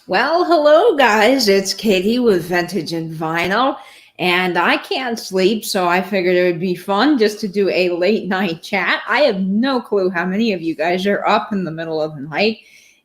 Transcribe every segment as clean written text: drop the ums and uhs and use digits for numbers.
Well, hello guys. It's Katie with Vintage and Vinyl, and I can't sleep, so I figured it would be fun just to do a late night chat. I have no clue how many of you guys are up in the middle of the night.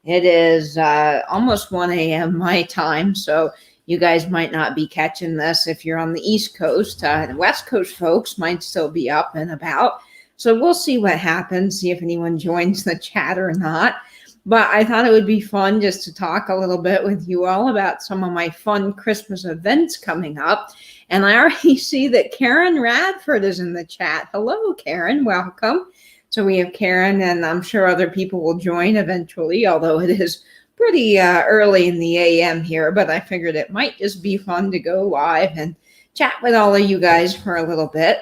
It is almost 1 a.m. my time, so you guys might not be catching this if you're on the East Coast. The West Coast folks might still be up and about. So we'll see what happens, see if anyone joins the chat or not. But I thought it would be fun just to talk a little bit with you all about some of my fun Christmas events coming up. And I already see that Karen Radford is in the chat. Hello, Karen. Welcome. So we have Karen, and I'm sure other people will join eventually, although it is pretty early in the AM here. But I figured it might just be fun to go live and chat with all of you guys for a little bit.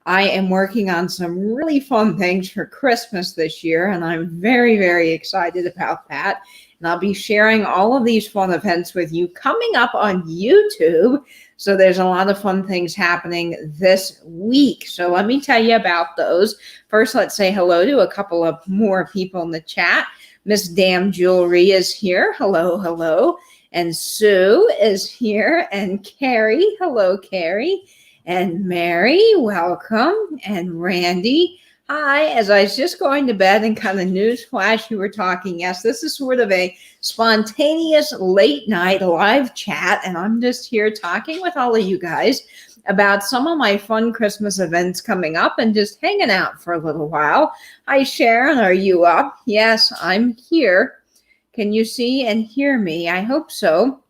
I am working on some really fun things for Christmas this year, and I'm very, very excited about that. And I'll be sharing all of these fun events with you coming up on YouTube. So there's a lot of fun things happening this week. So let me tell you about those. First, let's say hello to a couple of more people in the chat. Miss Dam Jewelry is here. Hello, hello. And Sue is here. And Carrie. Hello, Carrie. And Mary, welcome. And Randy, hi. As I was just going to bed and kind of newsflash, you were talking. Yes, this is sort of a spontaneous late night live chat. And I'm just here talking with all of you guys about some of my fun Christmas events coming up and just hanging out for a little while. Hi, Sharon. Are you up? Yes, I'm here. Can you see and hear me? I hope so.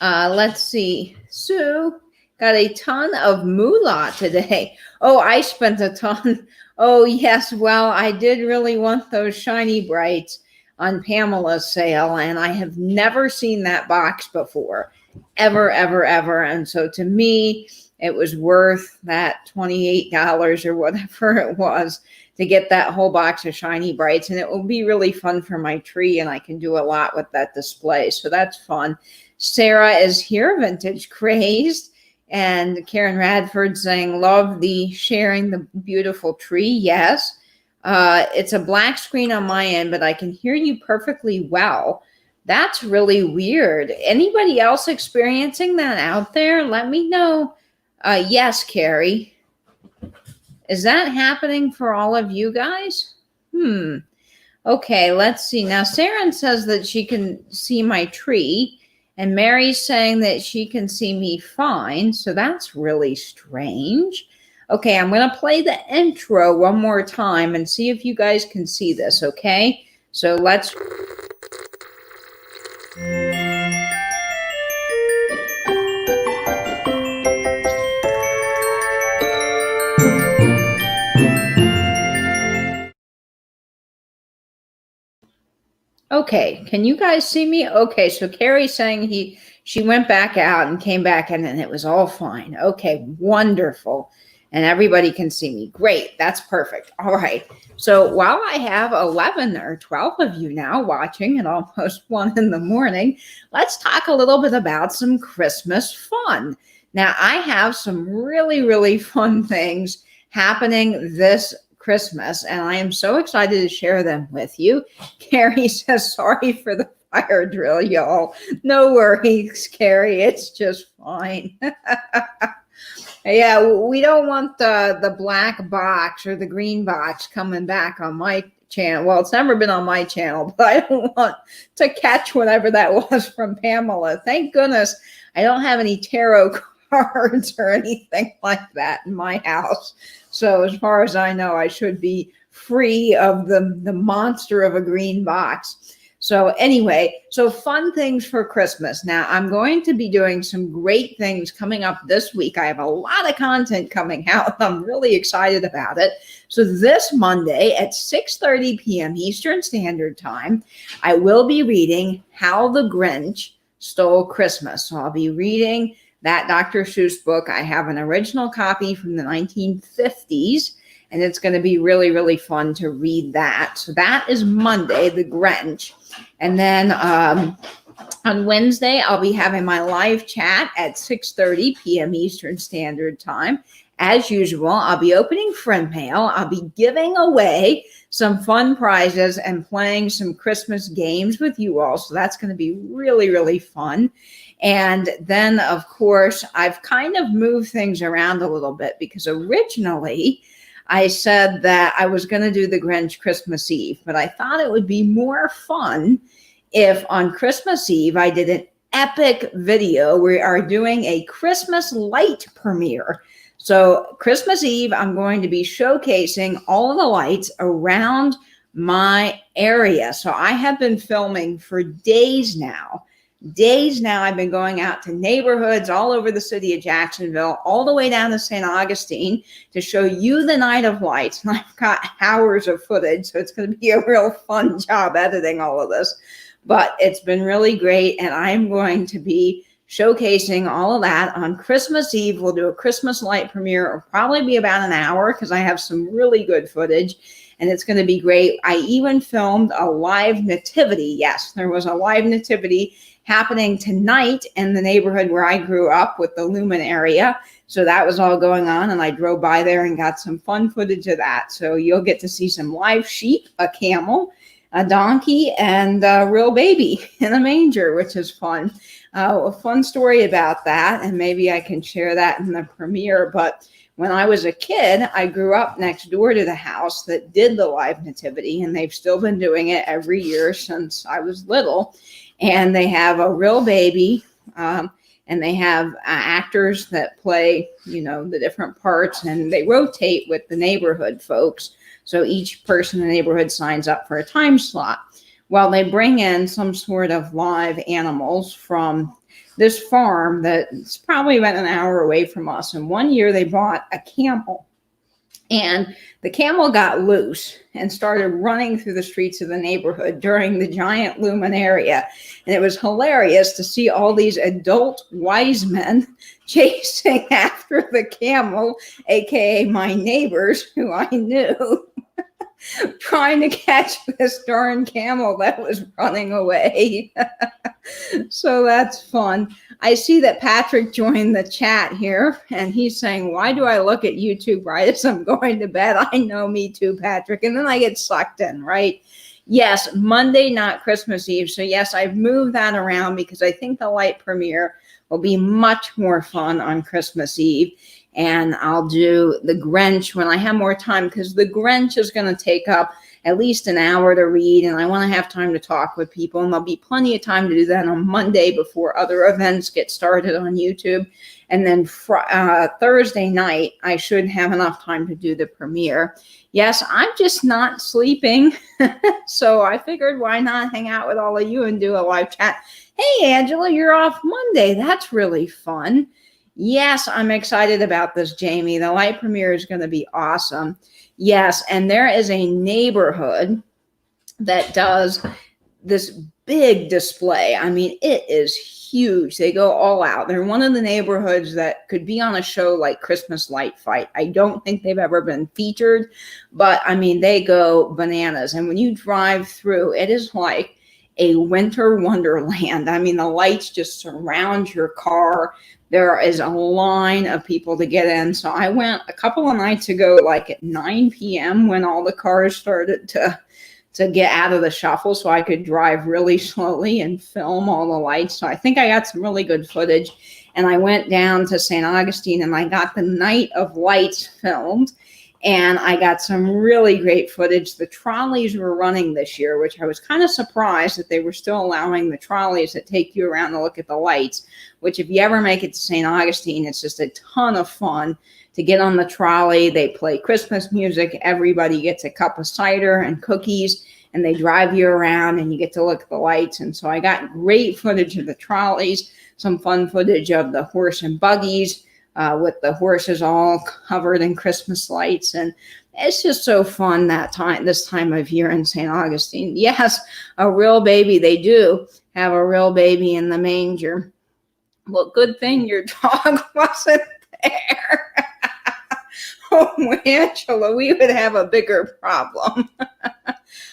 Let's see. Sue. Got a ton of moolah today. Oh, I spent a ton. Oh, yes. Well, I did really want those shiny brights on Pamela's sale, and I have never seen that box before. Ever, ever, ever. And so to me, it was worth that $28 or whatever it was to get that whole box of shiny brights. And it will be really fun for my tree, and I can do a lot with that display. So that's fun. Sarah is here, Vintage Crazed. And Karen Radford saying, love the sharing the beautiful tree. Yes. It's a black screen on my end, but I can hear you perfectly well. That's really weird. Anybody else experiencing that out there? Let me know. Yes, Carrie. Is that happening for all of you guys? Okay, let's see. Now, Saren says that she can see my tree. And Mary's saying that she can see me fine. So that's really strange. Okay, I'm going to play the intro one more time and see if you guys can see this, okay? So let's... Okay, can you guys see me? Okay, so Carrie's saying she went back out and came back in and it was all fine. Okay, wonderful. And everybody can see me. Great, that's perfect. All right, so while I have 11 or 12 of you now watching at almost 1 in the morning, let's talk a little bit about some Christmas fun. Now, I have some really, really fun things happening this Christmas, and I am so excited to share them with you. Carrie says, sorry for the fire drill, y'all. No worries, Carrie. It's just fine. Yeah, we don't want the black box or the green box coming back on my channel. Well, it's never been on my channel, but I don't want to catch whatever that was from Pamela. Thank goodness I don't have any tarot cards or anything like that in my house. So as far as I know, I should be free of the monster of a green box. So anyway, so fun things for Christmas. Now, I'm going to be doing some great things coming up this week. I have a lot of content coming out. I'm really excited about it. So this Monday at 6:30 p.m. Eastern Standard Time, I will be reading How the Grinch Stole Christmas. So I'll be reading that Dr. Seuss book. I have an original copy from the 1950s, and it's going to be really, really fun to read that. So that is Monday, The Grinch. And then on Wednesday, I'll be having my live chat at 6:30 p.m. Eastern Standard Time. As usual, I'll be opening friend mail. I'll be giving away some fun prizes and playing some Christmas games with you all. So that's going to be really, really fun. And then, of course, I've kind of moved things around a little bit because originally I said that I was going to do the Grinch Christmas Eve, but I thought it would be more fun if on Christmas Eve I did an epic video. We are doing a Christmas light premiere. So Christmas Eve, I'm going to be showcasing all of the lights around my area. So I have been filming for days now. I've been going out to neighborhoods all over the city of Jacksonville, all the way down to St. Augustine to show you the night of lights. And I've got hours of footage, so it's going to be a real fun job editing all of this. But it's been really great, and I'm going to be showcasing all of that on Christmas Eve. We'll do a Christmas light premiere. It'll probably be about an hour because I have some really good footage, and it's going to be great. I even filmed a live nativity. Yes, there was a live nativity happening tonight in the neighborhood where I grew up with the Lumen area. So that was all going on, and I drove by there and got some fun footage of that. So you'll get to see some live sheep, a camel, a donkey, and a real baby in a manger, which is fun. A fun story about that, and maybe I can share that in the premiere. But when I was a kid, I grew up next door to the house that did the live nativity, and they've still been doing it every year since I was little. And they have a real baby, and they have actors that play, the different parts, and they rotate with the neighborhood folks. So each person in the neighborhood signs up for a time slot. Well, they bring in some sort of live animals from this farm that's probably about an hour away from us. And one year they bought a camel, and the camel got loose and started running through the streets of the neighborhood during the giant Lumen area. And it was hilarious to see all these adult wise men chasing after the camel, aka my neighbors who I knew, trying to catch this darn camel that was running away. So that's fun. I see that Patrick joined the chat here, and he's saying, why do I look at YouTube right as I'm going to bed? I know, me too, Patrick. And then I get sucked in, right? Yes, Monday, not Christmas Eve. So yes, I've moved that around because I think the light premiere will be much more fun on Christmas Eve. And I'll do the Grinch when I have more time, because the Grinch is going to take up at least an hour to read, and I want to have time to talk with people, and there'll be plenty of time to do that on Monday before other events get started on YouTube. And then Thursday night, I should have enough time to do the premiere. Yes, I'm just not sleeping, so I figured why not hang out with all of you and do a live chat. Hey, Angela, you're off Monday. That's really fun. Yes, I'm excited about this, Jamie. The light premiere is going to be awesome. Yes, and there is a neighborhood that does this big display. I mean, it is huge. They go all out. They're one of the neighborhoods that could be on a show like Christmas Light Fight. I don't think they've ever been featured, but I mean, they go bananas. And when you drive through, it is like a winter wonderland. I mean, the lights just surround your car. There is a line of people to get in. So I went a couple of nights ago, like at 9 p.m. when all the cars started to get out of the shuffle, so I could drive really slowly and film all the lights. So I think I got some really good footage. And I went down to St. Augustine and I got the Night of Lights filmed. And I got some really great footage. The trolleys were running this year, which I was kind of surprised that they were still allowing the trolleys that take you around to look at the lights, which if you ever make it to St. Augustine, it's just a ton of fun to get on the trolley. They play Christmas music. Everybody gets a cup of cider and cookies, and they drive you around and you get to look at the lights. And so I got great footage of the trolleys, some fun footage of the horse and buggies, with the horses all covered in Christmas lights. And it's just so fun this time of year in St. Augustine. Yes, a real baby. They do have a real baby in the manger. Well, good thing your dog wasn't there. Oh, Angela, we would have a bigger problem.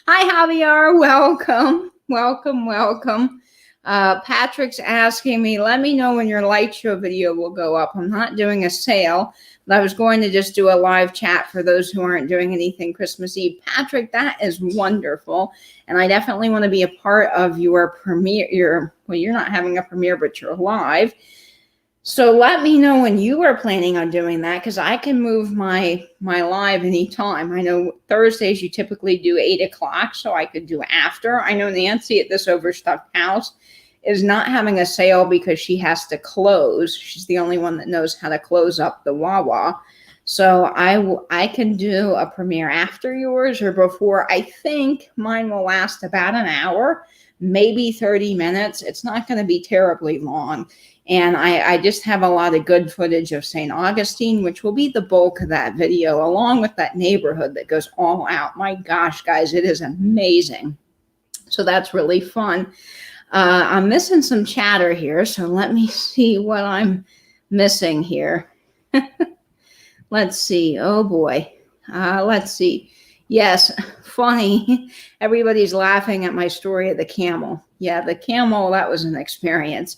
Hi, Javier. Welcome. Welcome, welcome. Patrick's asking me, let me know when your light show video will go up. I'm not doing a sale, but I was going to just do a live chat for those who aren't doing anything Christmas Eve. Patrick, that is wonderful. And I definitely want to be a part of your premiere. Well, you're not having a premiere, but you're live. So let me know when you are planning on doing that, because I can move my live anytime. I know Thursdays you typically do 8 o'clock, so I could do after. I know Nancy at This Overstuffed House is not having a sale because she has to close. She's the only one that knows how to close up the Wawa. So I can do a premiere after yours or before. I think mine will last about an hour, maybe 30 minutes. It's not going to be terribly long. And I just have a lot of good footage of St. Augustine, which will be the bulk of that video, along with that neighborhood that goes all out. My gosh, guys, it is amazing. So that's really fun. I'm missing some chatter here, so let me see what I'm missing here. Let's see. Oh, boy. Let's see. Yes, funny. Everybody's laughing at my story of the camel. Yeah, the camel, that was an experience.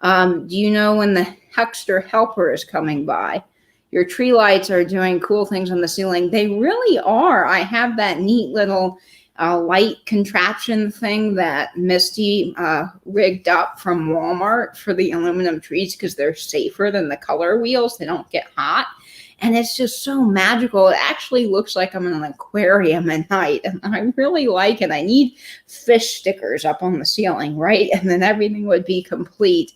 Do you know when the Huckster helper is coming by? Your tree lights are doing cool things on the ceiling. They really are. I have that neat little light contraption thing that Misty rigged up from Walmart for the aluminum trees because they're safer than the color wheels. They don't get hot. And it's just so magical. It actually looks like I'm in an aquarium at night. And I really like it. I need fish stickers up on the ceiling, right? And then everything would be complete.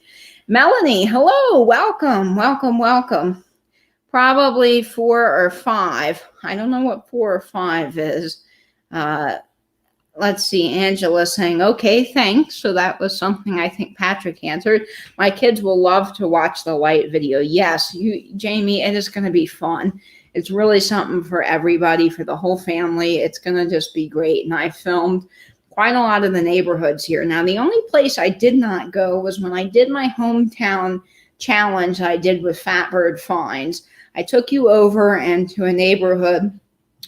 Melanie, hello. Welcome, welcome, welcome. Probably 4 or 5. I don't know what 4 or 5 is. Let's see, Angela saying, okay, thanks. So that was something I think Patrick answered. My kids will love to watch the light video. Yes, Jamie, it is going to be fun. It's really something for everybody, for the whole family. It's going to just be great. And I filmed quite a lot of the neighborhoods here. Now, the only place I did not go was when I did my hometown challenge I did with Fatbird Finds. I took you over into a neighborhood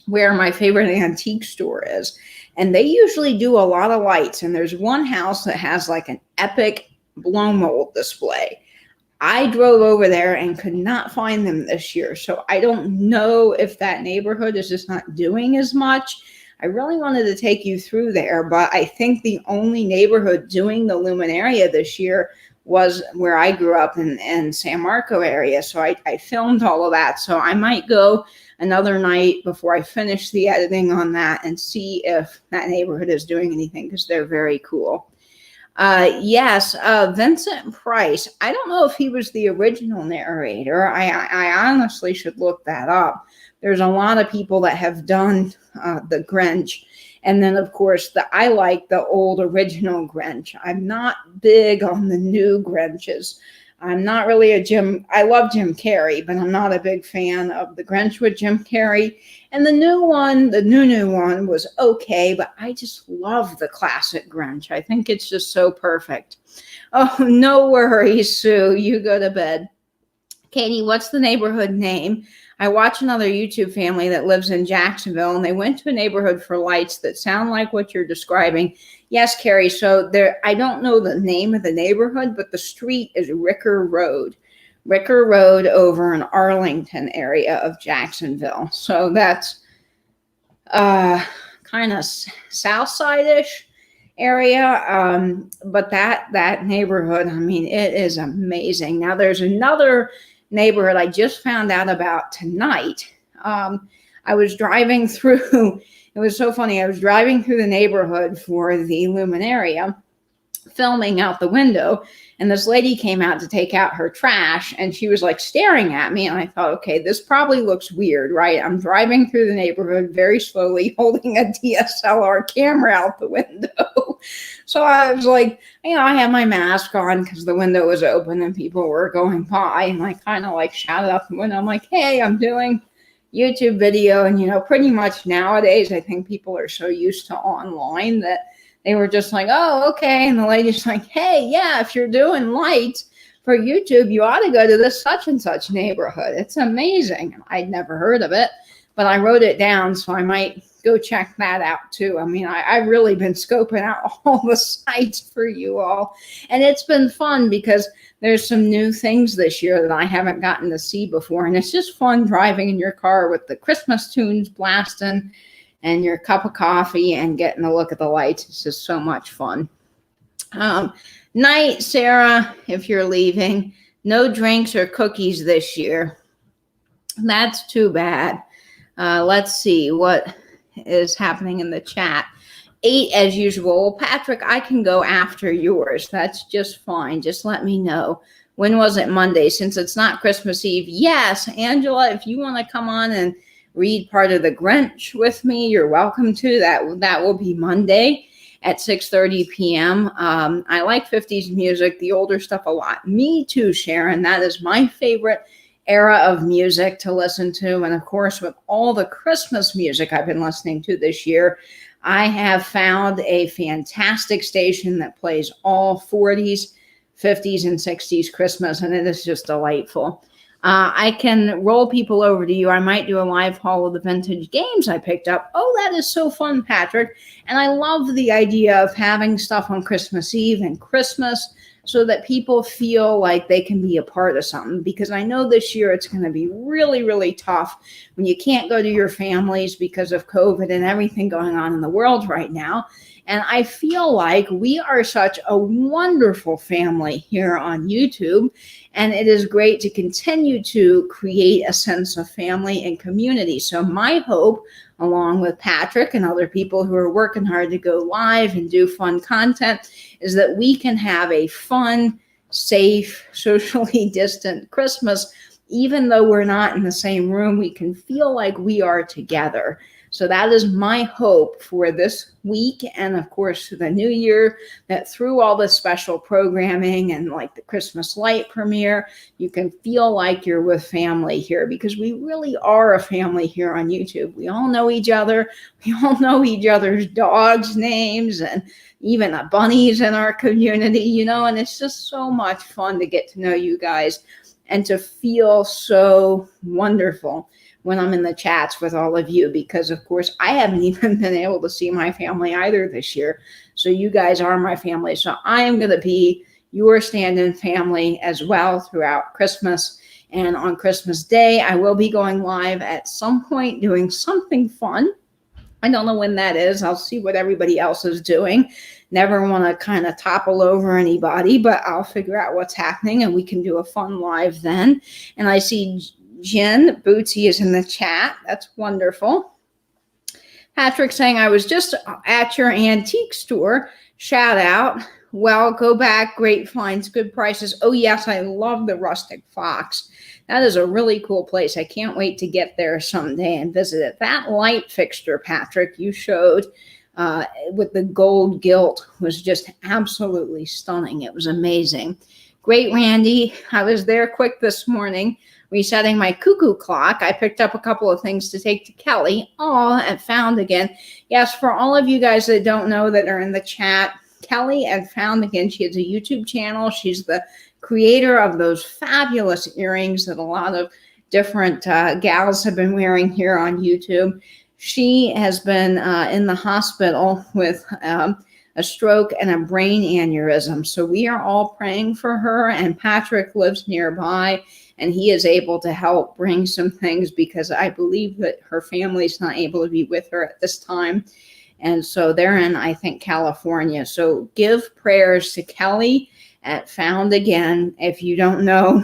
where my favorite antique store is. And they usually do a lot of lights. And there's one house that has like an epic blow mold display. I drove over there and could not find them this year. So I don't know if that neighborhood is just not doing as much. I really wanted to take you through there, but I think the only neighborhood doing the Luminaria this year was where I grew up in San Marco area. So I filmed all of that. So I might go another night before I finish the editing on that and see if that neighborhood is doing anything, because they're very cool. Yes, Vincent Price. I don't know if he was the original narrator. I honestly should look that up. There's a lot of people that have done the Grinch. And then, of course, I like the old original Grinch. I'm not big on the new Grinches. I'm not really I love Jim Carrey, but I'm not a big fan of the Grinch with Jim Carrey. And the new one, the new one was okay, but I just love the classic Grinch. I think it's just so perfect. Oh, no worries, Sue. You go to bed. Katie, what's the neighborhood name? I watch another YouTube family that lives in Jacksonville, and they went to a neighborhood for lights that sound like what you're describing. Yes, Carrie. So I don't know the name of the neighborhood, but the street is Ricker Road. Ricker Road over in Arlington area of Jacksonville. So that's kind of south side-ish area. But that neighborhood, I mean, it is amazing. Now there's another neighborhood I just found out about tonight. I was driving through, it was so funny. I was driving through the neighborhood for the Luminaria, filming out the window, and this lady came out to take out her trash, and she was like staring at me, and I thought, okay, this probably looks weird, right? I'm driving through the neighborhood very slowly, holding a DSLR camera out the window. So I was like, I had my mask on because the window was open and people were going by, and I kind of like shouted out the window. I'm like, hey, I'm doing YouTube video. And, pretty much nowadays, I think people are so used to online that they were just like, oh, okay. And the lady's like, hey, yeah, if you're doing lights for YouTube, you ought to go to this such and such neighborhood. It's amazing. I'd never heard of it, but I wrote it down, so I might go check that out too. I mean, I've really been scoping out all the sites for you all, and it's been fun because there's some new things this year that I haven't gotten to see before, and it's just fun driving in your car with the Christmas tunes blasting and your cup of coffee and getting a look at the lights. It's just so much fun. Night, Sarah, if you're leaving. No drinks or cookies this year. That's too bad. Let's see what is happening in the chat. 8 as usual. Patrick, I can go after yours. That's just fine. Just let me know. When was it? Monday, since it's not Christmas Eve. Yes, Angela, if you want to come on and read part of the Grinch with me, you're welcome to. That will be Monday at 6:30 p.m. I like 50s music, the older stuff a lot. Me too, Sharon. That is my favorite era of music to listen to. And of course, with all the Christmas music I've been listening to this year, I have found a fantastic station that plays all 40s, 50s, and 60s Christmas, and it is just delightful. I can roll people over to you. I might do a live haul of the vintage games I picked up. Oh, that is so fun, Patrick. And I love the idea of having stuff on Christmas Eve and Christmas so that people feel like they can be a part of something. Because I know this year it's going to be really, really tough when you can't go to your families because of COVID and everything going on in the world right now. And I feel like we are such a wonderful family here on YouTube. And it is great to continue to create a sense of family and community. So my hope, along with Patrick and other people who are working hard to go live and do fun content, is that we can have a fun, safe, socially distant Christmas. Even though we're not in the same room, we can feel like we are together. So that is my hope for this week, and of course the new year, that through all this special programming and like the Christmas light premiere, you can feel like you're with family here, because we really are a family here on YouTube. We all know each other. We all know each other's dogs' names and even the bunnies in our community, and it's just so much fun to get to know you guys and to feel so wonderful when I'm in the chats with all of you, because of course I haven't even been able to see my family either this year. So you guys are my family. So I am going to be your stand-in family as well throughout Christmas. And on Christmas Day, I will be going live at some point doing something fun. I don't know when that is. I'll see what everybody else is doing. Never want to kind of topple over anybody, but I'll figure out what's happening and we can do a fun live then. And I see Jen Bootsy is in the chat. That's wonderful. Patrick saying, I was just at your antique store. Shout out. Well, go back. Great finds, good prices. Oh, yes, I love the Rustic Fox. That is a really cool place. I can't wait to get there someday and visit it. That light fixture, Patrick, you showed with the gold gilt was just absolutely stunning. It was amazing. Great, Randy. I was there quick this morning, resetting my cuckoo clock. I picked up a couple of things to take to Kelly. Oh, and Found Again. Yes, for all of you guys that don't know that are in the chat, Kelly at Found Again, she has a YouTube channel. She's the creator of those fabulous earrings that a lot of different gals have been wearing here on YouTube. She has been in the hospital with a stroke and a brain aneurysm. So we are all praying for her, and Patrick lives nearby, and he is able to help bring some things because I believe that her family's not able to be with her at this time. And so they're in, I think, California. So give prayers to Kelly at Found Again. If you don't know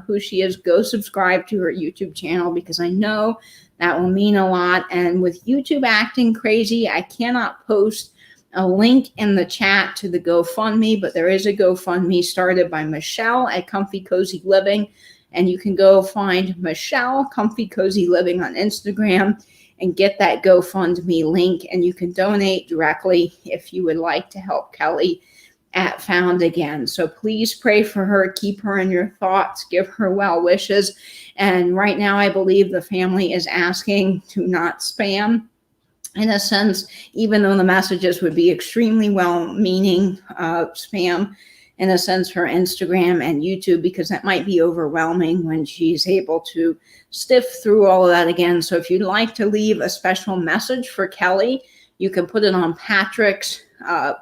who she is, go subscribe to her YouTube channel, because I know that will mean a lot. And with YouTube acting crazy, I cannot post a link in the chat to the GoFundMe, but there is a GoFundMe started by Michelle at Comfy Cozy Living. And you can go find Michelle Comfy Cozy Living on Instagram and get that GoFundMe link. And you can donate directly if you would like to help Kelly at Found Again. So please pray for her. Keep her in your thoughts. Give her well wishes. And right now, I believe the family is asking to not spam. In a sense, even though the messages would be extremely well-meaning spam, in a sense, her Instagram and YouTube, because that might be overwhelming when she's able to sift through all of that again. So if you'd like to leave a special message for Kelly, you can put it on Patrick's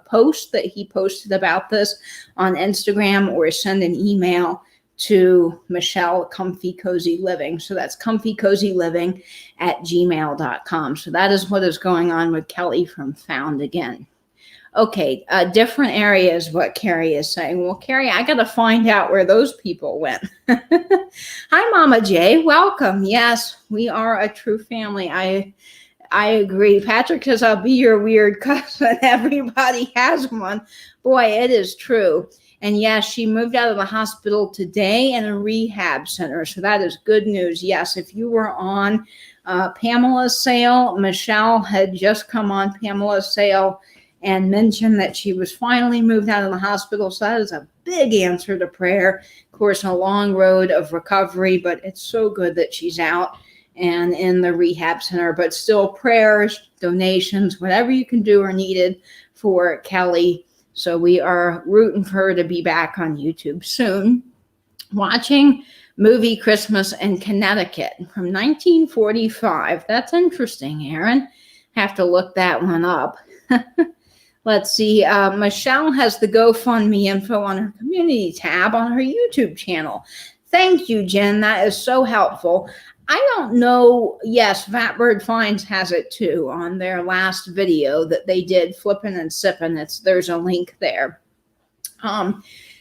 post that he posted about this on Instagram, or send an email to Michelle Comfy Cozy Living. So that's comfycozyliving@gmail.com. So that is what is going on with Kelly from Found Again. Okay, different areas, what Carrie is saying. Well, Carrie, I got to find out where those people went. Hi, Mama J. Welcome. Yes, we are a true family. I agree. Patrick says, I'll be your weird cousin. Everybody has one. Boy, it is true. And yes, she moved out of the hospital today in a rehab center. So that is good news. Yes, if you were on Pamela's sale, Michelle had just come on Pamela's sale and mentioned that she was finally moved out of the hospital. So that is a big answer to prayer. Of course, a long road of recovery, but it's so good that she's out and in the rehab center. But still, prayers, donations, whatever you can do are needed for Kelly. So we are rooting for her to be back on YouTube soon. Watching movie Christmas in Connecticut from 1945. That's interesting, Aaron. Have to look that one up. Let's see. Michelle has the GoFundMe info on her community tab on her YouTube channel. Thank you, Jen. That is so helpful. I don't know. Yes, Vatbird Finds has it too on their last video that they did, Flippin' and Sippin'. There's a link there.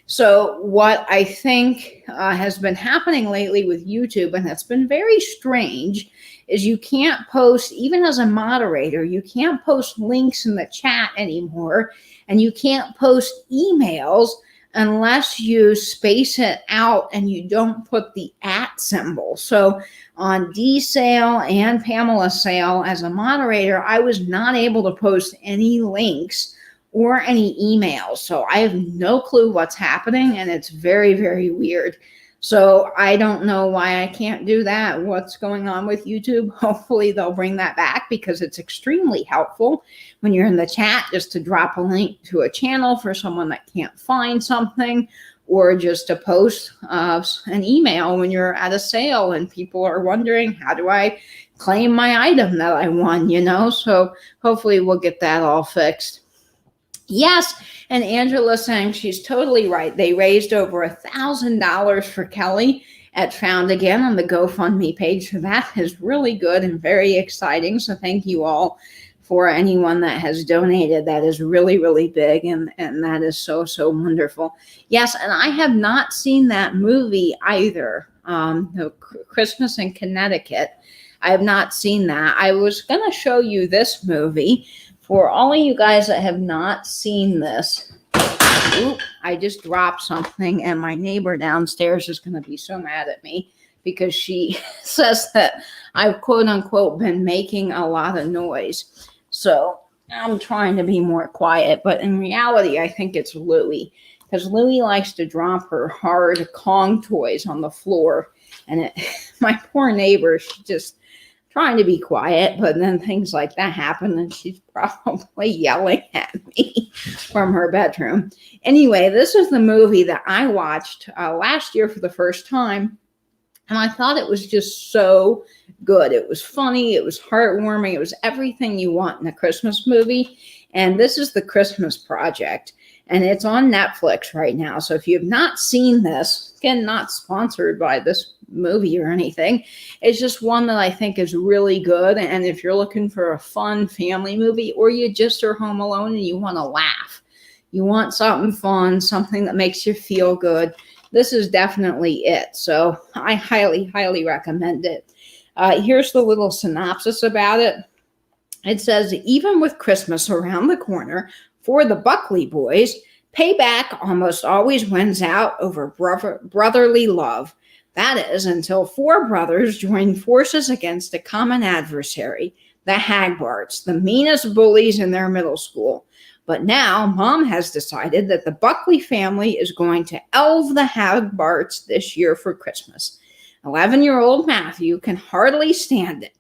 So what I think has been happening lately with YouTube, and that's been very strange, is you can't post, even as a moderator, you can't post links in the chat anymore, and you can't post emails unless you space it out and you don't put the @ symbol. So on Dee's sale and Pamela's sale, as a moderator, I was not able to post any links or any emails. So I have no clue what's happening, and it's very, very weird. So I don't know why I can't do that. What's going on with YouTube? Hopefully they'll bring that back, because it's extremely helpful when you're in the chat just to drop a link to a channel for someone that can't find something, or just to post an email when you're at a sale and people are wondering, how do I claim my item that I won, So hopefully we'll get that all fixed. Yes, and Angela saying she's totally right. They raised over $1,000 for Kelly at Found Again on the GoFundMe page. So that is really good and very exciting. So thank you all for anyone that has donated. That is really, really big, and that is so, so wonderful. Yes, and I have not seen that movie either, the Christmas in Connecticut. I have not seen that. I was going to show you this movie. For all of you guys that have not seen this, I just dropped something, and my neighbor downstairs is going to be so mad at me because she says that I've quote unquote been making a lot of noise. So I'm trying to be more quiet, but in reality, I think it's Louie, because Louie likes to drop her hard Kong toys on the floor, and my poor neighbor, she just trying to be quiet, but then things like that happen, and she's probably yelling at me from her bedroom. Anyway, this is the movie that I watched last year for the first time, and I thought it was just so good. It was funny, it was heartwarming, it was everything you want in a Christmas movie, and this is The Christmas Project. And it's on Netflix right now. So if you have not seen this, again, not sponsored by this movie or anything, it's just one that I think is really good. And if you're looking for a fun family movie, or you just are home alone and you want to laugh, you want something fun, something that makes you feel good, this is definitely it. So I highly, highly recommend it. Here's the little synopsis about it. It says, even with Christmas around the corner, for the Buckley boys, payback almost always wins out over brotherly love. That is, until four brothers join forces against a common adversary, the Hagbarts, the meanest bullies in their middle school. But now Mom has decided that the Buckley family is going to elve the Hagbarts this year for Christmas. 11-year-old Matthew can hardly stand it,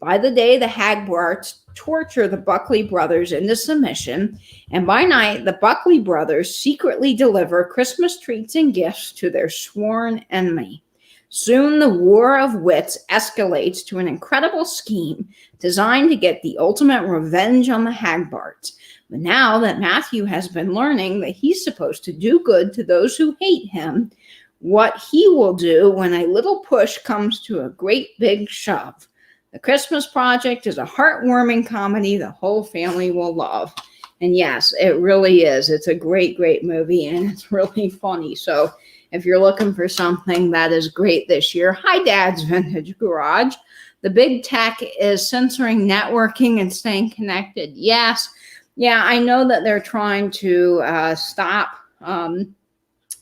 By the day, the Hagbarts torture the Buckley brothers into submission, and by night, the Buckley brothers secretly deliver Christmas treats and gifts to their sworn enemy. Soon, the war of wits escalates to an incredible scheme designed to get the ultimate revenge on the Hagbarts. But now that Matthew has been learning that he's supposed to do good to those who hate him, what he will do when a little push comes to a great big shove. The Christmas Project is a heartwarming comedy the whole family will love. And yes, it really is. It's a great, great movie, and it's really funny. So if you're looking for something that is great this year, hi, Dad's Vintage Garage. The big tech is censoring networking and staying connected. Yes. Yeah, I know that they're trying to stop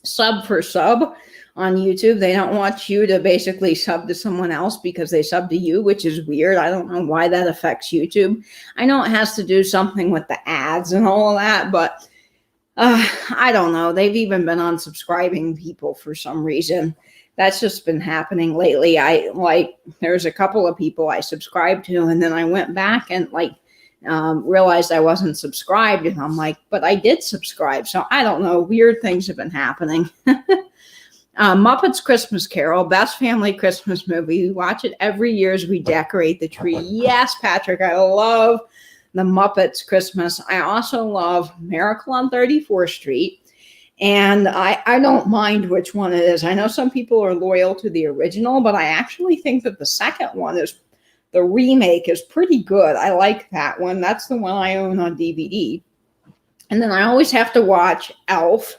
sub for sub on YouTube. They don't want you to basically sub to someone else because they sub to you, which is weird. I don't know why that affects YouTube. I know it has to do something with the ads and all of that, but I don't know. They've even been unsubscribing people for some reason. That's just been happening lately. There's a couple of people I subscribed to, and then I went back and realized I wasn't subscribed, and I'm like, but I did subscribe. So I don't know. Weird things have been happening. Muppets Christmas Carol, best family Christmas movie. We watch it every year as we decorate the tree. Yes, Patrick, I love the Muppets Christmas. I also love Miracle on 34th Street. And I don't mind which one it is. I know some people are loyal to the original, but I actually think that the second one the remake is pretty good. I like that one. That's the one I own on DVD. And then I always have to watch Elf,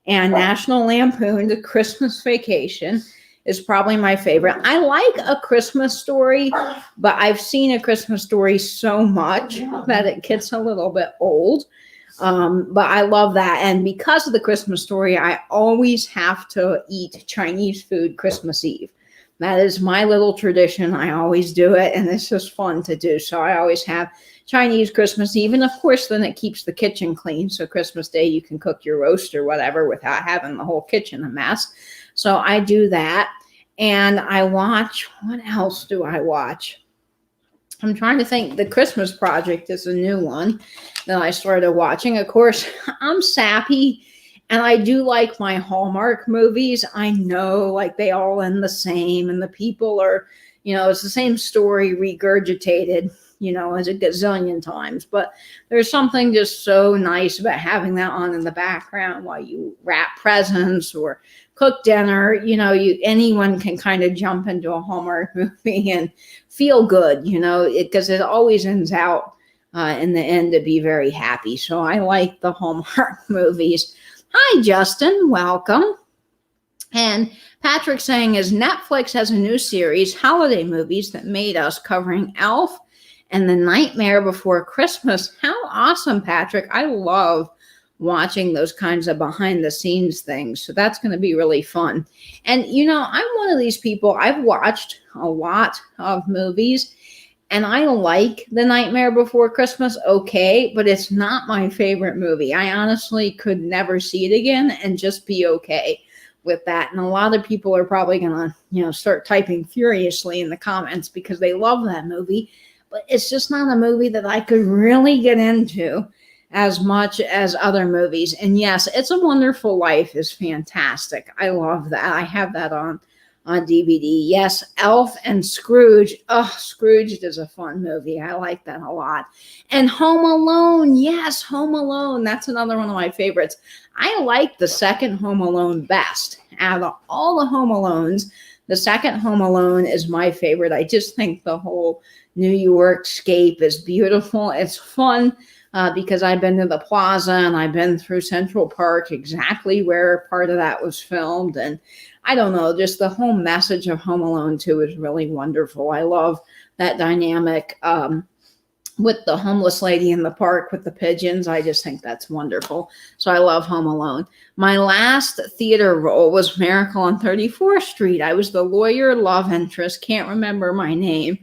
and National Lampoon, The Christmas Vacation is probably my favorite. I like A Christmas Story, but I've seen A Christmas Story so much that it gets a little bit old. But I love that. And because of The Christmas Story, I always have to eat Chinese food Christmas Eve. That is my little tradition. I always do it, and it's just fun to do. So I always have Chinese Christmas Eve, and of course, then it keeps the kitchen clean. So Christmas Day, you can cook your roast or whatever without having the whole kitchen a mess. So I do that, and I watch. What else do I watch? I'm trying to think. The Christmas Project is a new one that I started watching. Of course, I'm sappy, and I do like my Hallmark movies. I know, like, they all end the same, and the people are, it's the same story regurgitated, as a gazillion times. But there's something just so nice about having that on in the background while you wrap presents or cook dinner. Anyone can kind of jump into a Hallmark movie and feel good, because it always ends out in the end to be very happy. So I like the Hallmark movies. Hi, Justin. Welcome. And Patrick saying, as Netflix has a new series, Holiday Movies That Made Us, covering Elf and The Nightmare Before Christmas. How awesome, Patrick. I love watching those kinds of behind the scenes things. So that's going to be really fun. And, I'm one of these people, I've watched a lot of movies, and I like The Nightmare Before Christmas, okay, but it's not my favorite movie. I honestly could never see it again and just be okay with that. And a lot of people are probably going to, start typing furiously in the comments because they love that movie. But it's just not a movie that I could really get into as much as other movies. And yes, It's a Wonderful Life is fantastic. I love that. I have that on DVD. Yes, Elf and Scrooge. Oh, Scrooge is a fun movie. I like that a lot. And Home Alone. Yes, Home Alone. That's another one of my favorites. I like the second Home Alone best. Out of all the Home Alones, the second Home Alone is my favorite. I just think the whole New York scape is beautiful. It's fun because I've been to the plaza and I've been through Central Park, exactly where part of that was filmed. And I don't know, just the whole message of Home Alone 2 is really wonderful. I love that dynamic with the homeless lady in the park with the pigeons. I just think that's wonderful. So I love Home Alone. My last theater role was Miracle on 34th Street. I was the lawyer love interest. Can't remember my name.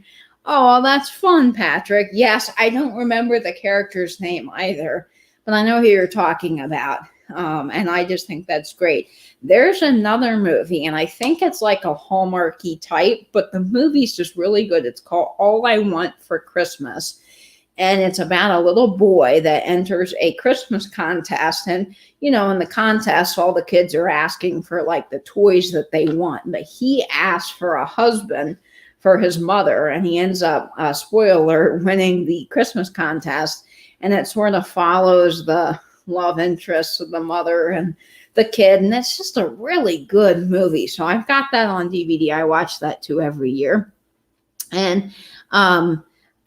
Oh, that's fun, Patrick. Yes, I don't remember the character's name either, but I know who you're talking about. And I just think that's great. There's another movie, and I think it's like a Hallmarky type, but the movie's just really good. It's called All I Want for Christmas. And it's about a little boy that enters a Christmas contest. And, in the contest, all the kids are asking for like the toys that they want. But he asks for a husband for his mother, and he ends up, spoiler, winning the Christmas contest. And it sort of follows the love interests of the mother and the kid. And it's just a really good movie. So I've got that on DVD. I watch that too every year. And,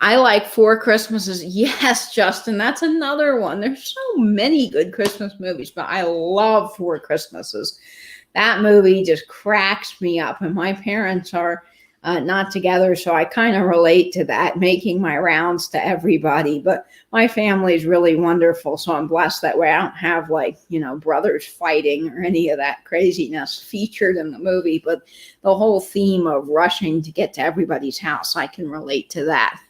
I like Four Christmases. Yes, Justin, that's another one. There's so many good Christmas movies, but I love Four Christmases. That movie just cracks me up. And my parents are not together, so I kind of relate to that, making my rounds to everybody. But my family is really wonderful, so I'm blessed that way. I don't have brothers fighting or any of that craziness featured in the movie, but the whole theme of rushing to get to everybody's house, I can relate to that.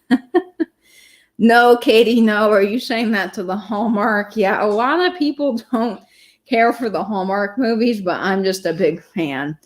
No, Katie, no. Are you saying that to the Hallmark? Yeah, a lot of people don't care for the Hallmark movies, but I'm just a big fan.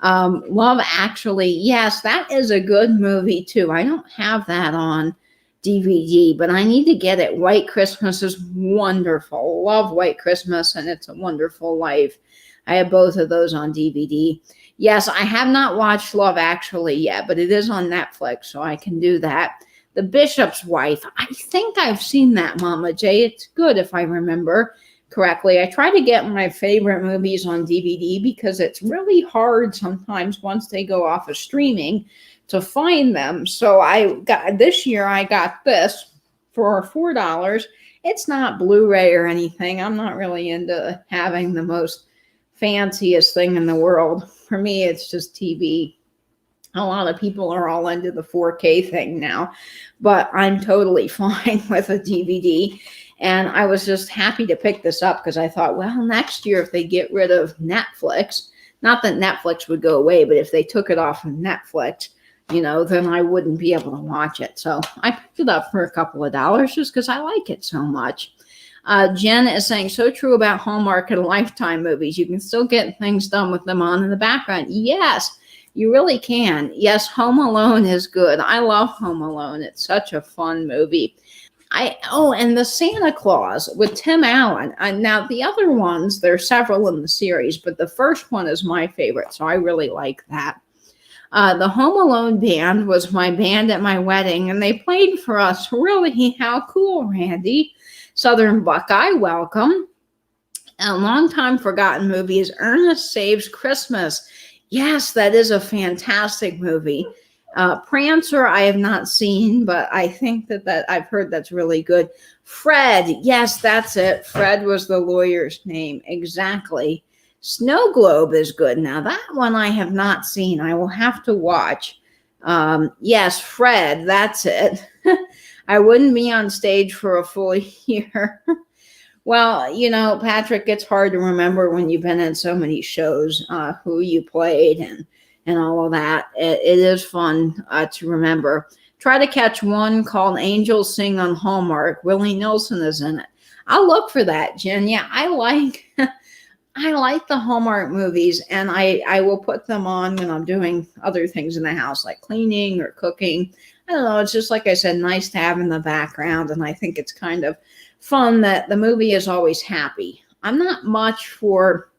Love Actually, yes, that is a good movie too. I don't have that on DVD, but I need to get it. White Christmas is wonderful. Love White Christmas and It's a Wonderful Life. I have both of those on DVD. Yes, I have not watched Love Actually yet, but it is on Netflix, so I can do that. The Bishop's Wife. I think I've seen that, Mama J. It's good if I remember correctly. I try to get my favorite movies on DVD because it's really hard sometimes once they go off of streaming to find them. So this year I got this for $4. It's not Blu-ray or anything. I'm not really into having the most fanciest thing in the world. For me, it's just TV. A lot of people are all into the 4K thing now, but I'm totally fine with a DVD. And I was just happy to pick this up because I thought, well, next year, if they get rid of Netflix, not that Netflix would go away, but if they took it off of Netflix, then I wouldn't be able to watch it. So I picked it up for a couple of dollars just because I like it so much. Jen is saying, so true about Hallmark and Lifetime movies. You can still get things done with them on in the background. Yes, you really can. Yes, Home Alone is good. I love Home Alone. It's such a fun movie. And the Santa Claus with Tim Allen. Now, the other ones, there's several in the series, but the first one is my favorite, so I really like that. The Home Alone band was my band at my wedding, and they played for us. Really? How cool, Randy. Southern Buckeye, welcome. A long-time forgotten movie is Ernest Saves Christmas. Yes, that is a fantastic movie. Prancer, I have not seen, but I think that I've heard that's really good. Fred, yes, that's it. Fred was the lawyer's name. Exactly. Snow Globe is good. Now, that one I have not seen. I will have to watch. Yes, Fred, that's it. I wouldn't be on stage for a full year. Well, Patrick, it's hard to remember when you've been in so many shows, who you played and all of that. It is fun to remember. Try to catch one called Angels Sing on Hallmark. Willie Nelson is in it. I'll look for that, Jen. Yeah, I like the Hallmark movies, and I will put them on when I'm doing other things in the house, like cleaning or cooking. I don't know. It's just, like I said, nice to have in the background, and I think it's kind of fun that the movie is always happy. I'm not much for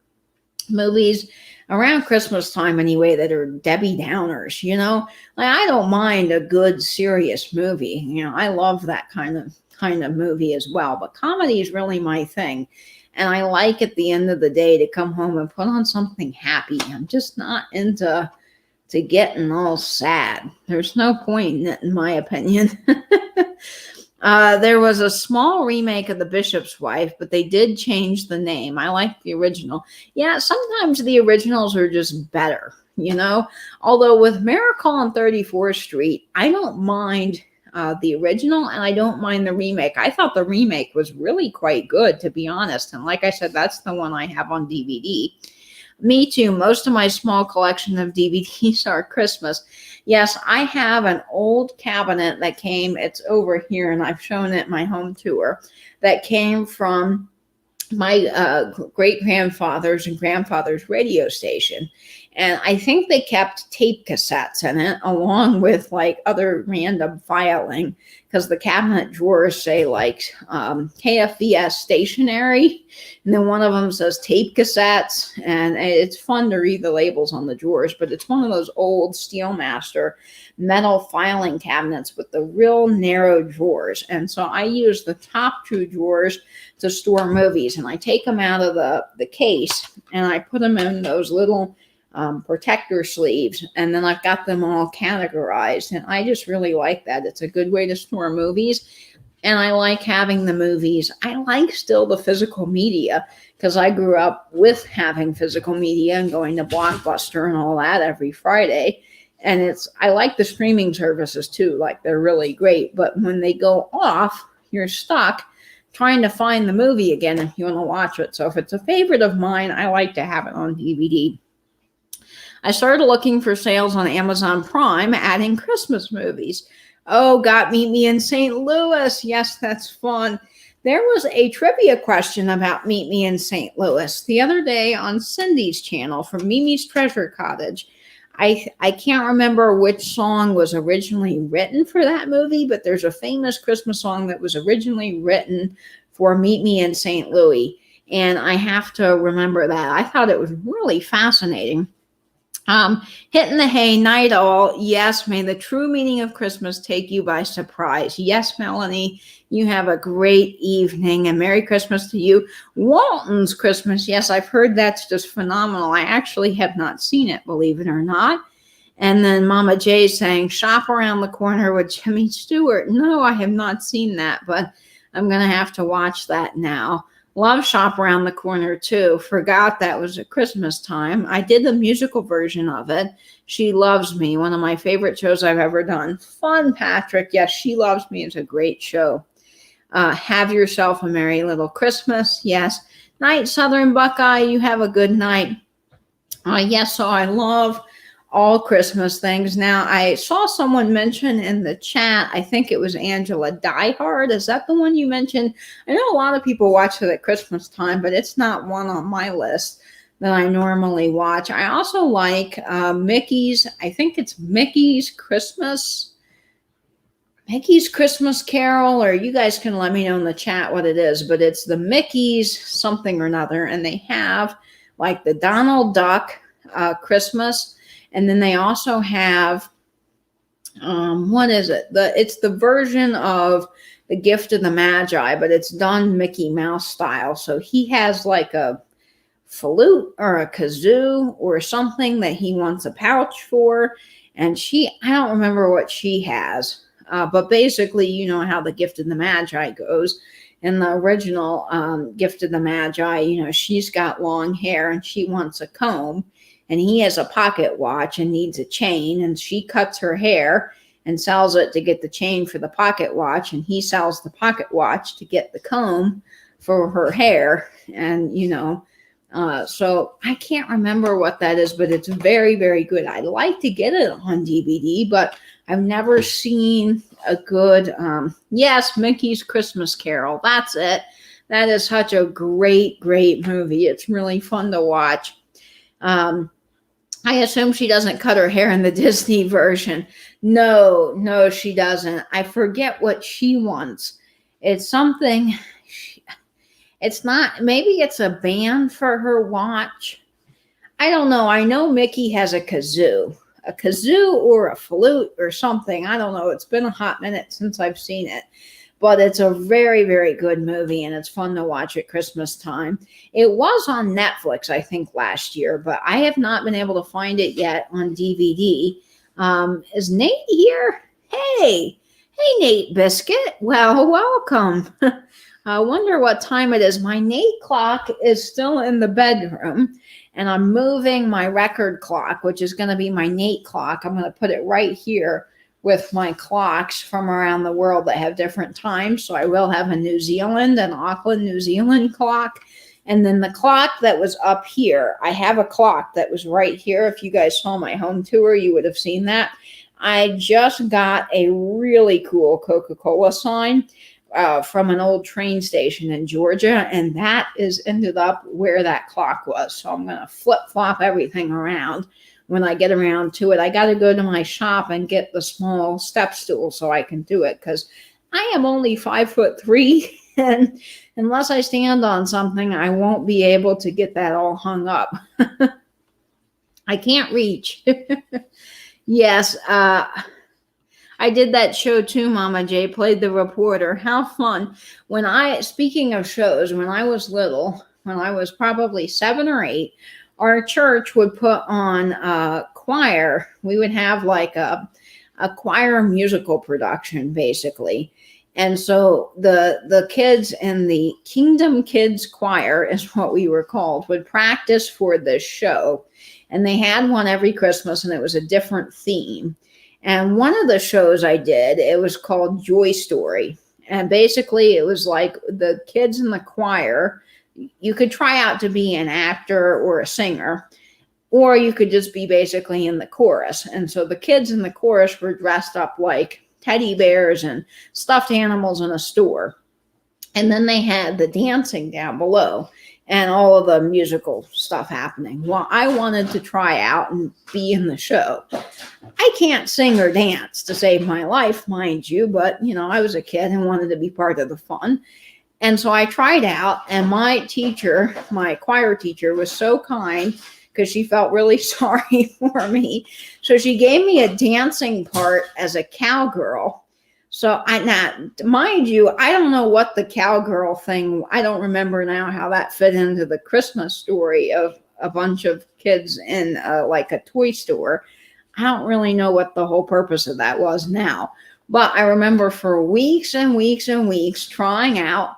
movies around Christmas time anyway that are Debbie Downers, Like, I don't mind a good serious movie. I love that kind of movie as well, but comedy is really my thing. And I like at the end of the day to come home and put on something happy. I'm just not into getting all sad. There's no point in it, in my opinion. There was a small remake of The Bishop's Wife, but they did change the name. I like the original. Yeah, sometimes the originals are just better, Although with Miracle on 34th Street, I don't mind the original, and I don't mind the remake. I thought the remake was really quite good, to be honest. And like I said, that's the one I have on DVD. Me too. Most of my small collection of DVDs are Christmas. Yes, I have an old cabinet that came, it's over here, and I've shown it in my home tour, that came from my great grandfather's and grandfather's radio station. And I think they kept tape cassettes in it along with like other random filing because the cabinet drawers say like KFVS stationery. And then one of them says tape cassettes. And it's fun to read the labels on the drawers, but it's one of those old Steelmaster metal filing cabinets with the real narrow drawers. And so I use the top two drawers to store movies, and I take them out of the case and I put them in those little protector sleeves, and then I've got them all categorized, and I just really like that. It's a good way to store movies, and I like having the movies. I like still the physical media because I grew up with having physical media and going to Blockbuster and all that every Friday. And I like the streaming services too, like they're really great, but when they go off, you're stuck trying to find the movie again if you want to watch it. So if it's a favorite of mine, I like to have it on DVD. I started looking for sales on Amazon Prime, adding Christmas movies. Oh, got Meet Me in St. Louis. Yes, that's fun. There was a trivia question about Meet Me in St. Louis the other day on Cindy's channel from Mimi's Treasure Cottage. I can't remember which song was originally written for that movie, but there's a famous Christmas song that was originally written for Meet Me in St. Louis, and I have to remember that. I thought it was really fascinating. Hitting the hay, night owl. Yes, may the true meaning of Christmas take you by surprise. Yes, Melanie, you have a great evening and Merry Christmas to you. Walton's Christmas. Yes, I've heard that's just phenomenal. I actually have not seen it, believe it or not. And then Mama J saying, shop around the corner with Jimmy Stewart. No, I have not seen that, but I'm going to have to watch that now. Love Shop Around the Corner too. Forgot that was at Christmas time. I did the musical version of it. She Loves Me, one of my favorite shows I've ever done. Fun, Patrick. Yes, She Loves Me is a great show. Have Yourself a Merry Little Christmas. Yes. Night, Southern Buckeye. You have a good night. Yes, so I love all Christmas things. Now, I saw someone mention in the chat, I think it was Angela, Die Hard. Is that the one you mentioned? I know a lot of people watch it at Christmas time, but it's not one on my list that I normally watch. I also like Mickey's, I think it's Mickey's Christmas Carol, or you guys can let me know in the chat what it is, but it's the Mickey's something or another, and they have like the Donald Duck Christmas. And then they also have, what is it? It's the version of the Gift of the Magi, but it's done Mickey Mouse style. So he has like a flute or a kazoo or something that he wants a pouch for. And I don't remember what she has. But basically, you know how the Gift of the Magi goes. In the original Gift of the Magi, she's got long hair and she wants a comb. And he has a pocket watch and needs a chain, and she cuts her hair and sells it to get the chain for the pocket watch, and he sells the pocket watch to get the comb for her hair. And so I can't remember what that is, but it's very, very good. I'd like to get it on DVD, but I've never seen a good yes, Mickey's Christmas Carol. That's it. That is such a great, great movie. It's really fun to watch. I assume she doesn't cut her hair in the Disney version. No, she doesn't. I forget what she wants. It's something, it's not, maybe it's a band for her watch. I don't know. I know Mickey has a kazoo or a flute or something. I don't know. It's been a hot minute since I've seen it. But it's a very, very good movie, and it's fun to watch at Christmas time. It was on Netflix, I think, last year, but I have not been able to find it yet on DVD. Is Nate here? Hey, Nate Biscuit. Well, welcome. I wonder what time it is. My Nate clock is still in the bedroom, and I'm moving my record clock, which is going to be my Nate clock. I'm going to put it right here with my clocks from around the world that have different times. So I will have a New Zealand and Auckland, New Zealand clock. And then the clock that was up here, I have a clock that was right here. If you guys saw my home tour, you would have seen that. I just got a really cool Coca-Cola sign from an old train station in Georgia, and that is ended up where that clock was. So I'm going to flip flop everything around when I get around to it. I got to go to my shop and get the small step stool so I can do it, because I am only 5'3", and unless I stand on something, I won't be able to get that all hung up. I can't reach. Yes, I did that show too, Mama J, played the reporter. How fun. Speaking of shows, when I was little, when I was probably 7 or 8, our church would put on a choir. We would have like a choir musical production, basically. And so the kids in the Kingdom Kids Choir, is what we were called, would practice for this show. And they had one every Christmas, and it was a different theme. And one of the shows I did, it was called Joy Story. And basically it was like the kids in the choir, you could try out to be an actor or a singer, or you could just be basically in the chorus. And so the kids in the chorus were dressed up like teddy bears and stuffed animals in a store. And then they had the dancing down below and all of the musical stuff happening. Well, I wanted to try out and be in the show. I can't sing or dance to save my life, mind you, but, I was a kid and wanted to be part of the fun. And so I tried out, and my teacher, my choir teacher, was so kind because she felt really sorry for me. So she gave me a dancing part as a cowgirl. So mind you, I don't know what the cowgirl thing, I don't remember now how that fit into the Christmas story of a bunch of kids in like a toy store. I don't really know what the whole purpose of that was now. But I remember for weeks and weeks and weeks trying out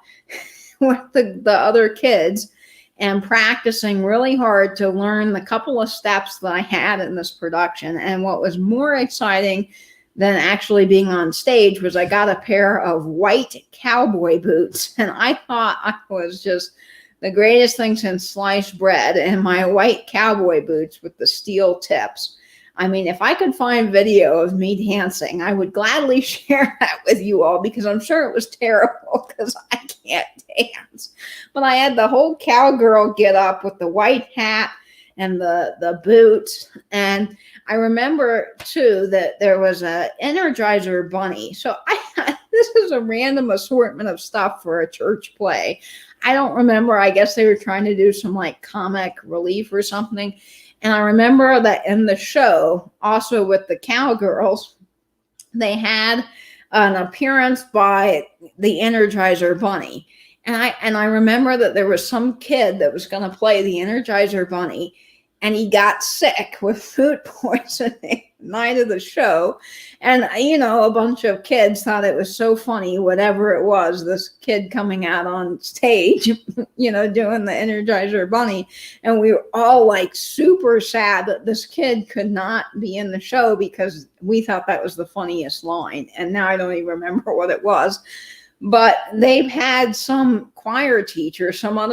with the other kids and practicing really hard to learn the couple of steps that I had in this production. And what was more exciting than actually being on stage was I got a pair of white cowboy boots, and I thought I was just the greatest thing since sliced bread, and my white cowboy boots with the steel tips. I mean, if I could find video of me dancing, I would gladly share that with you all, because I'm sure it was terrible because I can't dance. But I had the whole cowgirl get up with the white hat and the boots. And I remember too that there was a Energizer bunny. So this is a random assortment of stuff for a church play. I don't remember. I guess they were trying to do some like comic relief or something. And I remember that in the show, also with the cowgirls, they had an appearance by the Energizer bunny. And I remember that there was some kid that was going to play the Energizer bunny, and he got sick with food poisoning the night of the show. And, a bunch of kids thought it was so funny, whatever it was, this kid coming out on stage, doing the Energizer bunny. And we were all like super sad that this kid could not be in the show, because we thought that was the funniest line. And now I don't even remember what it was. But they've had some other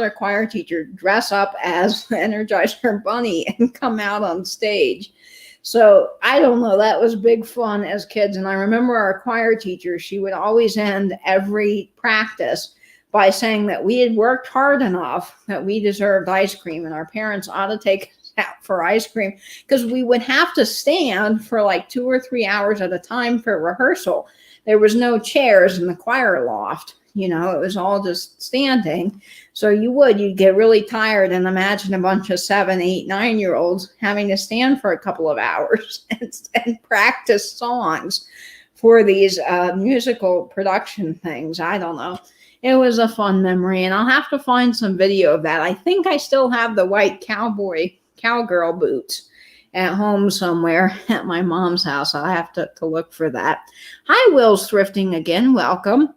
choir teacher dress up as the Energizer bunny and come out on stage. So I don't know, that was big fun as kids. And I remember our choir teacher, she would always end every practice by saying that we had worked hard enough, that we deserved ice cream, and our parents ought to take us out for ice cream, because we would have to stand for like 2 or 3 hours at a time for rehearsal. There was no chairs in the choir loft. It was all just standing. So you'd get really tired, and imagine a bunch of 7, 8, 9-year-olds having to stand for a couple of hours and practice songs for these musical production things. I don't know. It was a fun memory, and I'll have to find some video of that. I think I still have the white cowgirl boots at home somewhere at my mom's house. I'll have to look for that. Hi, Will's Thrifting again. Welcome.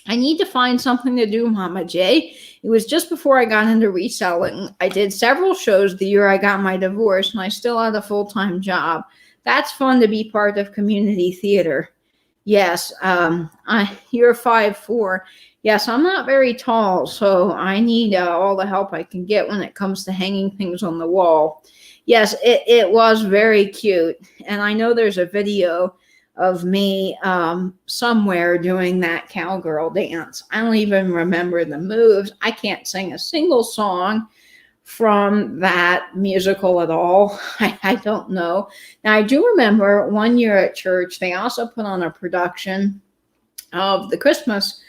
I need to find something to do, Mama J. It was just before I got into reselling. I did several shows the year I got my divorce, and I still had a full-time job. That's fun to be part of community theater. Yes, you're 5'4". Yes, I'm not very tall, so I need all the help I can get when it comes to hanging things on the wall. Yes, it was very cute. And I know there's a video of me somewhere doing that cowgirl dance. I don't even remember the moves. I can't sing a single song from that musical at all. I don't know. Now, I do remember one year at church, they also put on a production of the Christmas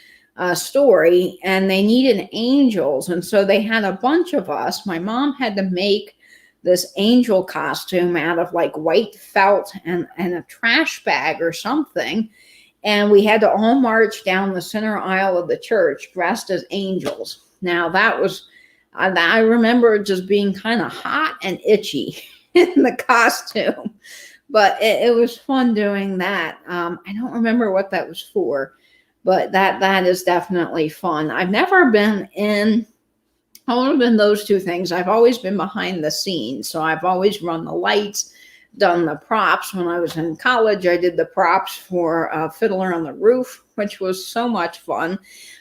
story, and they needed angels. And so they had a bunch of us. My mom had to make this angel costume out of like white felt and a trash bag or something. And we had to all march down the center aisle of the church dressed as angels. Now, that was, I remember just being kind of hot and itchy in the costume, but it was fun doing that. I don't remember what that was for, but that is definitely fun. I've never been in, I've only been those two things. I've always been behind the scenes. So I've always run the lights, done the props. When I was in college, I did the props for Fiddler on the Roof, which was so much fun.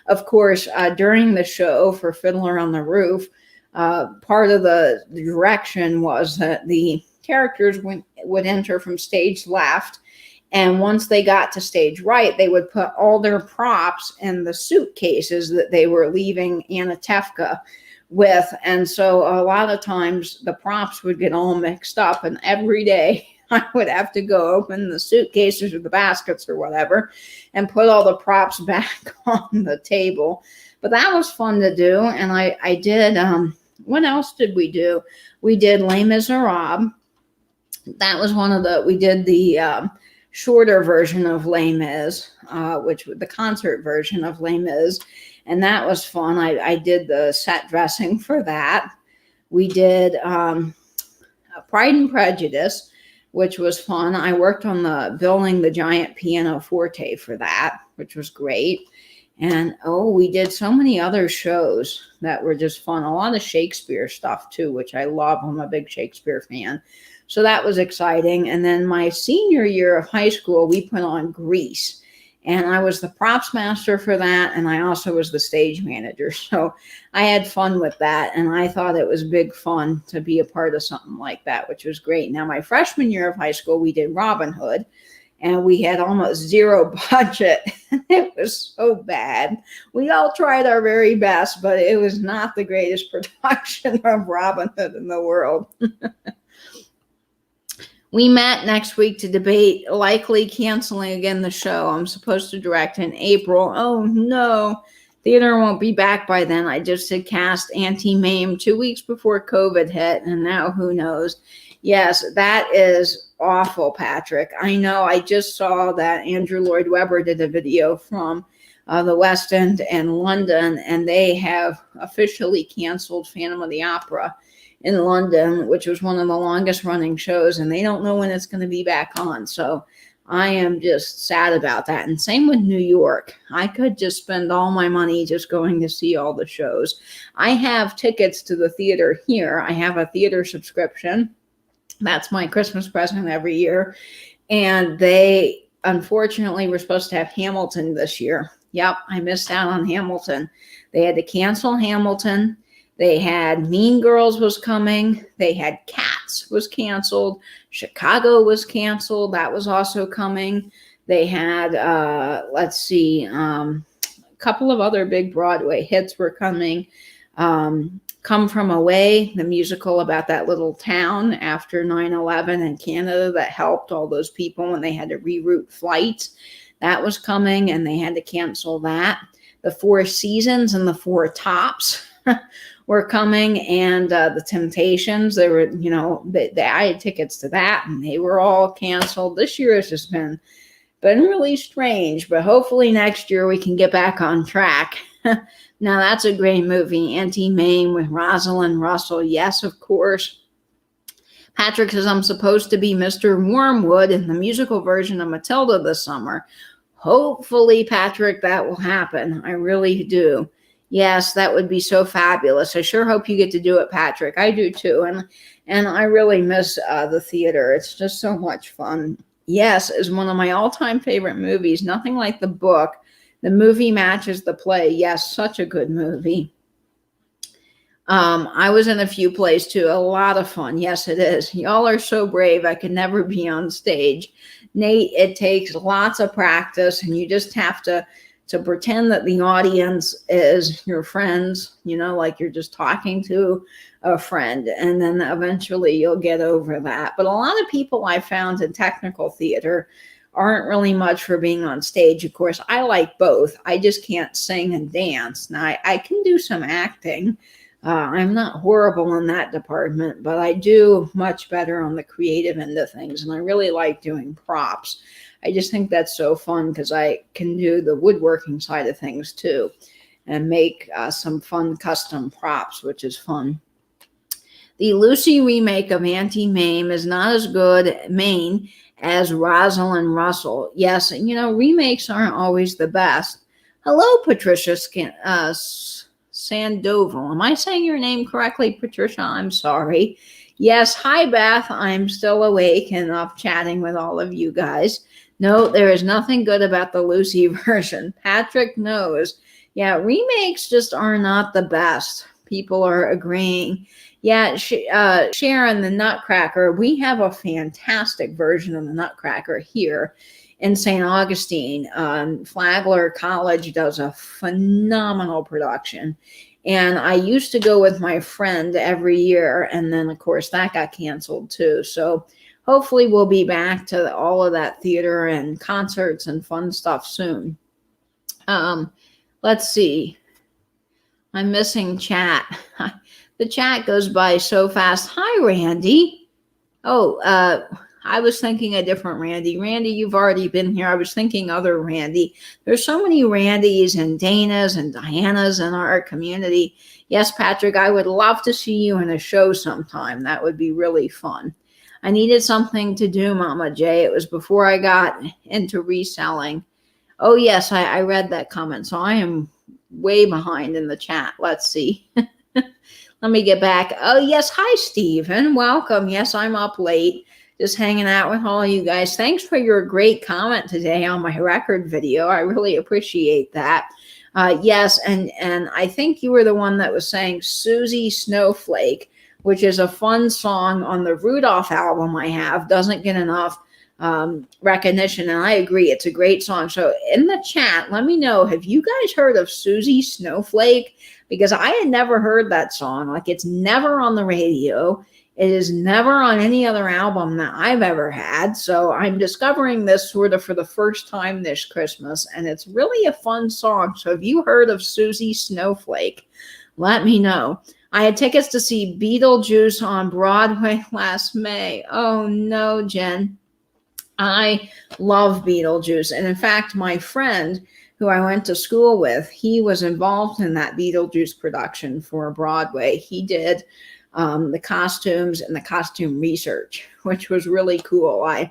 Of course, during the show for Fiddler on the Roof, part of the direction was that the characters would enter from stage left. And once they got to stage right, they would put all their props in the suitcases that they were leaving Anatevka with. And so a lot of times the props would get all mixed up, and every day I would have to go open the suitcases or the baskets or whatever and put all the props back on the table. But that was fun to do. And I did, what else did we do? We did Les Miserables. That was we did the shorter version of Les Mis, which was the concert version of Les Mis. And that was fun. I did the set dressing for that. We did Pride and Prejudice, which was fun. I worked on building the giant pianoforte for that, which was great. And we did so many other shows that were just fun. A lot of Shakespeare stuff too, which I love. I'm a big Shakespeare fan. So that was exciting. And then my senior year of high school, we put on Grease. And I was the props master for that. And I also was the stage manager. So I had fun with that. And I thought it was big fun to be a part of something like that, which was great. Now, my freshman year of high school, we did Robin Hood. And we had almost zero budget. It was so bad. We all tried our very best, but it was not the greatest production of Robin Hood in the world. We met next week to debate likely canceling again the show. I'm supposed to direct in April. Oh no, theater won't be back by then. I just had cast Auntie Mame 2 weeks before COVID hit, and now who knows? Yes, that is awful, Patrick. I know. I just saw that Andrew Lloyd Webber did a video from the West End and London, and they have officially canceled Phantom of the Opera in London, which was one of the longest running shows, and they don't know when it's going to be back on. So I am just sad about that. And same with New York. I could just spend all my money just going to see all the shows. I have tickets to the theater here. I have a theater subscription. That's my Christmas present every year. And they unfortunately were supposed to have Hamilton this year. Yep, I missed out on Hamilton. They had to cancel Hamilton. They had Mean Girls was coming. They had Cats was canceled. Chicago was canceled. That was also coming. They had, a couple of other big Broadway hits were coming. Come From Away, the musical about that little town after 9/11 in Canada that helped all those people when they had to reroute flights. That was coming, and they had to cancel that. The Four Seasons and the Four Tops were coming, and the Temptations. They were, I had tickets to that, and they were all canceled. This year has just been really strange, but hopefully next year we can get back on track. Now, that's a great movie, Auntie Mame with Rosalind Russell. Yes, of course. Patrick says, I'm supposed to be Mr. Wormwood in the musical version of Matilda this summer. Hopefully, Patrick, that will happen. I really do. Yes, that would be so fabulous. I sure hope you get to do it, Patrick. I do too. And I really miss the theater. It's just so much fun. Yes, is one of my all-time favorite movies. Nothing like the book. The movie matches the play. Yes, such a good movie. I was in a few plays too. A lot of fun. Yes, it is. Y'all are so brave. I could never be on stage. Nate, it takes lots of practice, and you just have to pretend that the audience is your friends, like you're just talking to a friend, and then eventually you'll get over that. But a lot of people I found in technical theater aren't really much for being on stage. Of course, I like both. I just can't sing and dance. Now, I can do some acting. I'm not horrible in that department, but I do much better on the creative end of things, and I really like doing props. I just think that's so fun because I can do the woodworking side of things too and make some fun custom props, which is fun. The Lucy remake of Auntie Mame is not as good, Maine, as Rosalind Russell. Yes, remakes aren't always the best. Hello, Patricia Sandoval. Am I saying your name correctly, Patricia? I'm sorry. Yes, hi, Beth. I'm still awake and up chatting with all of you guys. No, there is nothing good about the Lucy version. Patrick knows. Yeah, remakes just are not the best. People are agreeing. Yeah, Sharon the Nutcracker, we have a fantastic version of the Nutcracker here in St. Augustine. Flagler College does a phenomenal production. And I used to go with my friend every year. And then, of course, that got canceled too. So hopefully we'll be back to all of that theater and concerts and fun stuff soon. Let's see. I'm missing chat. The chat goes by so fast. Hi, Randy. Oh, I was thinking a different Randy. Randy, you've already been here. I was thinking other Randy. There's so many Randys and Danas and Dianas in our community. Yes, Patrick, I would love to see you in a show sometime. That would be really fun. I needed something to do, Mama J. It was before I got into reselling. Oh, yes, I read that comment. So I am way behind in the chat. Let's see. Let me get back. Oh, yes. Hi, Stephen. Welcome. Yes, I'm up late, just hanging out with all of you guys. Thanks for your great comment today on my record video. I really appreciate that. Yes, and I think you were the one that was saying Susie Snowflake, which is a fun song on the Rudolph album I have. Doesn't get enough recognition, and I agree. It's a great song. So in the chat, let me know, have you guys heard of Susie Snowflake? Because I had never heard that song. Like, it's never on the radio. It is never on any other album that I've ever had. So I'm discovering this sort of for the first time this Christmas, and it's really a fun song. So have you heard of Susie Snowflake? Let me know. I had tickets to see Beetlejuice on Broadway last May. Oh no, Jen. I love Beetlejuice. And in fact, my friend who I went to school with, he was involved in that Beetlejuice production for Broadway. He did the costumes and the costume research, which was really cool. I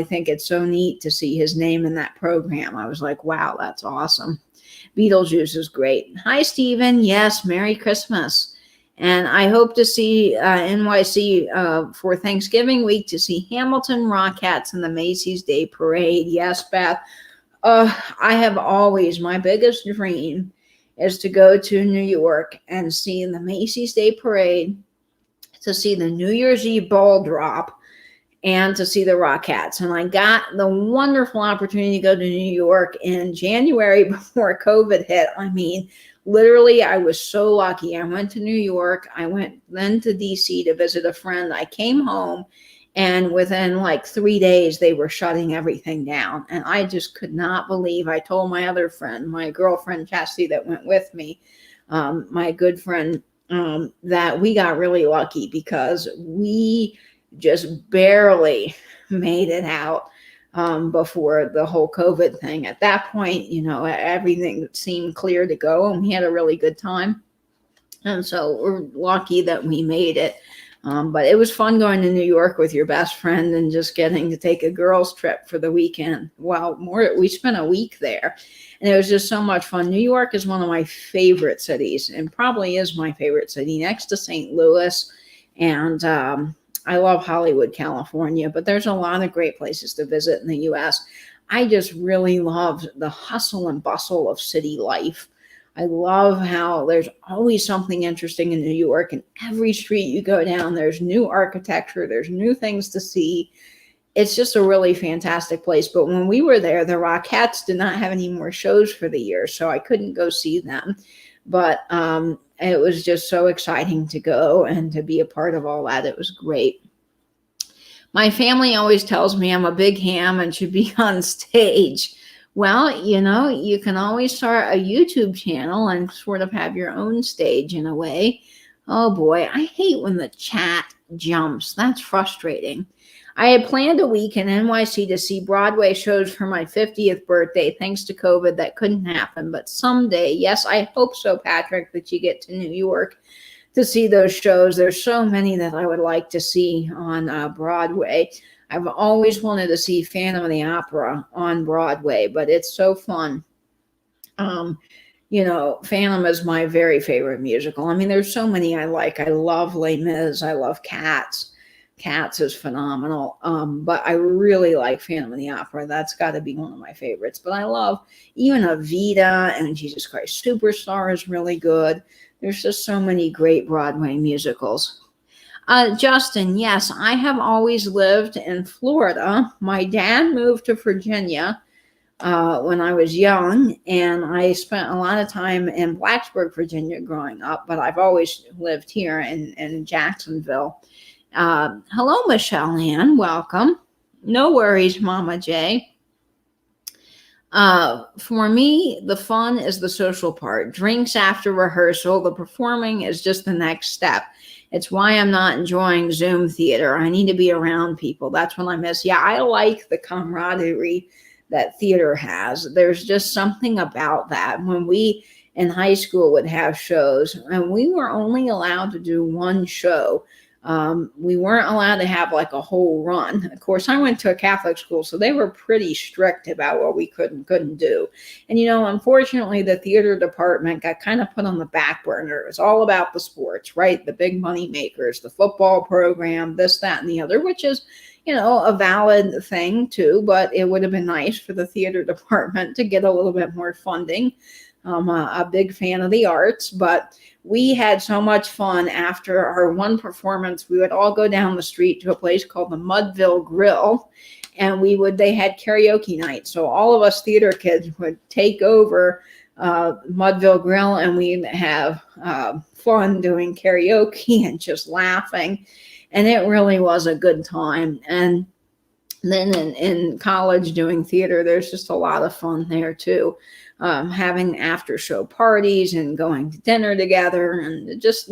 think it's so neat to see his name in that program. I was like, wow, that's awesome. Beetlejuice is great. Hi, Stephen. Yes, Merry Christmas. And I hope to see NYC for Thanksgiving week to see Hamilton Rockettes and the Macy's Day Parade. Yes, Beth. I have always, my biggest dream is to go to New York and see the Macy's Day Parade, to see the New Year's Eve ball drop, and to see the Rockettes. And I got the wonderful opportunity to go to New York in January before COVID hit. I mean, literally, I was so lucky. I went to New York. I went then to DC to visit a friend. I came home, and within like 3 days, they were shutting everything down. And I just could not believe. I told my other friend, my girlfriend, Chastity, that went with me, my good friend, that we got really lucky because we just barely made it out before the whole COVID thing. At that point, everything seemed clear to go, and we had a really good time. And so we're lucky that we made it. But it was fun going to New York with your best friend and just getting to take a girls' trip for the weekend. Well, we spent a week there, and it was just so much fun. New York is one of my favorite cities, and probably is my favorite city next to St. Louis. And I love Hollywood, California, but there's a lot of great places to visit in the U.S. I just really love the hustle and bustle of city life. I love how there's always something interesting in New York, and every street you go down, there's new architecture, there's new things to see. it's just a really fantastic place. But when we were there, the Rockettes did not have any more shows for the year, so I couldn't go see them. But it was just so exciting to go and to be a part of all that. It was great. My family always tells me I'm a big ham and should be on stage. Well, you can always start a YouTube channel and sort of have your own stage in a way. Oh boy, I hate when the chat jumps. That's frustrating. I had planned a week in NYC to see Broadway shows for my 50th birthday. Thanks to COVID, that couldn't happen. But someday, yes, I hope so, Patrick, that you get to New York to see those shows. There's so many that I would like to see on Broadway. I've always wanted to see Phantom of the Opera on Broadway, but it's so fun. Phantom is my very favorite musical. I mean, there's so many I like. I love Les Mis. I love Cats. Cats is phenomenal. But I really like Phantom of the Opera. That's got to be one of my favorites. But I love even Evita and Jesus Christ Superstar is really good. There's just so many great Broadway musicals. Justin, yes, I have always lived in Florida. My dad moved to Virginia when I was young, and I spent a lot of time in Blacksburg, Virginia growing up, but I've always lived here in Jacksonville. Hello, Michelle Ann. Welcome. No worries, Mama J. For me, the fun is the social part. Drinks after rehearsal. The performing is just the next step. It's why I'm not enjoying Zoom theater. I need to be around people. That's what I miss. Yeah, I like the camaraderie that theater has. There's just something about that. When we in high school would have shows, and we were only allowed to do one show. We weren't allowed to have like a whole run. Of course, I went to a Catholic school, so they were pretty strict about what we could and couldn't do. And, unfortunately, the theater department got kind of put on the back burner. It was all about the sports, right? The big money makers, the football program, this, that, and the other, which is, a valid thing too, but it would have been nice for the theater department to get a little bit more funding. I'm a big fan of the arts, but we had so much fun after our one performance. We would all go down the street to a place called the Mudville Grill, and they had karaoke night. So all of us theater kids would take over Mudville Grill, and we'd have fun doing karaoke and just laughing. And it really was a good time. And then in college doing theater, there's just a lot of fun there too. Having after show parties and going to dinner together, and just,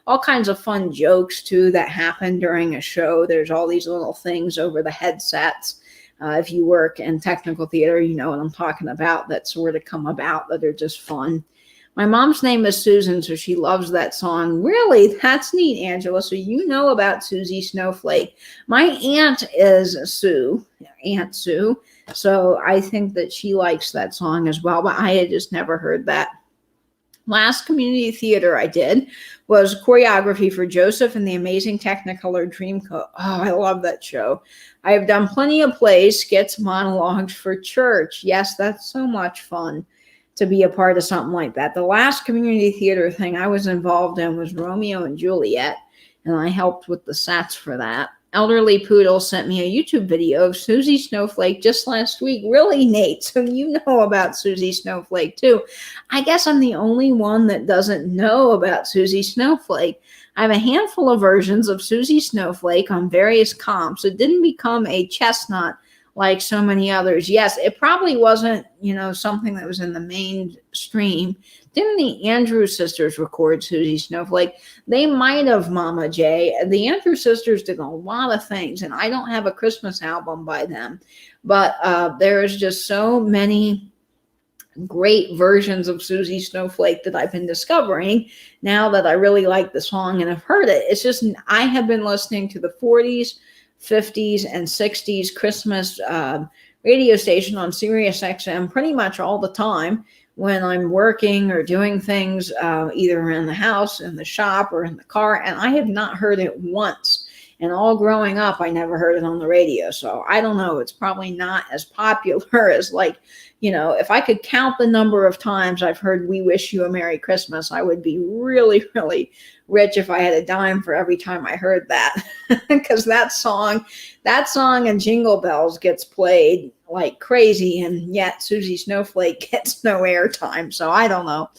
all kinds of fun jokes too that happen during a show. There's all these little things over the headsets. If you work in technical theater, you know what I'm talking about, that sort of come about that are just fun. My mom's name is Susan, so she loves that song. Really? That's neat, Angela. So you know about Susie Snowflake. My aunt is Sue, Aunt Sue. So I think that she likes that song as well, but I had just never heard that. Last community theater I did was choreography for Joseph and the Amazing Technicolor Dreamcoat. Oh, I love that show. I have done plenty of plays, skits, monologues for church. Yes, that's so much fun to be a part of something like that. The last community theater thing I was involved in was Romeo and Juliet, and I helped with the sets for that. Elderly Poodle sent me a YouTube video of Susie Snowflake just last week. Really, Nate? So you know about Susie Snowflake too. I guess I'm the only one that doesn't know about Susie Snowflake. I have a handful of versions of Susie Snowflake on various comps. It didn't become a chestnut like so many others. Yes, it probably wasn't, something that was in the mainstream. Didn't the Andrews Sisters record Susie Snowflake? They might have, Mama J. The Andrews Sisters did a lot of things, and I don't have a Christmas album by them. But there's just so many great versions of Susie Snowflake that I've been discovering now that I really like the song and have heard it. It's just, I have been listening to the 40s, 50s, and 60s Christmas radio station on Sirius XM pretty much all the time when I'm working or doing things either in the house, in the shop, or in the car, and I have not heard it once And all growing up, I never heard it on the radio. So I don't know. It's probably not as popular as, like, if I could count the number of times I've heard "We Wish You a Merry Christmas," I would be really, really rich if I had a dime for every time I heard that. Because that song and Jingle Bells gets played like crazy, and yet Susie Snowflake gets no airtime. So I don't know.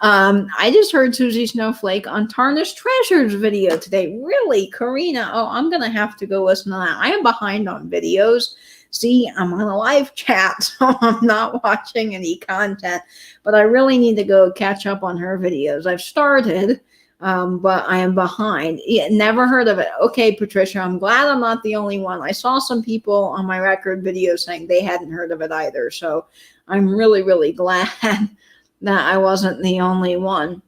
I just heard Susie Snowflake on Tarnished Treasures video today. Really, Karina? Oh, I'm going to have to go listen to that. I am behind on videos. See, I'm on a live chat, so I'm not watching any content, but I really need to go catch up on her videos. I've started, but I am behind. Yeah, never heard of it. Okay, Patricia, I'm glad I'm not the only one. I saw some people on my record video saying they hadn't heard of it either, so I'm really, really glad that I wasn't the only one.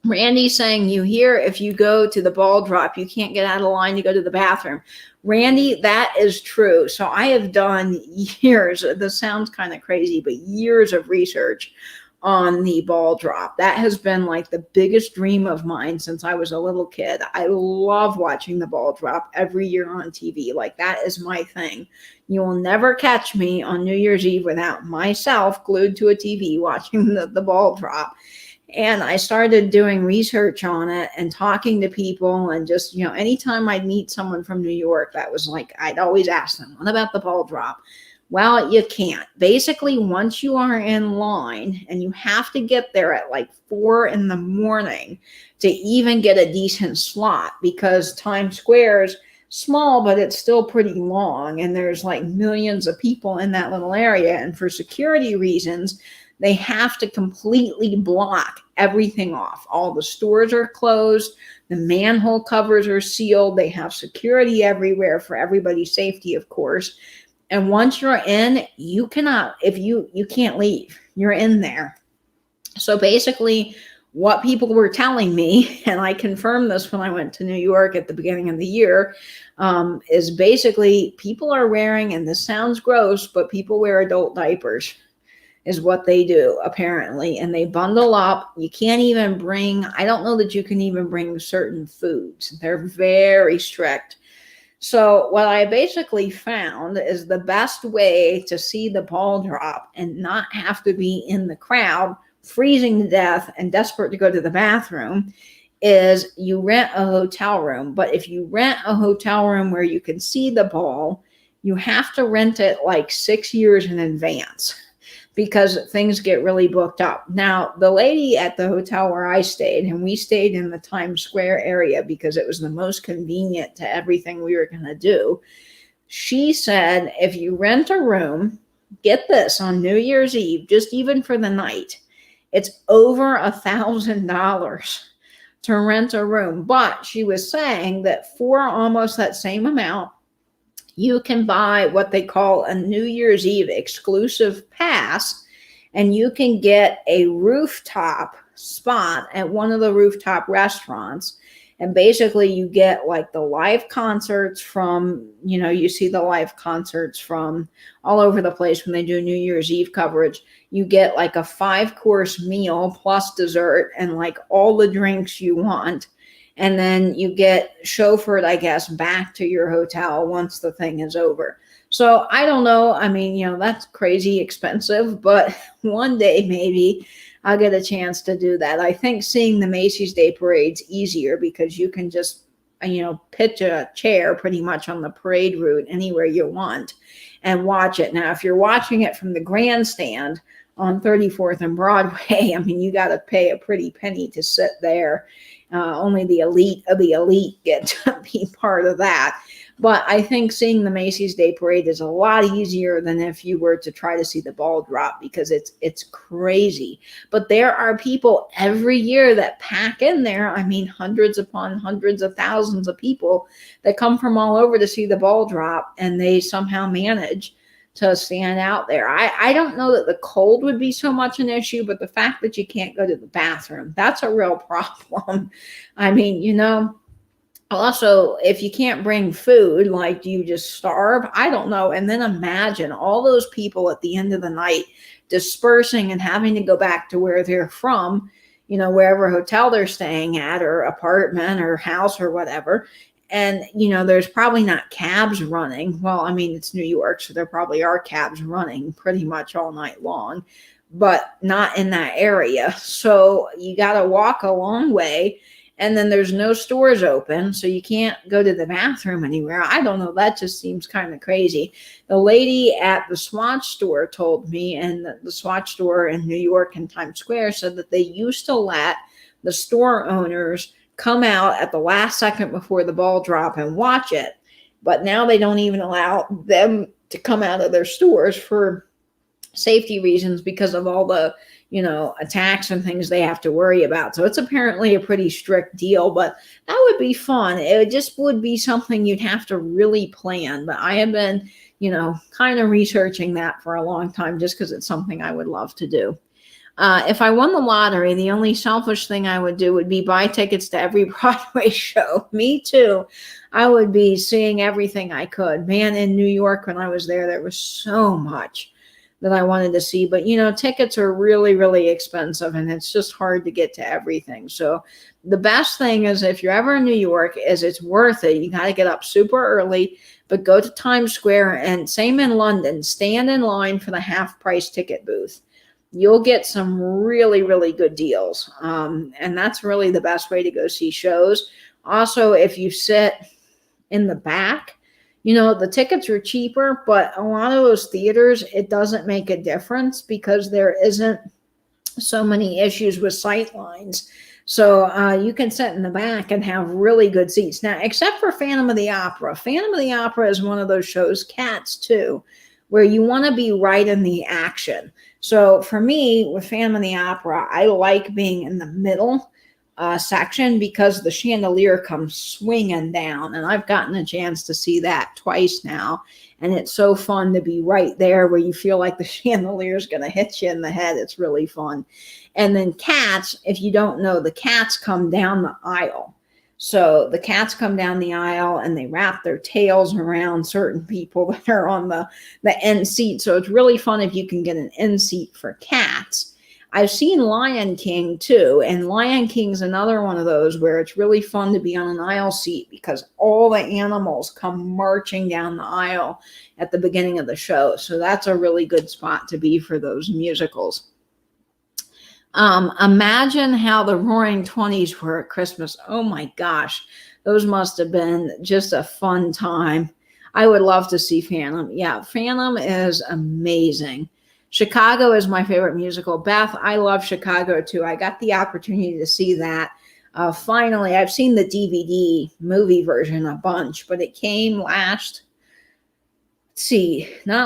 Randy saying, you hear if you go to the ball drop, you can't get out of line to go to the bathroom. Randy, that is true. So I have done years, this sounds kind of crazy, but years of research on the ball drop. That has been like the biggest dream of mine since I was a little kid. I love watching the ball drop every year on TV. Like, that is my thing. You will never catch me on New Year's Eve without myself glued to a TV watching the ball drop. And I started doing research on it and talking to people, and just, anytime I'd meet someone from New York, that was like, I'd always ask them, what about the ball drop? Well, you can't. Basically, once you are in line, and you have to get there at like 4 a.m. to even get a decent slot, because Times Square is small, but it's still pretty long, and there's like millions of people in that little area. And for security reasons, they have to completely block everything off. All the stores are closed. The manhole covers are sealed. They have security everywhere for everybody's safety, of course. And once you're in, you cannot, you can't leave. You're in there. So basically, what people were telling me, and I confirmed this when I went to New York at the beginning of the year, is basically people are wearing, and this sounds gross, but people wear adult diapers is what they do, apparently. And they bundle up. You can't even bring, I don't know that you can even bring certain foods. They're very strict. So what I basically found is the best way to see the ball drop and not have to be in the crowd, freezing to death and desperate to go to the bathroom, is you rent a hotel room. But if you rent a hotel room where you can see the ball, you have to rent it like 6 years in advance, because things get really booked up. Now, the lady at the hotel where I stayed, and we stayed in the Times Square area because it was the most convenient to everything we were going to do, she said, if you rent a room, get this, on New Year's Eve, just even for the night, it's over $1,000 to rent a room. But she was saying that for almost that same amount, you can buy what they call a New Year's Eve exclusive pass, and you can get a rooftop spot at one of the rooftop restaurants. And basically you get like the live concerts from, you see the live concerts from all over the place when they do New Year's Eve coverage. You get like a 5-course meal plus dessert and like all the drinks you want. And then you get chauffeured, I guess, back to your hotel once the thing is over. So I don't know. I mean, that's crazy expensive, but one day maybe I'll get a chance to do that. I think seeing the Macy's Day Parade's easier because you can just, pitch a chair pretty much on the parade route anywhere you want and watch it. Now, if you're watching it from the grandstand on 34th and Broadway, I mean, you got to pay a pretty penny to sit there. Only the elite of the elite get to be part of that. But I think seeing the Macy's Day Parade is a lot easier than if you were to try to see the ball drop, because it's crazy. But there are people every year that pack in there. I mean, hundreds upon hundreds of thousands of people that come from all over to see the ball drop, and they somehow manage to stand out there. I don't know that the cold would be so much an issue, but the fact that you can't go to the bathroom, that's a real problem. I mean, also, if you can't bring food, like, do you just starve? I don't know. And then imagine all those people at the end of the night dispersing and having to go back to where they're from, wherever hotel they're staying at or apartment or house or whatever. And, there's probably not cabs running. Well, I mean, it's New York, so there probably are cabs running pretty much all night long, but not in that area. So you got to walk a long way. And then there's no stores open, so you can't go to the bathroom anywhere. I don't know. That just seems kind of crazy. The lady at the Swatch store told me, and the Swatch store in New York in Times Square said that they used to let the store owners come out at the last second before the ball drop and watch it. But now they don't even allow them to come out of their stores for safety reasons because of all the attacks and things they have to worry about. So it's apparently a pretty strict deal, but that would be fun. It just would be something you'd have to really plan. But I have been, kind of researching that for a long time just because it's something I would love to do. If I won the lottery, the only selfish thing I would do would be buy tickets to every Broadway show. Me too. I would be seeing everything I could. Man, in New York when I was there was so much that I wanted to see. But, tickets are really, really expensive, and it's just hard to get to everything. So the best thing is if you're ever in New York is it's worth it. You got to get up super early, but go to Times Square, and same in London, stand in line for the half-price ticket booth. You'll get some really, really good deals. And that's really the best way to go see shows. Also, if you sit in the back, the tickets are cheaper, but a lot of those theaters, it doesn't make a difference because there isn't so many issues with sight lines. So you can sit in the back and have really good seats. Now, except for Phantom of the Opera. Phantom of the Opera is one of those shows, Cats too, where you want to be right in the action. So for me, with Phantom of the Opera, I like being in the middle section because the chandelier comes swinging down, and I've gotten a chance to see that twice now, and it's so fun to be right there where you feel like the chandelier is going to hit you in the head. It's really fun. And then Cats, if you don't know, the Cats come down the aisle. So the Cats come down the aisle and they wrap their tails around certain people that are on the end seat. So it's really fun if you can get an end seat for Cats. I've seen Lion King too, and Lion King's another one of those where it's really fun to be on an aisle seat because all the animals come marching down the aisle at the beginning of the show. So that's a really good spot to be for those musicals. Imagine how the Roaring '20s were at Christmas. Oh my gosh, those must have been just a fun time. I would love to see Phantom. Yeah, Phantom is amazing. Chicago is my favorite musical. Beth, I love Chicago too. I got the opportunity to see that. Finally, I've seen the DVD movie version a bunch, but it came not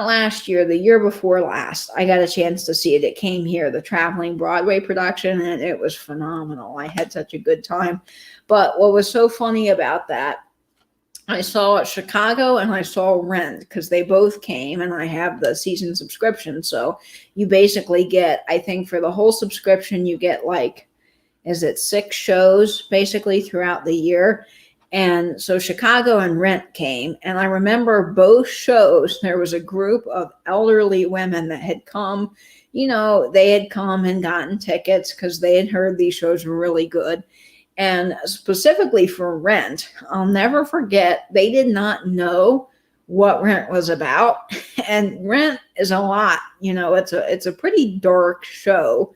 last year, the year before last. I got a chance to see it. It came here, the traveling Broadway production, and it was phenomenal. I had such a good time. But what was so funny about that, I saw Chicago and I saw Rent because they both came, and I have the season subscription. So you basically get, I think for the whole subscription, you get 6 shows basically throughout the year. And so Chicago and Rent came, and I remember both shows, there was a group of elderly women that had come, they had come and gotten tickets because they had heard these shows were really good. And specifically for Rent, I'll never forget, they did not know what Rent was about. And Rent is a lot, it's a pretty dark show.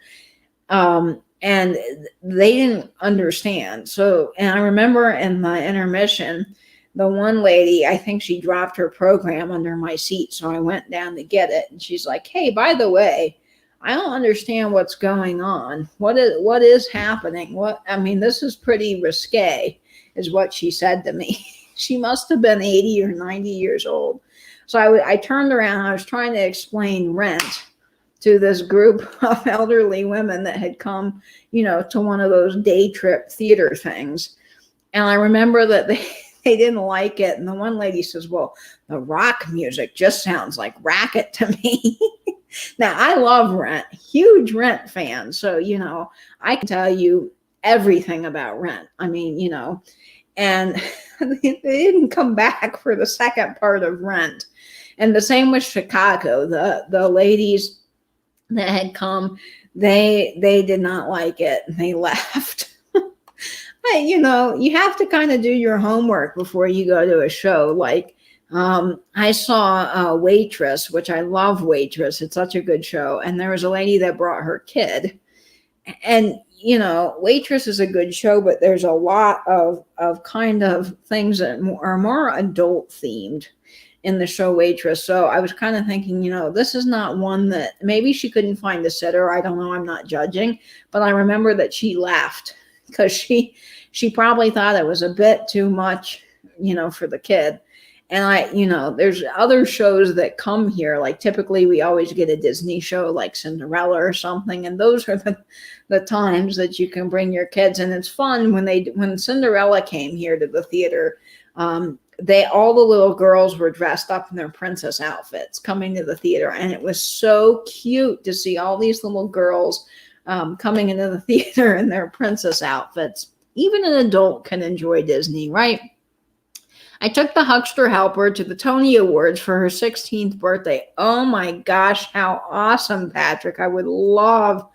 And they didn't understand. So, and I remember in the intermission, the one lady, I think she dropped her program under my seat. So I went down to get it. And she's like, hey, by the way, I don't understand what's going on. What is happening? This is pretty risque, is what she said to me. She must have been 80 or 90 years old. So I turned around and I was trying to explain Rent to this group of elderly women that had come, to one of those day trip theater things. And I remember that they didn't like it. And the one lady says, well, the rock music just sounds like racket to me. Now, I love Rent, huge Rent fan. So, I can tell you everything about Rent. And they didn't come back for the second part of Rent. And the same with Chicago. The ladies that had come, they did not like it, and they left. I But you have to kind of do your homework before you go to a show. Like, I saw Waitress, which I love Waitress. It's such a good show. And there was a lady that brought her kid. And Waitress is a good show, but there's a lot of kind of things that are more adult themed in the show Waitress. So I was kind of thinking, this is not one that maybe she couldn't find a sitter. I don't know. I'm not judging, but I remember that she laughed because she probably thought it was a bit too much, for the kid. And there's other shows that come here. Like typically we always get a Disney show like Cinderella or something. And those are the times that you can bring your kids. And it's fun when Cinderella came here to the theater. All the little girls were dressed up in their princess outfits coming to the theater. And it was so cute to see all these little girls coming into the theater in their princess outfits. Even an adult can enjoy Disney, right? I took the Huckster Helper to the Tony Awards for her 16th birthday. Oh my gosh, how awesome, Patrick. I would love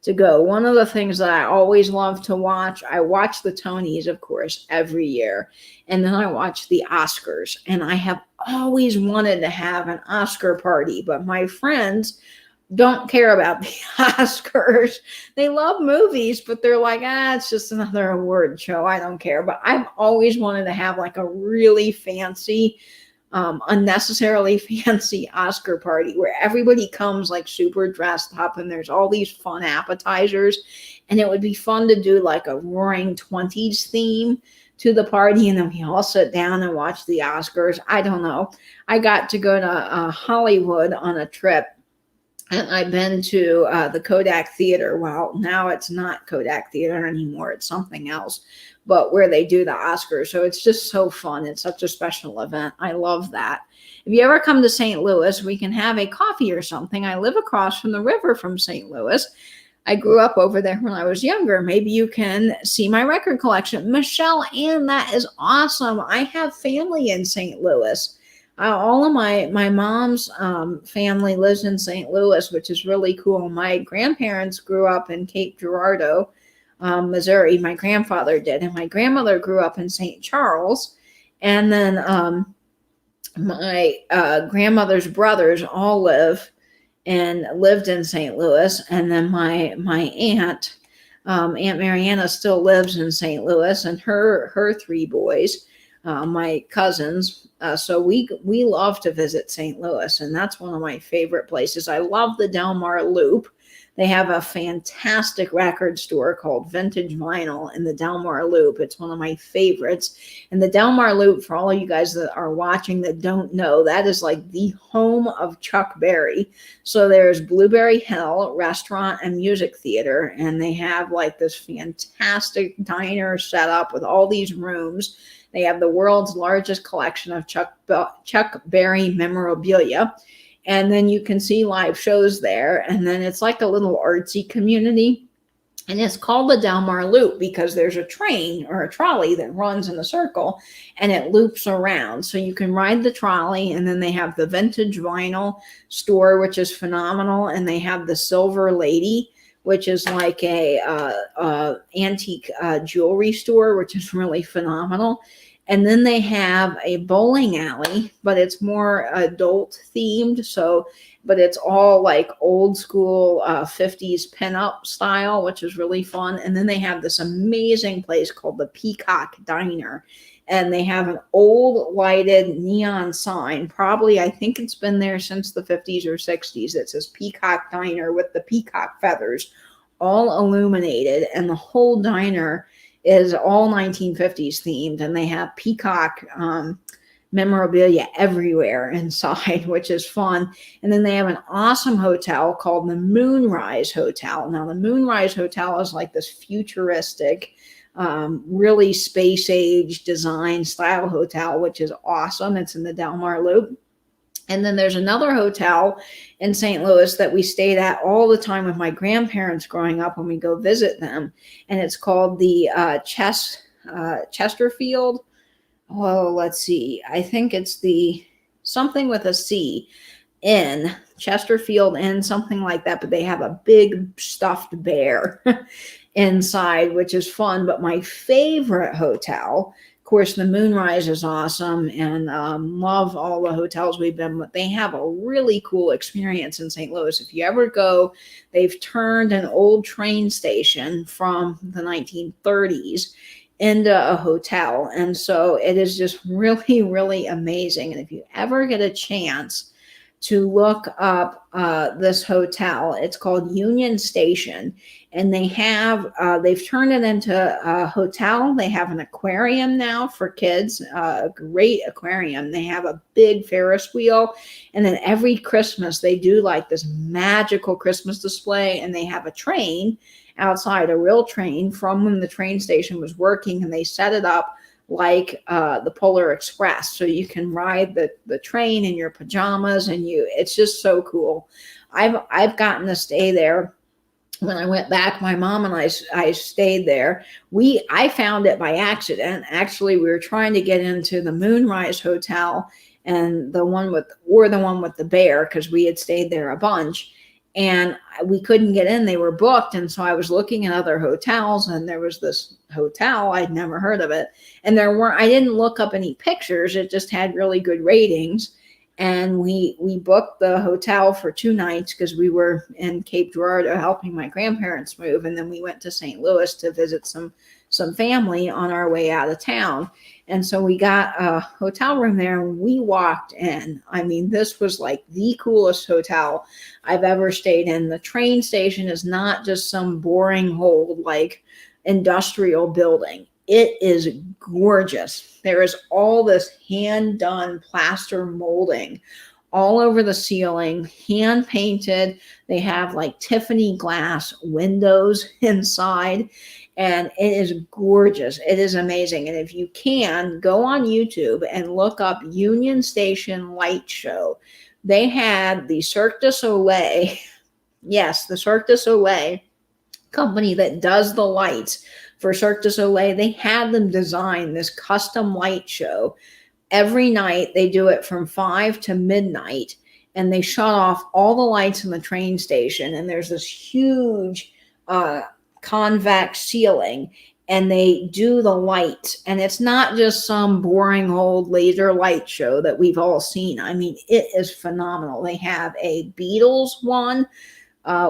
to go. One of the things that I always love to watch, I watch the Tonys, of course, every year. And then I watch the Oscars. And I have always wanted to have an Oscar party, but my friends don't care about the Oscars. They love movies, but they're like, it's just another award show. I don't care. But I've always wanted to have like a really fancy, unnecessarily fancy Oscar party where everybody comes like super dressed up and there's all these fun appetizers. And it would be fun to do like a Roaring Twenties theme to the party, and then we all sit down and watch the Oscars. I don't know. I got to go to Hollywood on a trip. And I've been to the Kodak Theater. Well, now it's not Kodak Theater anymore. It's something else, but where they do the Oscars. So it's just so fun. It's such a special event. I love that. If you ever come to St. Louis, we can have a coffee or something. I live across from the river from St. Louis. I grew up over there when I was younger. Maybe you can see my record collection. Michelle Ann, that is awesome. I have family in St. Louis. All of my mom's family lives in St. Louis, which is really cool. My grandparents grew up in Cape Girardeau, Missouri. My grandfather did, and my grandmother grew up in St. Charles. And then my grandmother's brothers all lived in St. Louis. And then my aunt, Aunt Mariana, still lives in St. Louis, and her three boys. My cousins. So we love to visit St. Louis, and that's one of my favorite places. I love the Delmar Loop. They have a fantastic record store called Vintage Vinyl in the Delmar Loop. It's one of my favorites. And the Delmar Loop, for all of you guys that are watching that don't know, that is like the home of Chuck Berry. So there's Blueberry Hill Restaurant and Music Theater, and they have like this fantastic diner set up with all these rooms. They have the world's largest collection of Chuck Berry memorabilia. And then you can see live shows there. And then it's like a little artsy community. And it's called the Delmar Loop because there's a train or a trolley that runs in a circle and it loops around. So you can ride the trolley, and then they have the Vintage Vinyl store, which is phenomenal. And they have the Silver Lady, which is like a antique jewelry store, which is really phenomenal. And then they have a bowling alley, but it's more adult themed. But it's all like old school 50s pinup style, which is really fun. And then they have this amazing place called the Peacock Diner. And they have an old lighted neon sign. Probably, I think it's been there since the 50s or 60s. It says Peacock Diner with the peacock feathers all illuminated. And the whole diner is all 1950s themed, and they have peacock memorabilia everywhere inside, which is fun. And then they have an awesome hotel called the Moonrise Hotel. Now, the Moonrise Hotel is like this futuristic, really space age design style hotel, which is awesome. It's in the Delmar Loop. And then there's another hotel in St. Louis that we stayed at all the time with my grandparents growing up when we go visit them. And it's called the Chesterfield. Oh, let's see. I think it's the something with a C Inn, Chesterfield Inn, something like that. But they have a big stuffed bear. inside, which is fun. But my favorite hotel, of course, the Moonrise is awesome, and love all the hotels we've been. But they have a really cool experience in St. Louis. If you ever go, they've turned an old train station from the 1930s into a hotel, and so it is just really, really amazing. And if you ever get a chance to look up this hotel, it's called Union Station, and they've turned it into a hotel. They have an aquarium now for kids, a great aquarium. They have a big Ferris wheel, and then every Christmas they do like this magical Christmas display, and they have a train outside, a real train from when the train station was working, and they set it up like the Polar Express, so you can ride the train in your pajamas, and it's just so cool. I've gotten to stay there. When I went back, my mom and I stayed there. I found it by accident. Actually, we were trying to get into the Moonrise Hotel and the one with the bear, because we had stayed there a bunch, and we couldn't get in. They were booked. And so I was looking at other hotels, and there was this hotel. I'd never heard of it. And I didn't look up any pictures. It just had really good ratings. And we booked the hotel for 2 nights because we were in Cape Girardeau helping my grandparents move. And then we went to St. Louis to visit some family on our way out of town. And so we got a hotel room there, and we walked in. I mean, this was like the coolest hotel I've ever stayed in. The train station is not just some boring old like industrial building. It is gorgeous. There is all this hand-done plaster molding all over the ceiling, hand painted. They have like Tiffany glass windows inside, and it is gorgeous. It is amazing. And if you can, go on YouTube and look up Union Station Light Show. They had the Cirque du Soleil, yes, the Cirque du Soleil company that does the lights for Cirque du Soleil. They had them design this custom light show. Every night they do it from 5 to midnight, and they shut off all the lights in the train station, and there's this huge convex ceiling, and they do the lights, and it's not just some boring old laser light show that we've all seen. I mean, it is phenomenal. They have a Beatles one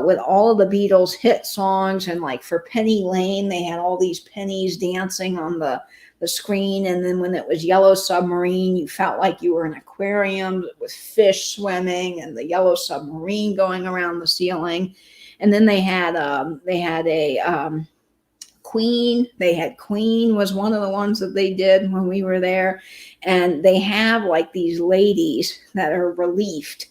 with all of the Beatles hit songs, and like for Penny Lane, they had all these pennies dancing on the screen. And then when it was Yellow Submarine, you felt like you were in an aquarium with fish swimming and the Yellow Submarine going around the ceiling. And then they had a Queen. They had Queen was one of the ones that they did when we were there. And they have like these ladies that are reliefed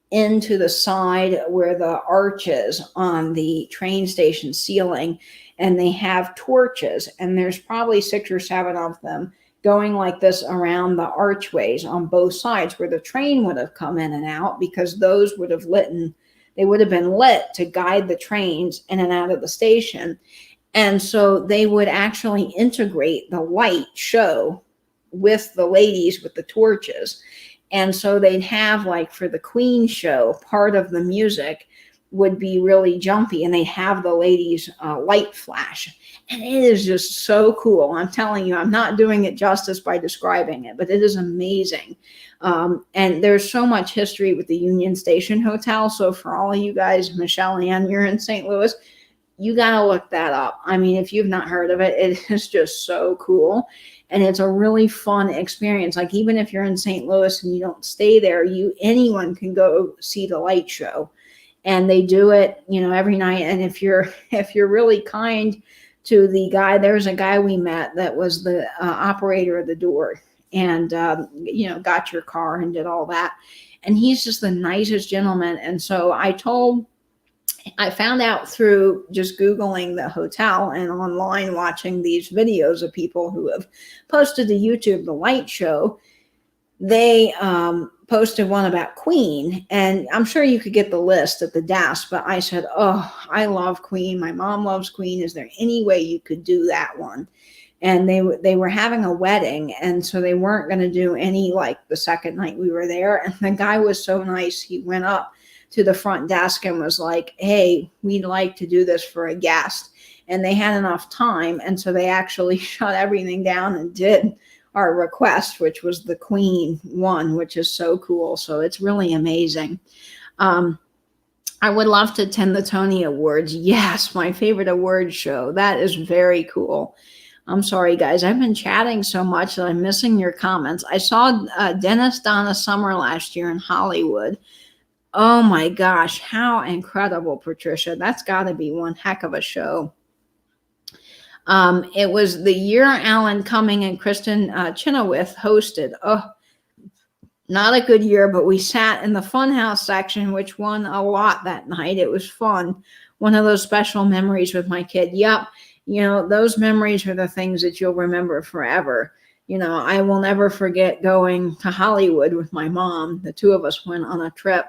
into the side where the arches on the train station ceiling, and they have torches, and there's probably 6 or 7 of them going like this around the archways on both sides where the train would have come in and out, because those would have been lit to guide the trains in and out of the station. And so they would actually integrate the light show with the ladies with the torches. And so they'd have, like, for the Queen show, part of the music would be really jumpy, and they'd have the ladies light flash. And it is just so cool. I'm telling you, I'm not doing it justice by describing it, but it is amazing. And there's so much history with the Union Station Hotel. So for all of you guys, Michelle Ann, you're in St. Louis, you got to look that up. I mean, if you've not heard of it, it is just so cool. And it's a really fun experience. Like, even if you're in St. Louis and you don't stay there, anyone can go see the light show. And they do it, every night. And if you're really kind to the guy, there's a guy we met that was the operator of the door, and got your car and did all that. And he's just the nicest gentleman. And so I found out through just Googling the hotel and online watching these videos of people who have posted to YouTube the light show. They posted one about Queen, and I'm sure you could get the list at the desk, but I said, oh, I love Queen. My mom loves Queen. Is there any way you could do that one? And they were having a wedding, and so they weren't going to do any, like, the second night we were there. And the guy was so nice. He went up to the front desk and was like, hey, we'd like to do this for a guest. and they had enough time. And so they actually shut everything down and did our request, which was the Queen one, which is so cool. So it's really amazing. I would love to attend the Tony Awards. Yes, my favorite award show. That is very cool. I'm sorry, guys. I've been chatting so much that I'm missing your comments. I saw Dennis Donna Summer last year in Hollywood. Oh my gosh, how incredible, Patricia. That's got to be one heck of a show. It was the year Alan Cumming and Kristen Chenoweth hosted. Oh, not a good year, but we sat in the Funhouse section, which won a lot that night. It was fun. One of those special memories with my kid. Yep. Those memories are the things that you'll remember forever. I will never forget going to Hollywood with my mom. The two of us went on a trip,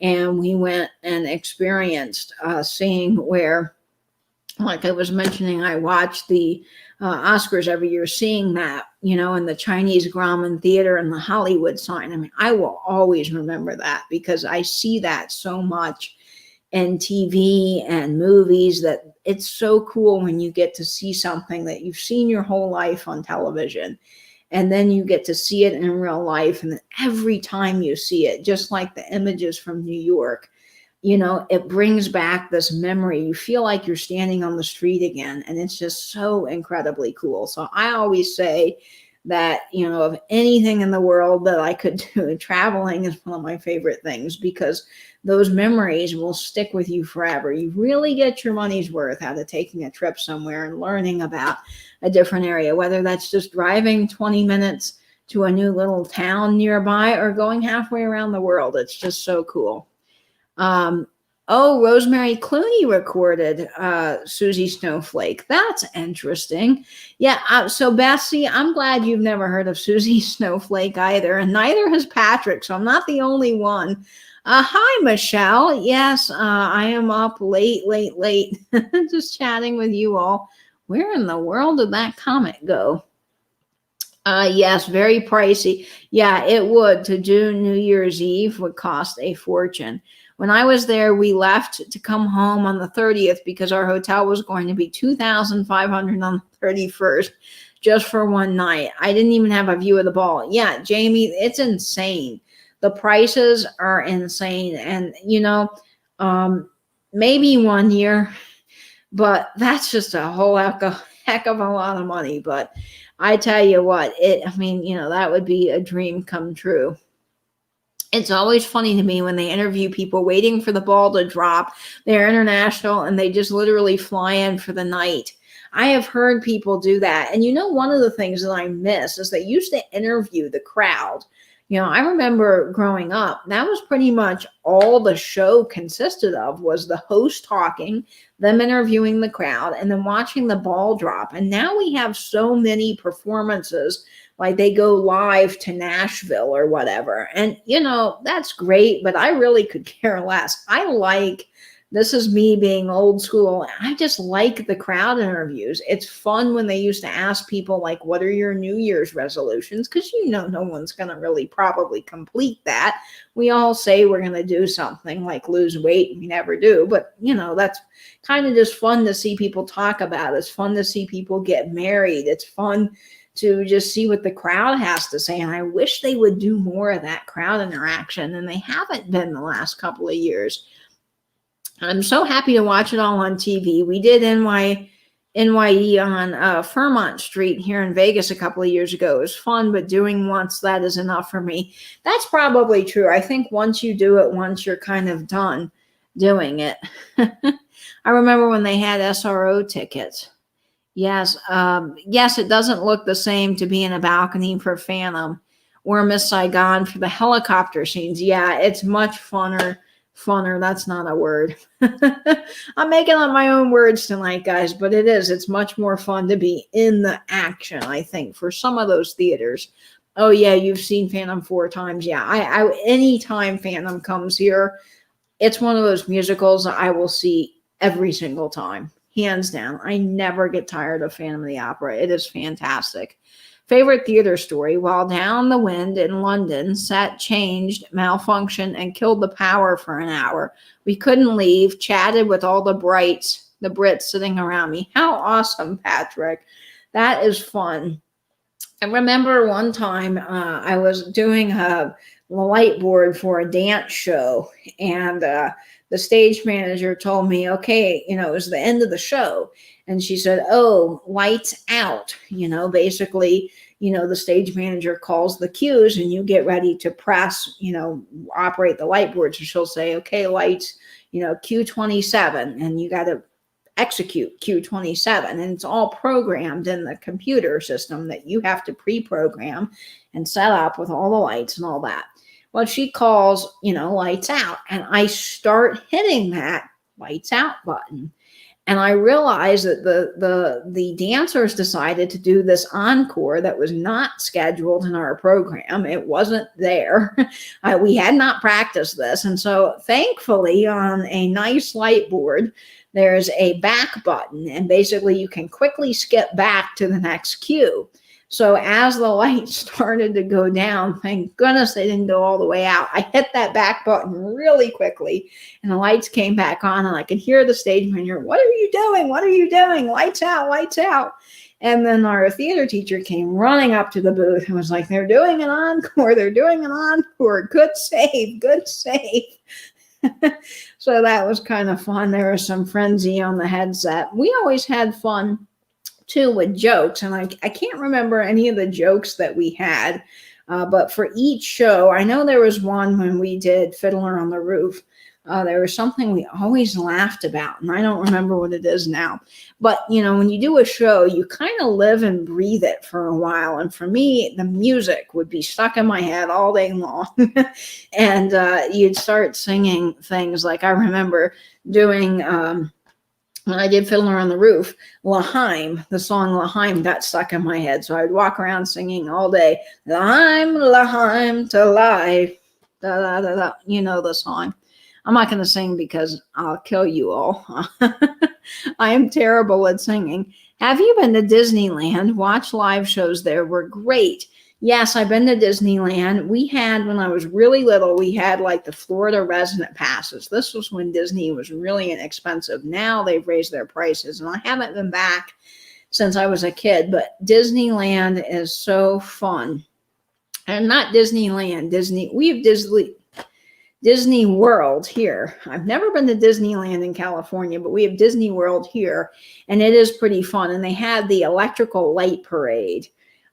and we went and experienced seeing where, like I was mentioning, I watched the Oscars every year, seeing that, in the Chinese Grauman Theater and the Hollywood sign. I mean, I will always remember that because I see that so much in TV and movies, that it's so cool when you get to see something that you've seen your whole life on television, and then you get to see it in real life. And then every time you see it, just like the images from New York, it brings back this memory. You feel like you're standing on the street again, and it's just so incredibly cool. So I always say that, of anything in the world that I could do, traveling is one of my favorite things, because those memories will stick with you forever. You really get your money's worth out of taking a trip somewhere and learning about a different area, whether that's just driving 20 minutes to a new little town nearby or going halfway around the world. It's just so cool. Rosemary Clooney recorded Susie Snowflake. That's interesting. Yeah, so Bessie, I'm glad you've never heard of Susie Snowflake either, and neither has Patrick, so I'm not the only one. Hi, Michelle. Yes, I am up late, just chatting with you all. Where in the world did that comment go? Yes, very pricey. Yeah, it would. To do New Year's Eve would cost a fortune. When I was there, we left to come home on the 30th because our hotel was going to be $2,500 on the 31st just for one night. I didn't even have a view of the ball. Yeah, Jamie, it's insane. The prices are insane. And, maybe 1 year, but that's just a whole heck of a lot of money. But I tell you what, that would be a dream come true. It's always funny to me when they interview people waiting for the ball to drop. They're international and they just literally fly in for the night. I have heard people do that. And one of the things that I miss is they used to interview the crowd. I remember growing up, that was pretty much all the show consisted of, was the host talking, them interviewing the crowd, and then watching the ball drop. And now we have so many performances, like they go live to Nashville or whatever. And, that's great, but I really could care less. This is me being old school. I just like the crowd interviews. It's fun when they used to ask people, like, what are your New Year's resolutions? Because, no one's going to really probably complete that. We all say we're going to do something like lose weight. We never do. But, that's kind of just fun to see people talk about. It's fun to see people get married. It's fun to just see what the crowd has to say. And I wish they would do more of that crowd interaction. And they haven't been the last couple of years. I'm so happy to watch it all on TV. We did NYE on Fairmont Street here in Vegas a couple of years ago. It was fun, but doing once, that is enough for me. That's probably true. I think once you do it once, you're kind of done doing it. I remember when they had SRO tickets. Yes, it doesn't look the same to be in a balcony for Phantom or Miss Saigon for the helicopter scenes. Yeah, it's much funner. That's not a word. I'm making up my own words tonight, guys, but it is. It's much more fun to be in the action, I think, for some of those theaters. Oh, yeah, you've seen Phantom 4 times. Yeah, anytime Phantom comes here, it's one of those musicals I will see every single time, hands down. I never get tired of Phantom of the Opera. It is fantastic. Favorite theater story: while down the wind in London, set changed, malfunctioned, and killed the power for an hour. We couldn't leave, chatted with all the brights the Brits sitting around me. How awesome, Patrick. That is fun. I remember one time I was doing a light board for a dance show, and the stage manager told me, okay, it was the end of the show. And she said, oh, lights out. Basically, the stage manager calls the cues and you get ready to press, operate the light board. So she'll say, okay, lights, Q27, and you got to execute Q27, and it's all programmed in the computer system that you have to pre-program and set up with all the lights and all that. Well, she calls, lights out, and I start hitting that lights out button. And I realized that the dancers decided to do this encore that was not scheduled in our program. It wasn't there. We had not practiced this. And so thankfully on a nice light board, there's a back button, and basically you can quickly skip back to the next cue. So as the lights started to go down, thank goodness they didn't go all the way out. I hit that back button really quickly, and the lights came back on, and I could hear the stage manager, what are you doing? What are you doing? Lights out, lights out. And then our theater teacher came running up to the booth and was like, they're doing an encore. They're doing an encore. Good save, good save. So that was kind of fun. There was some frenzy on the headset. We always had fun too with jokes, and I can't remember any of the jokes that we had, but for each show, I know there was one when we did Fiddler on the Roof. There was something we always laughed about, and I don't remember what it is now. But, when you do a show, you kind of live and breathe it for a while. And for me, the music would be stuck in my head all day long. And you'd start singing things like, I remember doing, when I did Fiddler on the Roof, L'Haim, the song L'Haim got stuck in my head. So I'd walk around singing all day, L'Haim, L'Haim to life, da, da, da, da. You know the song. I'm not going to sing because I'll kill you all. I am terrible at singing. Have you been to Disneyland? Watch live shows there. Were great. Yes, I've been to Disneyland. We had, when I was really little, we had like the Florida resident passes. This was when Disney was really inexpensive. Now they've raised their prices, and I haven't been back since I was a kid, but Disneyland is so fun. And not Disneyland, Disney. We have Disney World here. I've never been to Disneyland in California, but we have Disney World here, and it is pretty fun. And they had the electrical light parade.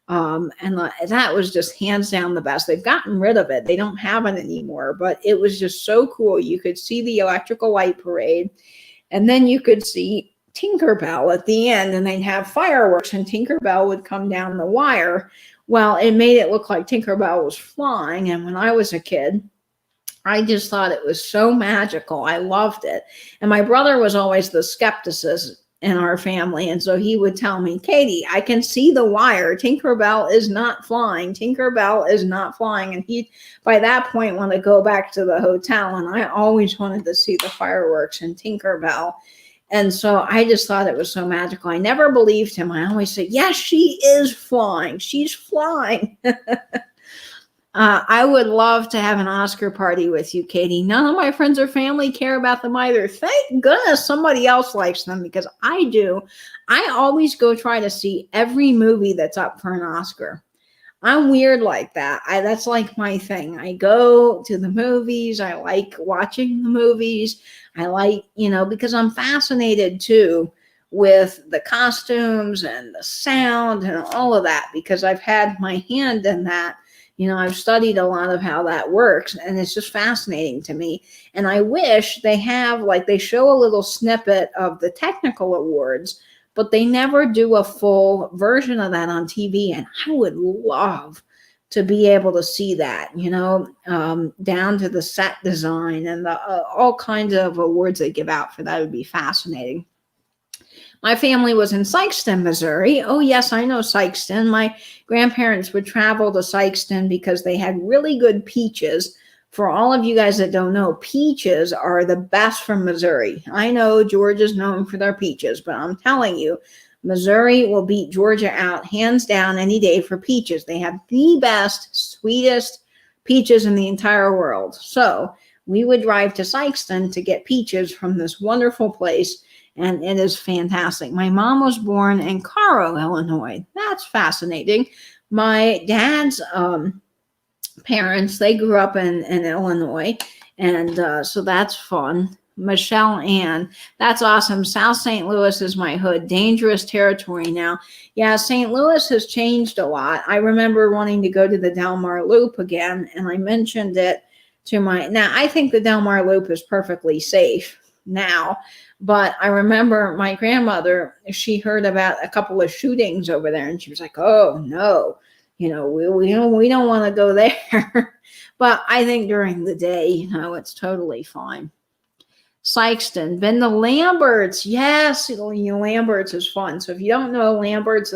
That was just hands down the best. They've gotten rid of it. They don't have it anymore, but it was just so cool. You could see the electrical light parade, and then you could see Tinkerbell at the end, and they'd have fireworks, and Tinkerbell would come down the wire. Well, it made it look like Tinkerbell was flying, and when I was a kid, I just thought it was so magical. I loved it. And my brother was always the skepticist in our family. And so he would tell me, Katie, I can see the wire. Tinkerbell is not flying. Tinkerbell is not flying. And he, by that point, wanted to go back to the hotel. And I always wanted to see the fireworks in Tinkerbell. And so I just thought it was so magical. I never believed him. I always said, yes, she is flying. She's flying. I would love to have an Oscar party with you, Katie. None of my friends or family care about them either. Thank goodness somebody else likes them, because I do. I always go try to see every movie that's up for an Oscar. I'm weird like that. That's like my thing. I go to the movies. I like watching the movies. I like, because I'm fascinated too with the costumes and the sound and all of that, because I've had my hand in that. I've studied a lot of how that works, and it's just fascinating to me. And I wish they show a little snippet of the technical awards, but they never do a full version of that on TV. And I would love to be able to see that, down to the set design and the all kinds of awards they give out for that. Would be fascinating. My family was in Sikeston, Missouri. Oh, yes, I know Sikeston. My grandparents would travel to Sikeston because they had really good peaches. For all of you guys that don't know, peaches are the best from Missouri. I know Georgia's known for their peaches, but I'm telling you, Missouri will beat Georgia out hands down any day for peaches. They have the best, sweetest peaches in the entire world. So we would drive to Sikeston to get peaches from this wonderful place. and it is fantastic. My mom was born in Cairo, Illinois. That's fascinating. My dad's parents, they grew up in Illinois, and so that's fun. Michelle Ann, that's awesome. South St. Louis is my hood. Dangerous territory now. Yeah, St. Louis has changed a lot. I remember wanting to go to the Del Mar Loop again, and I mentioned it to now I think the Del Mar Loop is perfectly safe now, but I remember my grandmother, she heard about a couple of shootings over there, and she was like, oh no, we don't want to go there. But I think during the day, it's totally fine. Sikeston, been to Lambert's. Yes, Lambert's is fun. So if you don't know, Lambert's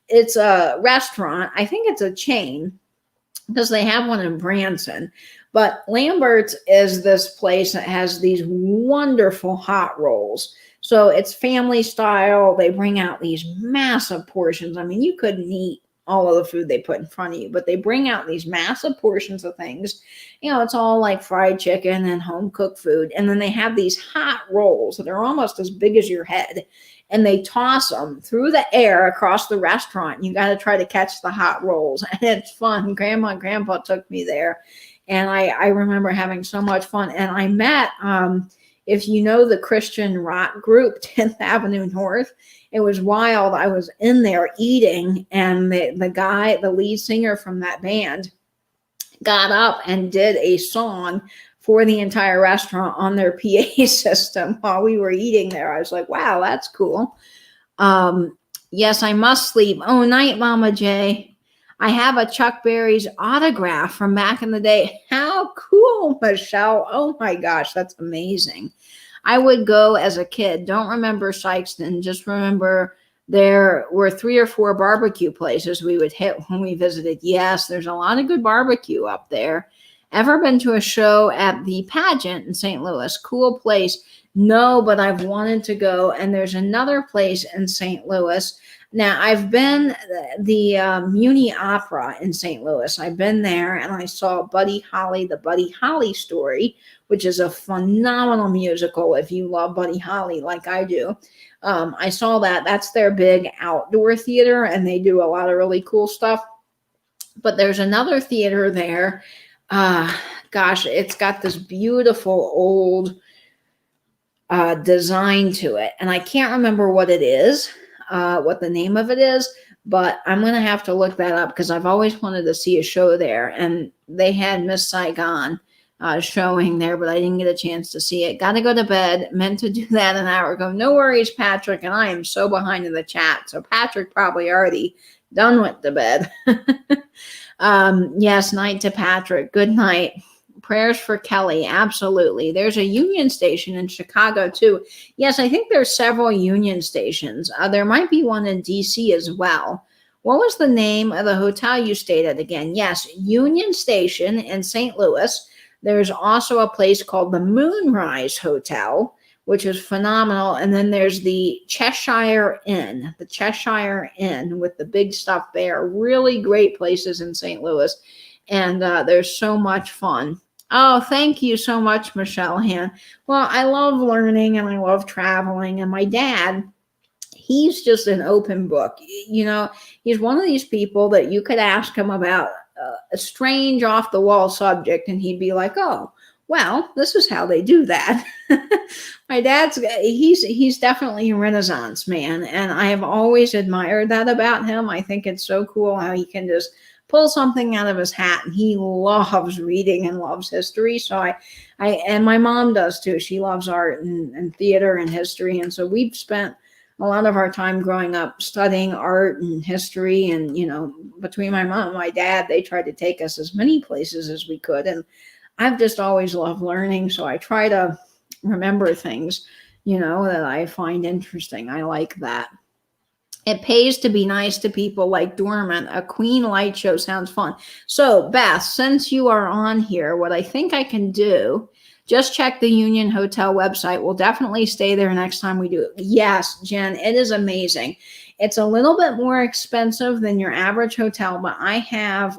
it's a restaurant. I think it's a chain because they have one in Branson. But Lambert's is this place that has these wonderful hot rolls. So it's family style. They bring out these massive portions. I mean, you couldn't eat all of the food they put in front of you, but they bring out these massive portions of things. It's all like fried chicken and home cooked food. And then they have these hot rolls that are almost as big as your head, and they toss them through the air across the restaurant. You got to try to catch the hot rolls, and it's fun. Grandma and Grandpa took me there, and I remember having so much fun. And I met, if you know the Christian rock group, 10th Avenue North, it was wild. I was in there eating, and the lead singer from that band got up and did a song for the entire restaurant on their PA system while we were eating there. I was like, wow, that's cool. Yes, I must sleep. Oh, night, Mama J. I have a Chuck Berry's autograph from back in the day. How cool, Michelle. Oh my gosh, that's amazing. I would go as a kid. Don't remember Sikeston. Just remember there were 3 or 4 barbecue places we would hit when we visited. Yes, there's a lot of good barbecue up there. Ever been to a show at the Pageant in St. Louis? Cool place. No, but I've wanted to go. And there's another place in St. Louis. Now, I've been the Muni Opera in St. Louis. I've been there, and I saw Buddy Holly, the Buddy Holly story, which is a phenomenal musical if you love Buddy Holly like I do. I saw that. That's their big outdoor theater, and they do a lot of really cool stuff. But there's another theater there. Gosh, it's got this beautiful old design to it, and I can't remember what it is. What the name of it is, but I'm going to have to look that up because I've always wanted to see a show there, and they had Miss Saigon showing there, but I didn't get a chance to see it. Got to go to bed. Meant to do that an hour ago. No worries, Patrick, and I am so behind in the chat, so Patrick probably already done with the bed. Yes, night to Patrick. Good night. Prayers for Kelly. Absolutely. There's a Union Station in Chicago too. Yes, I think there's several Union Stations. There might be one in DC as well. What was the name of the hotel you stayed at again? Yes, Union Station in St. Louis. There's also a place called the Moonrise Hotel, which is phenomenal. And then there's the Cheshire Inn with the big stuff there. Really great places in St. Louis. And there's so much fun. Oh, thank you so much, Michelle Han. Well, I love learning and I love traveling. And my dad, he's just an open book. He's one of these people that you could ask him about a strange off-the-wall subject, and he'd be like, oh, well, this is how they do that. My dad's, he's definitely a Renaissance man, and I have always admired that about him. I think it's so cool how he can just pull something out of his hat, and he loves reading and loves history. So I and my mom does too. She loves art and theater and history. And so we've spent a lot of our time growing up studying art and history. And, between my mom and my dad, they tried to take us as many places as we could. And I've just always loved learning. So I try to remember things, that I find interesting. I like that. It pays to be nice to people like Dormant. A Queen light show sounds fun. So, Beth, since you are on here, what I think I can do, just check the Union Hotel website. We'll definitely stay there next time we do it. Yes, Jen, it is amazing. It's a little bit more expensive than your average hotel, but I have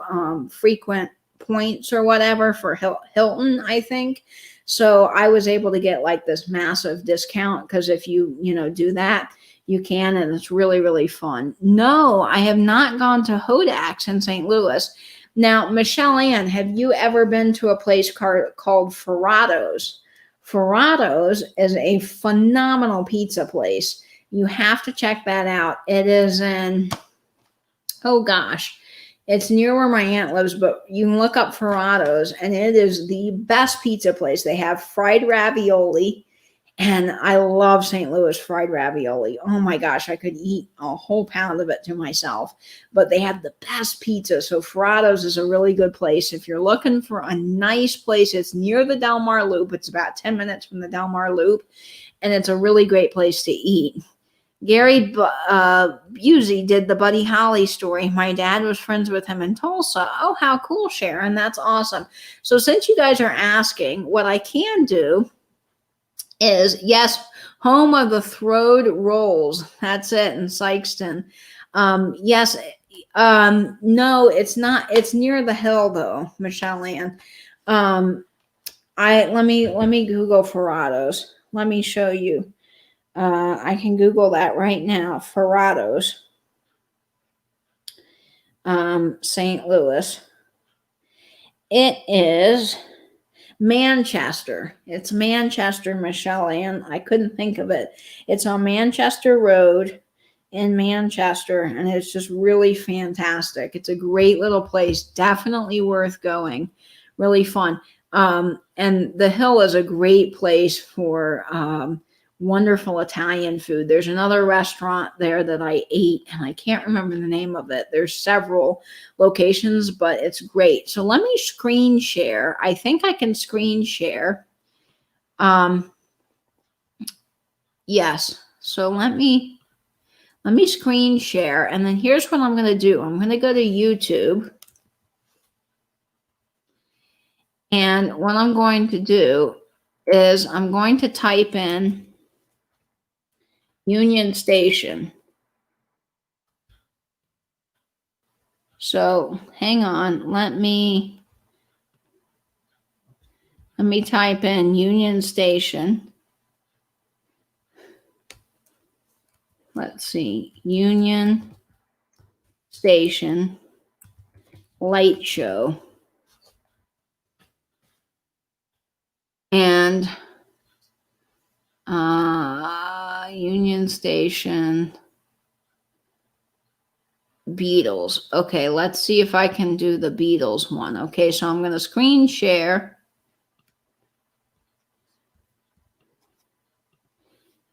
frequent points or whatever for Hilton, I think. So I was able to get like this massive discount because if you do that, you can, and it's really, really fun. No, I have not gone to Hodak's in St. Louis. Now, Michelle Ann, have you ever been to a place called Ferrado's? Ferrado's is a phenomenal pizza place. You have to check that out. It is in, oh gosh, it's near where my aunt lives, but you can look up Ferrado's, and it is the best pizza place. They have fried ravioli, and I love St. Louis fried ravioli. Oh my gosh, I could eat a whole pound of it to myself. But they have the best pizza. So Ferrado's is a really good place. If you're looking for a nice place, it's near the Del Mar Loop. It's about 10 minutes from the Del Mar Loop, and it's a really great place to eat. Gary Busey did the Buddy Holly story. My dad was friends with him in Tulsa. Oh, how cool, Sharon. That's awesome. So since you guys are asking, what I can do is, yes, home of the Throde Rolls. That's it, in Sykeston. Yes, no, it's not. It's near the hill, though, Michelle Ann. Let me Google Ferrado's. Let me show you. I can Google that right now. Ferrado's, St. Louis. It is Manchester. It's Manchester, Michelle Ann. I couldn't think of it. It's on Manchester Road in Manchester, and it's just really fantastic. It's a great little place. Definitely worth going. Really fun. And the Hill is a great place for wonderful Italian food. There's another restaurant there that I ate, and I can't remember the name of it. There's several locations, but it's great. So let me screen share. I think I can screen share. Yes. So let me screen share, and then here's what I'm going to do. I'm going to go to YouTube, and what I'm going to do is I'm going to type in Union Station. So hang on, let me type in Union Station. Let's see, Union Station light show. And Union Station Beatles. Okay, let's see if I can do the Beatles one. Okay, so I'm going to screen share.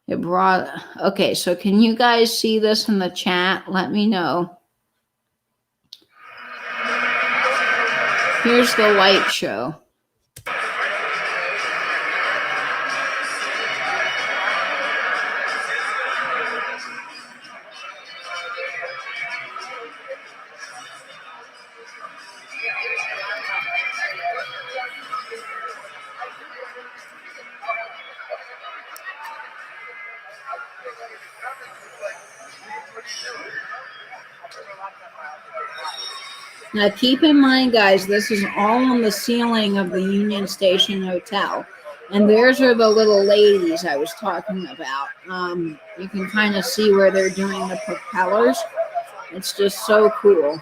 It brought, okay, so can you guys see this in the chat? Let me know. Here's the light show. Now, keep in mind, guys, this is all on the ceiling of the Union Station Hotel. And there's are the little ladies I was talking about. You can kind of see where they're doing the propellers. It's just so cool.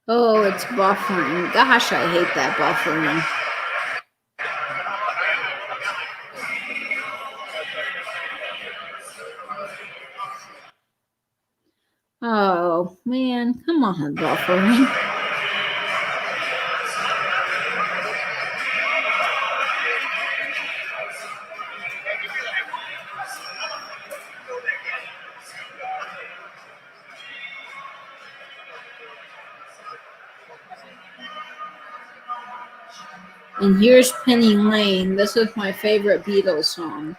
Oh, it's buffering. Gosh, I hate that buffering. Oh, man, come on, buffering. And here's Penny Lane. This is my favorite Beatles song.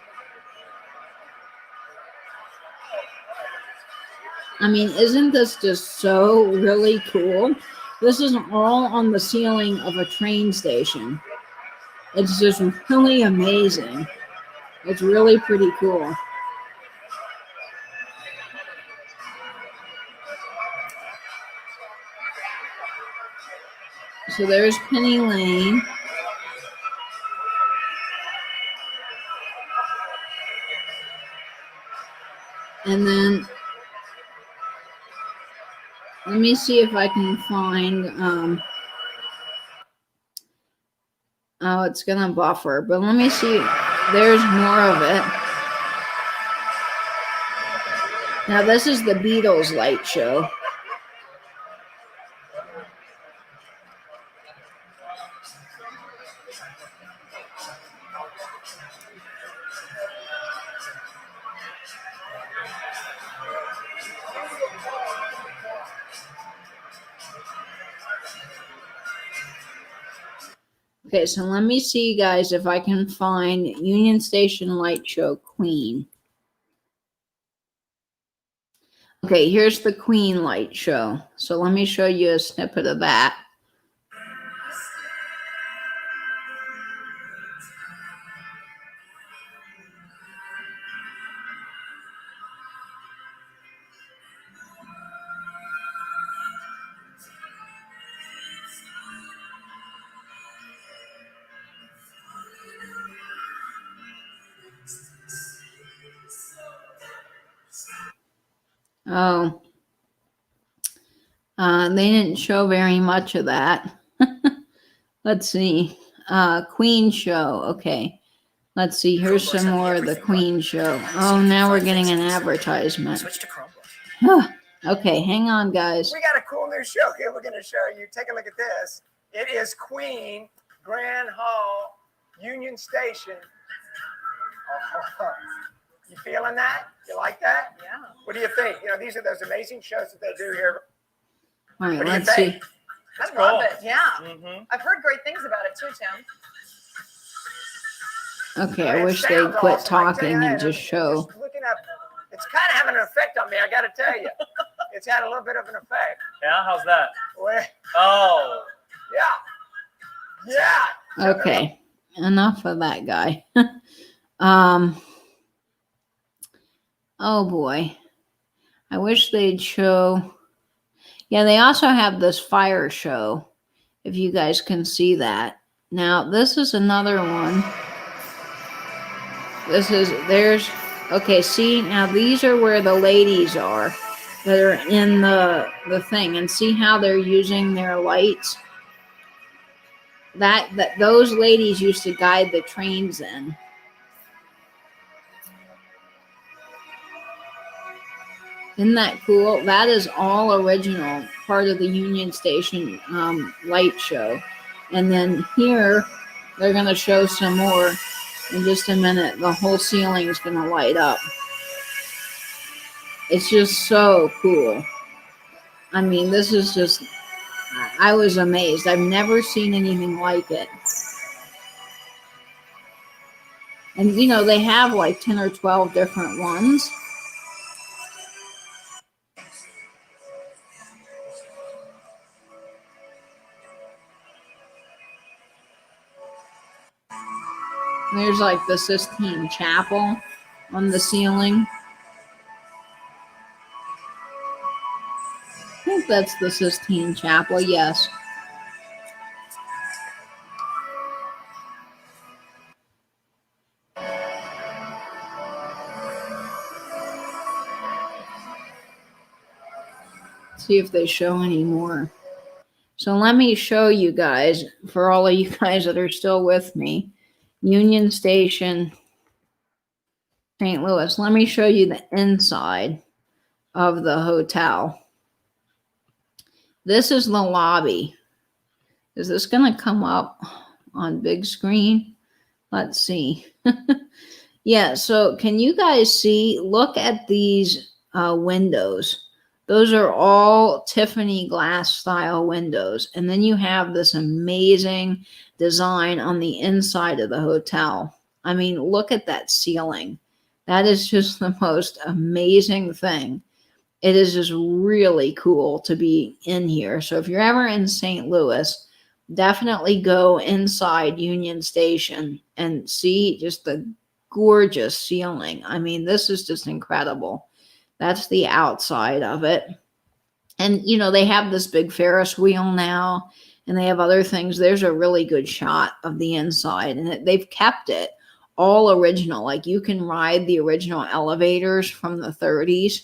I mean, isn't this just so really cool? This is all on the ceiling of a train station. It's just really amazing. It's really pretty cool. So there's Penny Lane. And then let me see if I can find, oh, it's going to buffer, but let me see. There's more of it. Now, this is the Beatles light show. Okay, so let me see, guys, if I can find Union Station Light Show Queen. Okay, here's the Queen Light Show. So let me show you a snippet of that. Oh, they didn't show very much of that. Let's see. Queen Show. Okay. Let's see. Here's some more of the Queen Show. Oh, now we're getting an advertisement. Switch to Chromebook. Okay, hang on, guys. We got a cool new show here we're going to show you. Take a look at this. It is Queen, Grand Hall, Union Station. Oh, you feeling that? You like that? Yeah. What do you think? You know, these are those amazing shows that they do here. All right, What do you let's see. think? I love it. Yeah. Mm-hmm. I've heard great things about it too, Tim. Okay, I wish they'd quit talking and just show. Just looking up, it's kind of having an effect on me, I got to tell you. It's had a little bit of an effect. Yeah, how's that? Well, Oh, yeah. Yeah. Okay, enough of that guy. Oh boy. I wish they'd show. Yeah, they also have this fire show, if you guys can see that. Now, this is another one. Okay, see, now these are where the ladies are that are in the thing, and see how they're using their lights? That those ladies used to guide the trains in. Isn't that cool? That is all original, part of the Union Station light show. And then here, they're going to show some more in just a minute. The whole ceiling is going to light up. It's just so cool. I mean, this is just, I was amazed. I've never seen anything like it. And, you know, they have like 10 or 12 different ones. There's like the Sistine Chapel on the ceiling. I think that's the Sistine Chapel, yes. See if they show any more. So let me show you guys, for all of you guys that are still with me, Union Station, St. Louis. Let me show you the inside of the hotel. This is the lobby. Is this going to come up on big screen? Let's see. Yeah, so can you guys see? Look at these windows. Those are all Tiffany glass style windows. And then you have this amazing design on the inside of the hotel. I mean, look at that ceiling. That is just the most amazing thing. It is just really cool to be in here. So if you're ever in St. Louis, definitely go inside Union Station and see just the gorgeous ceiling. I mean, this is just incredible. That's the outside of it. And, you know, they have this big Ferris wheel now, and they have other things. There's a really good shot of the inside, and they've kept it all original. Like, you can ride the original elevators from the 30s.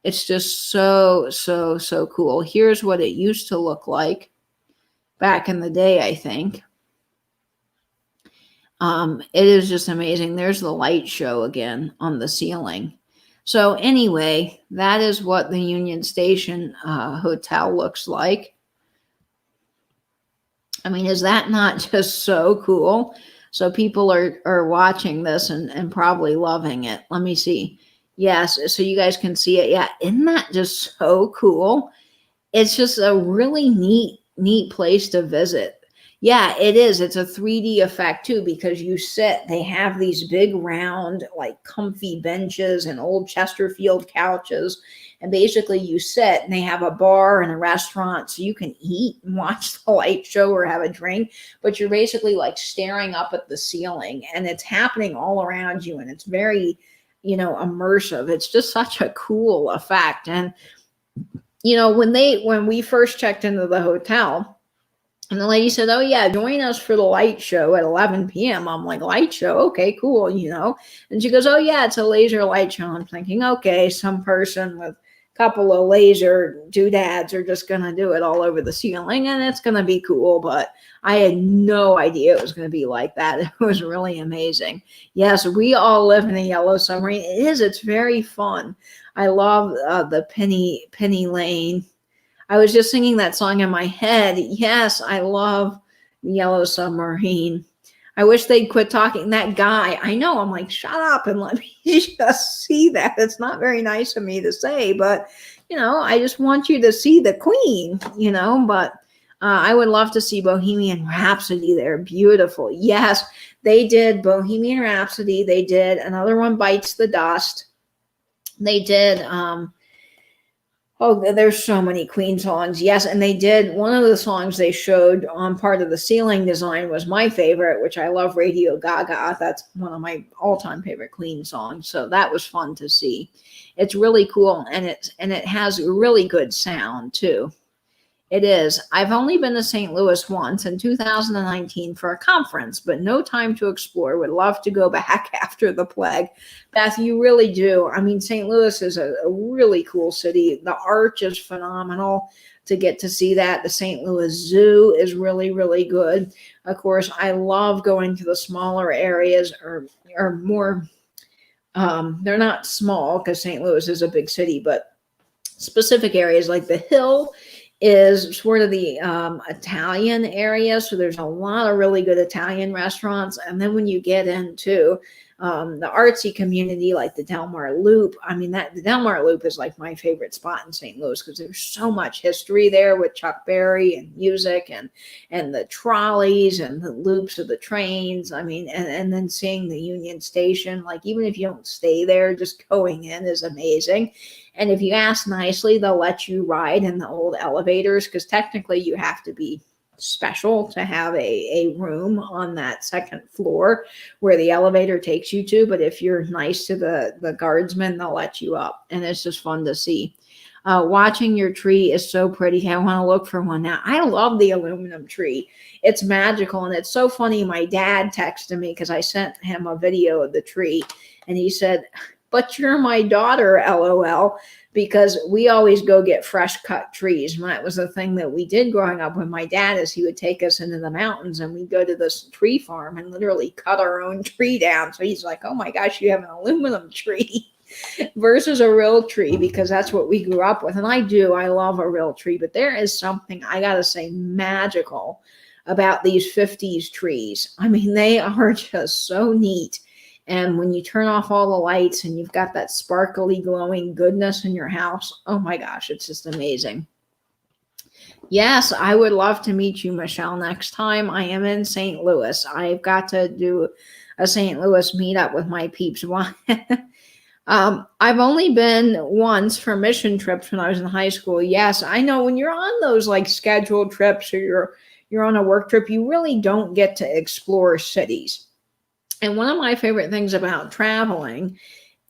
It's just so, so, so cool. Here's what it used to look like back in the day, I think. It is just amazing. There's the light show again on the ceiling. So anyway, that is what the Union Station Hotel looks like. I mean, is that not just so cool? So people are watching this and probably loving it. Let me see. Yes, so you guys can see it. Yeah, isn't that just so cool? It's just a really neat place to visit. Yeah, it is. It's a 3D effect too, because you sit, they have these big round, like comfy benches and old Chesterfield couches. And basically you sit and they have a bar and a restaurant, so you can eat and watch the light show or have a drink, but you're basically like staring up at the ceiling and it's happening all around you. And it's very, you know, immersive. It's just such a cool effect. And, you know, when we first checked into the hotel, and the lady said, "Oh yeah, join us for the light show at 11 p.m." I'm like, "Light show? Okay, cool, you know." And she goes, "Oh yeah, it's a laser light show." I'm thinking, okay, some person with a couple of laser doodads are just going to do it all over the ceiling and it's going to be cool. But I had no idea it was going to be like that. It was really amazing. Yes, we all live in a yellow submarine. It is. It's very fun. I love the Penny Lane. I was just singing that song in my head. Yes, I love the Yellow Submarine. I wish they'd quit talking. That guy, I know, I'm like, shut up and let me just see that. It's not very nice of me to say, but, you know, I just want you to see the Queen, you know, but I would love to see Bohemian Rhapsody there. Beautiful. Yes, they did Bohemian Rhapsody. They did another one, Bites the Dust. They did, oh, there's so many Queen songs. Yes, and they did, one of the songs they showed on part of the ceiling design was my favorite, which I love, Radio Gaga. That's one of my all-time favorite Queen songs. So that was fun to see. It's really cool, and it has really good sound too. It is. I've only been to St. Louis once in 2019 for a conference, but no time to explore. Would love to go back after the plague. Beth, you really do. I mean, St. Louis is a really cool city. The arch is phenomenal to get to see that. The St. Louis Zoo is really, really good. Of course, I love going to the smaller areas or more. They're not small because St. Louis is a big city, but specific areas like the Hill is sort of the Italian area. So there's a lot of really good Italian restaurants. And then when you get into the artsy community, like the Delmar Loop, I mean, the Delmar Loop is like my favorite spot in St. Louis because there's so much history there with Chuck Berry and music and the trolleys and the loops of the trains. I mean, and then seeing the Union Station, like even if you don't stay there, just going in is amazing. And if you ask nicely, they'll let you ride in the old elevators because technically you have to be special to have a room on that second floor where the elevator takes you to. But if you're nice to the guardsmen, they'll let you up. And it's just fun to see. Watching your tree is so pretty. I want to look for one now. I love the aluminum tree. It's magical. And it's so funny. My dad texted me because I sent him a video of the tree. And he said, "But you're my daughter, LOL," because we always go get fresh cut trees. And that was the thing that we did growing up with my dad is he would take us into the mountains and we'd go to this tree farm and literally cut our own tree down. So he's like, "Oh my gosh, you have an aluminum tree versus a real tree," because that's what we grew up with. And I love a real tree, but there is something, I got to say, magical about these 50s trees. I mean, they are just so neat. And when you turn off all the lights and you've got that sparkly, glowing goodness in your house, oh my gosh, it's just amazing. Yes, I would love to meet you, Michelle, next time I am in St. Louis. I've got to do a St. Louis meetup with my peeps. I've only been once for mission trips when I was in high school. Yes, I know when you're on those like scheduled trips or you're on a work trip, you really don't get to explore cities. And one of my favorite things about traveling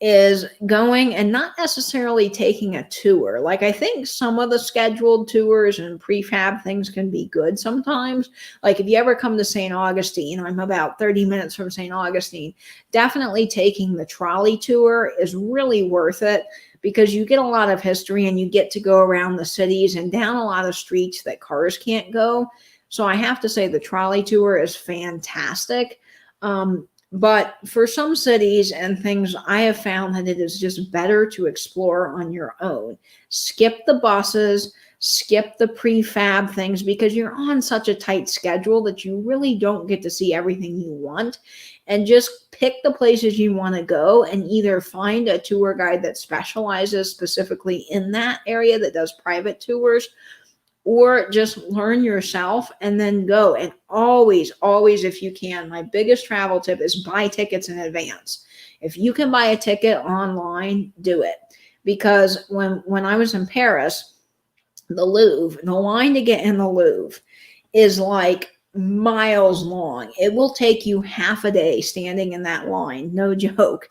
is going and not necessarily taking a tour. Like, I think some of the scheduled tours and prefab things can be good sometimes. Like, if you ever come to St. Augustine, I'm about 30 minutes from St. Augustine, definitely taking the trolley tour is really worth it, because you get a lot of history and you get to go around the cities and down a lot of streets that cars can't go. So I have to say the trolley tour is fantastic. But for some cities and things, I have found that it is just better to explore on your own. Skip the buses, skip the prefab things, because you're on such a tight schedule that you really don't get to see everything you want. And just pick the places you want to go and either find a tour guide that specializes specifically in that area that does private tours, or just learn yourself and then go. And always, if you can, my biggest travel tip is buy tickets in advance. If you can buy a ticket online, do it. Because when I was in Paris, the Louvre, the line to get in the Louvre is like miles long. It will take you half a day standing in that line, no joke.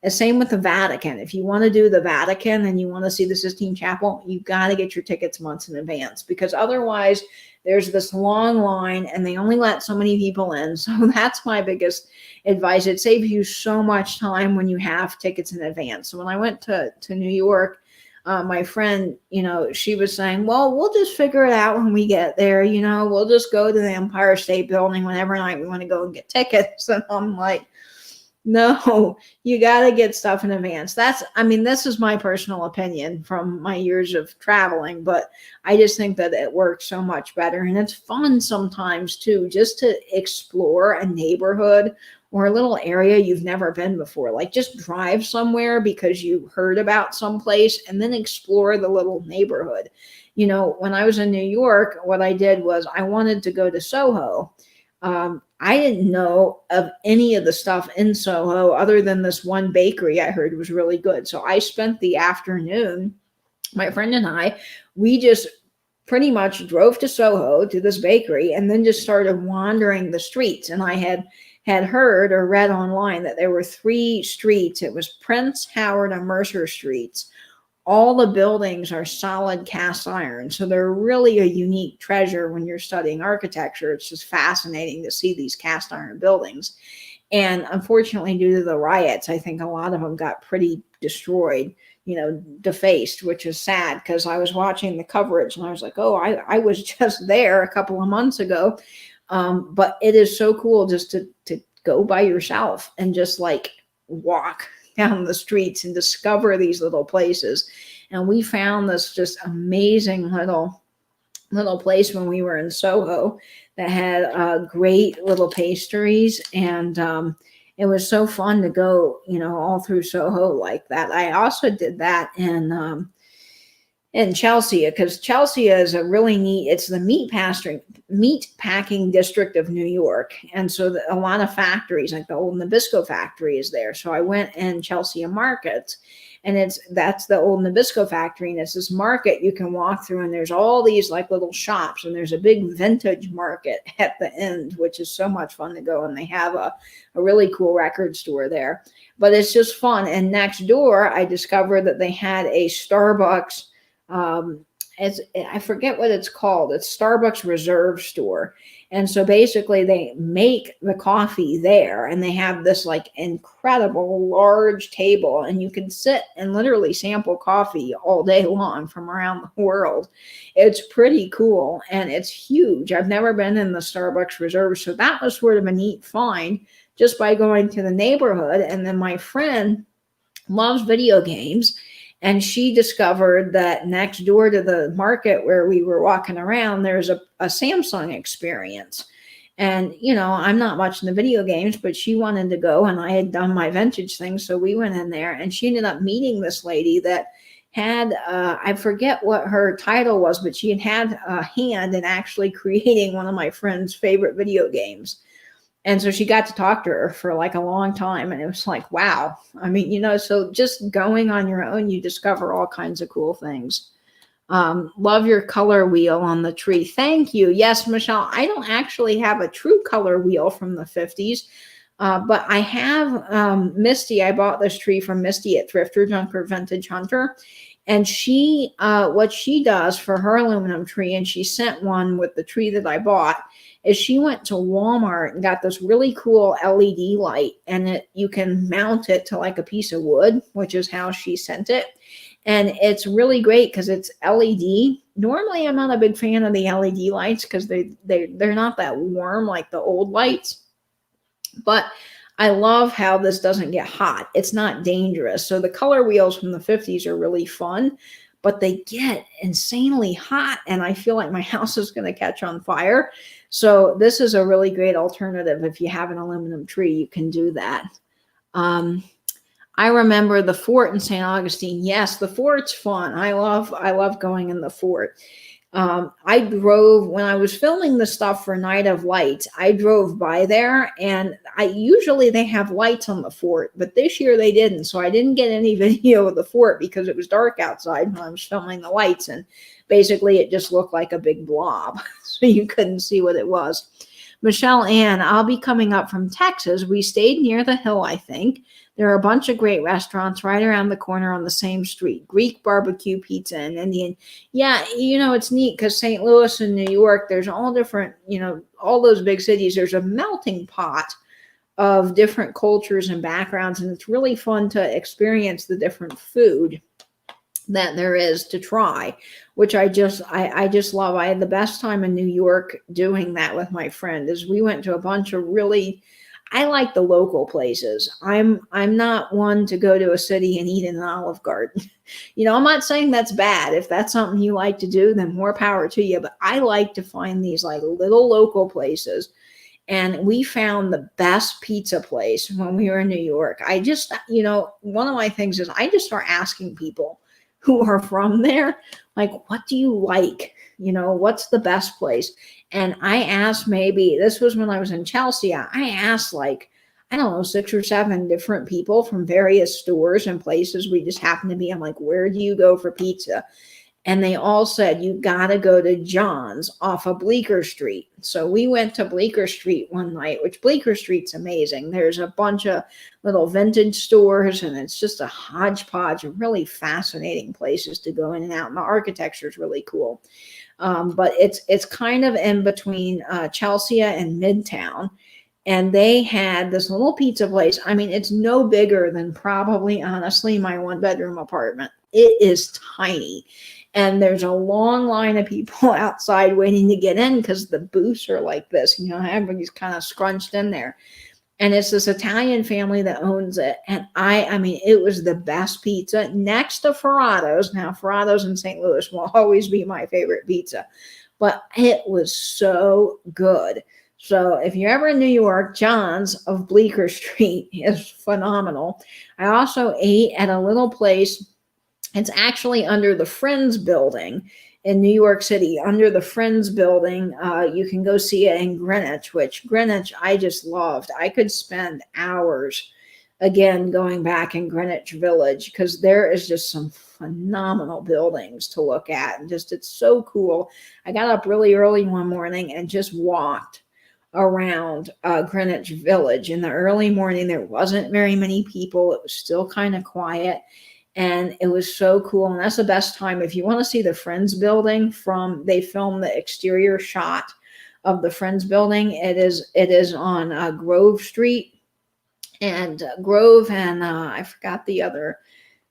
The same with the Vatican. If you want to do the Vatican and you want to see the Sistine Chapel, you've got to get your tickets months in advance, because otherwise there's this long line and they only let so many people in. So that's my biggest advice. It saves you so much time when you have tickets in advance. So when I went to New York, my friend, she was saying, well, we'll just figure it out when we get there. We'll just go to the Empire State Building whenever night we want to go and get tickets. And I'm like, no, you got to get stuff in advance. This is my personal opinion from my years of traveling, but I just think that it works so much better. And it's fun sometimes too, just to explore a neighborhood or a little area you've never been before. Like, just drive somewhere because you heard about some place and then explore the little neighborhood. When I was in New York, what I did was I wanted to go to Soho. I didn't know of any of the stuff in Soho other than this one bakery I heard was really good. So I spent the afternoon, my friend and I, we just pretty much drove to Soho to this bakery and then just started wandering the streets. And I had heard or read online that there were 3 streets. It was Prince, Howard, and Mercer streets. All the buildings are solid cast iron. So they're really a unique treasure when you're studying architecture. It's just fascinating to see these cast iron buildings. And unfortunately, due to the riots, I think a lot of them got pretty destroyed, defaced, which is sad, because I was watching the coverage and I was like, oh, I was just there a couple of months ago. But it is so cool just to go by yourself and just like walk down the streets and discover these little places. And we found this just amazing little place when we were in Soho that had great little pastries. And it was so fun to go, all through Soho like that. I also did that in Chelsea, because Chelsea is a really neat, it's the meat packing district of New York. And so a lot of factories, like the old Nabisco factory is there. So I went in Chelsea Market, and that's the old Nabisco factory. And it's this market you can walk through, and there's all these like little shops, and there's a big vintage market at the end, which is so much fun to go. And they have a really cool record store there, but it's just fun. And next door, I discovered that they had a Starbucks, I forget what it's called. It's Starbucks Reserve Store. And so basically they make the coffee there, and they have this like incredible large table, and you can sit and literally sample coffee all day long from around the world. It's pretty cool, and it's huge. I've never been in the Starbucks Reserve. So that was sort of a neat find just by going to the neighborhood. And then my friend loves video games, and she discovered that next door to the market where we were walking around, there's a Samsung Experience. And, I'm not much in the video games, but she wanted to go, and I had done my vintage thing. So we went in there, and she ended up meeting this lady that had, I forget what her title was, but she had a hand in actually creating one of my friend's favorite video games. And so she got to talk to her for like a long time. And it was like, wow. So just going on your own, you discover all kinds of cool things. Love your color wheel on the tree. Thank you. Yes, Michelle, I don't actually have a true color wheel from the 50s. But I have Misty. I bought this tree from Misty at Thrifter Junker Vintage Hunter. And she, what she does for her aluminum tree, and she sent one with the tree that I bought, is she went to Walmart and got this really cool LED light, and you can mount it to like a piece of wood, which is how she sent it. And it's really great because it's LED. Normally, I'm not a big fan of the LED lights because they're not that warm like the old lights. But I love how this doesn't get hot. It's not dangerous. So the color wheels from the 50s are really fun, but they get insanely hot, and I feel like my house is going to catch on fire. So this is a really great alternative. If you have an aluminum tree, you can do that. I remember the fort in St. Augustine. Yes, the fort's fun. I love going in the fort. I drove when I was filming the stuff for Night of Lights. I drove by there, and usually they have lights on the fort, but this year they didn't. So I didn't get any video of the fort because it was dark outside when I was filming the lights, and basically it just looked like a big blob, so you couldn't see what it was. Michelle Ann, I'll be coming up from Texas. We stayed near the hill, I think. There are a bunch of great restaurants right around the corner on the same street. Greek barbecue, pizza, and Indian. Yeah, it's neat because St. Louis and New York, there's all different, all those big cities. There's a melting pot of different cultures and backgrounds, and it's really fun to experience the different food that there is to try, which I just love. I had the best time in New York doing that with my friend. As we went to a bunch of really, I like the local places. I'm not one to go to a city and eat in an Olive Garden. I'm not saying that's bad. If that's something you like to do, then more power to you. But I like to find these like little local places. And we found the best pizza place when we were in New York. I just, one of my things is I just start asking people who are from there, like, what do you like? What's the best place? And I asked, maybe this was when I was in Chelsea, I asked like, I don't know, 6 or 7 different people from various stores and places we just happened to be. I'm like, where do you go for pizza? And they all said, you got to go to John's off of Bleecker Street. So we went to Bleecker Street one night, which Bleecker Street's amazing. There's a bunch of little vintage stores, and it's just a hodgepodge of really fascinating places to go in and out. And the architecture is really cool. But it's kind of in between Chelsea and Midtown. And they had this little pizza place. I mean, it's no bigger than probably, honestly, my 1-bedroom apartment. It is tiny. And there's a long line of people outside waiting to get in because the booths are like this. Everybody's kind of scrunched in there. And it's this Italian family that owns it. And I mean, it was the best pizza next to Ferrado's. Now, Ferrado's in St. Louis will always be my favorite pizza. But it was so good. So if you're ever in New York, John's of Bleecker Street is phenomenal. I also ate at a little place. It's actually under the Friends building in New York City. Under the Friends building, you can go see it in Greenwich, which Greenwich I just loved. I could spend hours, again, going back in Greenwich Village because there is just some phenomenal buildings to look at. And just, it's so cool. I got up really early one morning and just walked around Greenwich Village. In the early morning, there wasn't very many people. It was still kind of quiet. And it was so cool. And that's the best time. If you want to see the Friends building they filmed the exterior shot of the Friends building. It is on Grove Street and Grove. And I forgot the other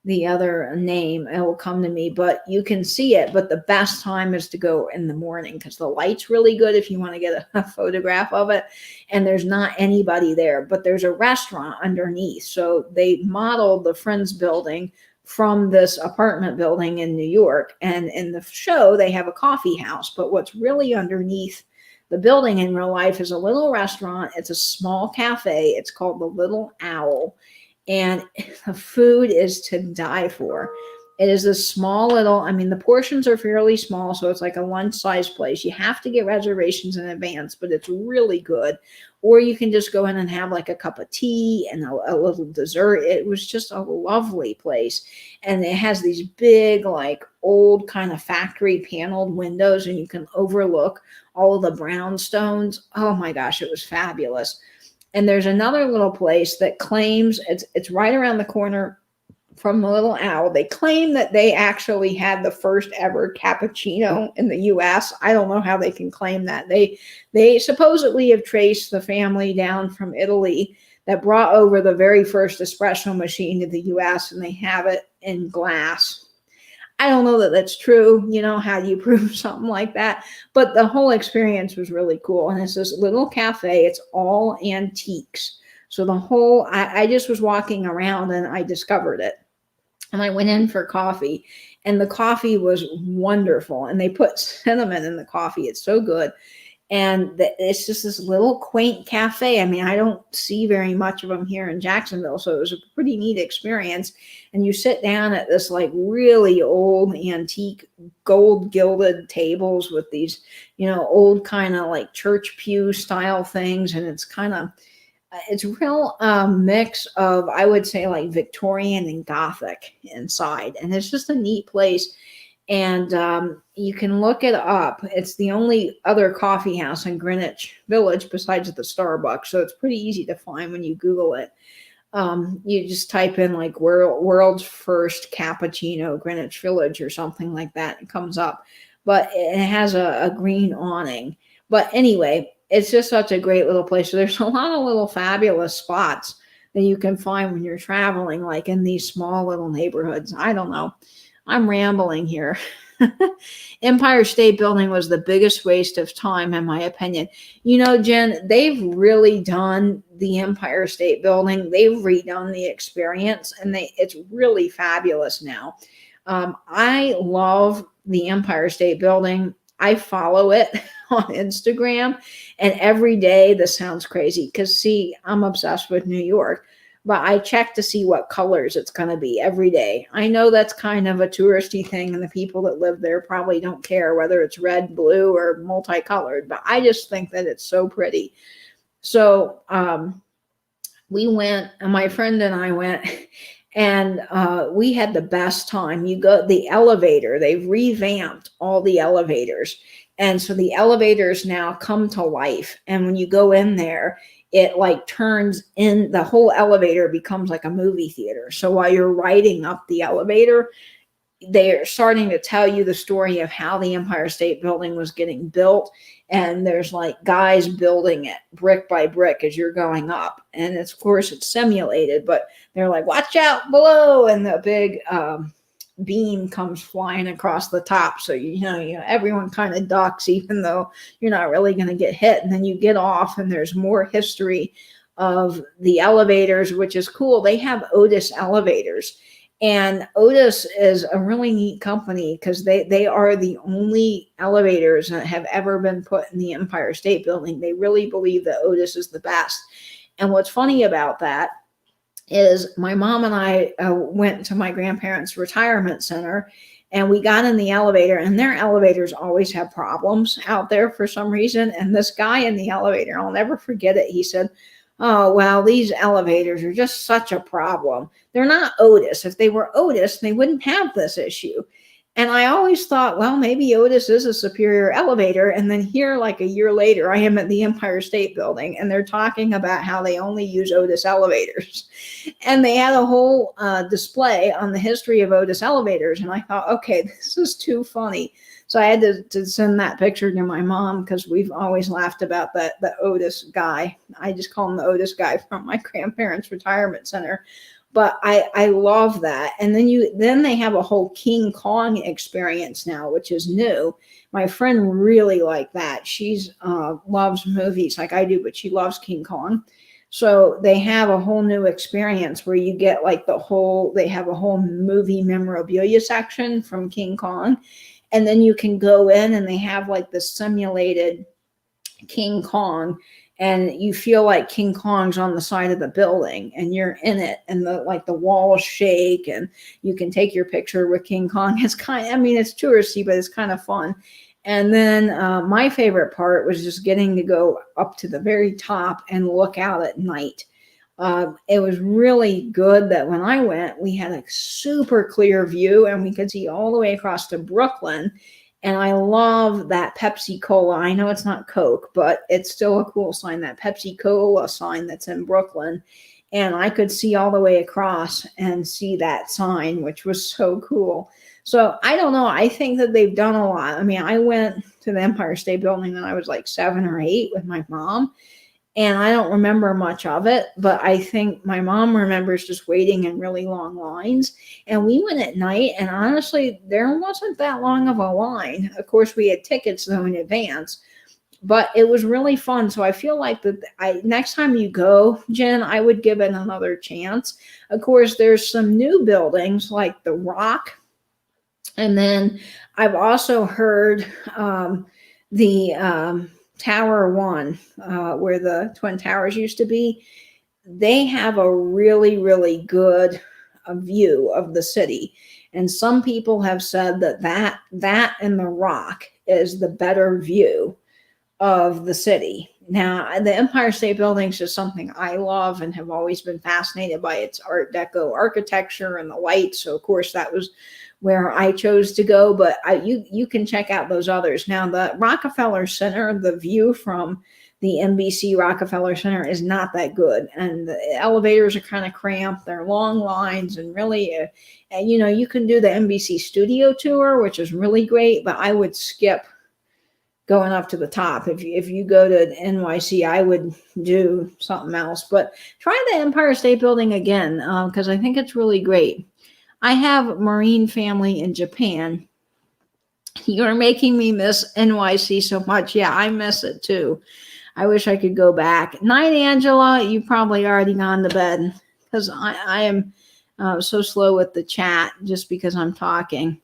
name. It will come to me, but you can see it. But the best time is to go in the morning because the light's really good if you want to get a photograph of it. And there's not anybody there, but there's a restaurant underneath. So they modeled the Friends building from this apartment building in New York. And in the show, they have a coffee house. But what's really underneath the building in real life is a little restaurant. It's a small cafe. It's called the Little Owl. And the food is to die for. It is a small little, I mean, the portions are fairly small, so it's like a lunch-size place. You have to get reservations in advance, but it's really good. Or you can just go in and have like a cup of tea and a little dessert. It was just a lovely place. And it has these big, like old kind of factory paneled windows, and you can overlook all of the brownstones. Oh my gosh, it was fabulous. And there's another little place that claims it's right around the corner from the Little Owl. They claim that they actually had the first ever cappuccino in the US. I don't know how they can claim that. They supposedly have traced the family down from Italy that brought over the very first espresso machine to the US, and they have it in glass. I don't know that that's true. You know, how do you prove something like that? But the whole experience was really cool. And it's this little cafe. It's all antiques. So the whole, I just was walking around and I discovered it. And I went in for coffee, and the coffee was wonderful. And they put cinnamon in the coffee. It's so good. And it's just this little quaint cafe. I mean, I don't see very much of them here in Jacksonville, so it was a pretty neat experience. And you sit down at this like really old antique gold gilded tables with these, you know, old kind of like church pew style things. And it's kind of, it's real mix of, I would say, like Victorian and Gothic inside. And it's just a neat place. And you can look it up. It's the only other coffee house in Greenwich Village besides the Starbucks. So it's pretty easy to find when you Google it. You just type in like world's first cappuccino Greenwich Village or something like that. It comes up. But it has a green awning. But anyway, it's just such a great little place. So there's a lot of little fabulous spots that you can find when you're traveling, like in these small little neighborhoods. I don't know. I'm rambling here. Empire State Building was the biggest waste of time, in my opinion. You know, Jen, they've really done the Empire State Building. They've redone the experience, and it's really fabulous now. I love the Empire State Building. I follow it on Instagram, and every day, this sounds crazy because, see, I'm obsessed with New York. But I check to see what colors it's going to be every day. I know that's kind of a touristy thing, and the people that live there probably don't care whether it's red, blue, or multicolored. But I just think that it's so pretty. So we went, and my friend and I went, and we had the best time. You go, the elevator, they've revamped all the elevators. And so the elevators now come to life. And when you go in there, it like turns in, the whole elevator becomes like a movie theater. So while you're riding up the elevator, they're starting to tell you the story of how the Empire State Building was getting built. And there's like guys building it brick by brick as you're going up. And of course it's simulated, but they're like, watch out below. And the big beam comes flying across the top. So, you know, everyone kind of ducks, even though you're not really going to get hit. And then you get off, and there's more history of the elevators, which is cool. They have Otis elevators, and Otis is a really neat company because they are the only elevators that have ever been put in the Empire State Building. They really believe that Otis is the best. And what's funny about that is my mom and I went to my grandparents' retirement center, and we got in the elevator, and their elevators always have problems out there for some reason. And this guy in the elevator, I'll never forget it. He said, oh, well, these elevators are just such a problem. They're not Otis. If they were Otis, they wouldn't have this issue. And I always thought, well, maybe Otis is a superior elevator. And then here, like a year later, I am at the Empire State Building, and they're talking about how they only use Otis elevators. And they had a whole display on the history of Otis elevators. And I thought, okay, this is too funny. So I had to send that picture to my mom, because we've always laughed about the Otis guy. I just call him the Otis guy from my grandparents' retirement center. But I love that. And then they have a whole King Kong experience now, which is new. My friend really liked that. She's loves movies like I do, but she loves King Kong. So they have a whole new experience where you get like they have a whole movie memorabilia section from King Kong. And then you can go in, and they have like the simulated King Kong. And you feel like King Kong's on the side of the building, and you're in it, and the walls shake, and you can take your picture with King Kong. It's it's touristy, but it's kind of fun. And then my favorite part was just getting to go up to the very top and look out at night. It was really good that when I went, we had a super clear view, and we could see all the way across to Brooklyn. And I love that Pepsi Cola. I know it's not Coke, but it's still a cool sign, that Pepsi Cola sign that's in Brooklyn. And I could see all the way across and see that sign, which was so cool. So I don't know. I think that they've done a lot. I mean, I went to the Empire State Building when I was like 7 or 8 with my mom. And I don't remember much of it, but I think my mom remembers just waiting in really long lines. And we went at night, and honestly, there wasn't that long of a line. Of course, we had tickets though in advance, but it was really fun. So I feel like that next time you go, Jen, I would give it another chance. Of course, there's some new buildings like the Rock, and then I've also heard the Tower One, where the Twin Towers used to be. They have a really, really good view of the city. And some people have said that and the Rock is the better view of the city. Now, the Empire State Building is just something I love and have always been fascinated by its Art Deco architecture and the lights. So, of course, that was where I chose to go, but you can check out those others. Now, the Rockefeller Center, the view from the NBC Rockefeller Center is not that good, and the elevators are kind of cramped. They're long lines, and really, you can do the NBC studio tour, which is really great, but I would skip going up to the top. If you go to NYC, I would do something else, but try the Empire State Building again, because I think it's really great. I have Marine family in Japan. You're making me miss NYC so much. Yeah, I miss it too. I wish I could go back. Night, Angela. You probably already gone to bed, because I am so slow with the chat just because I'm talking.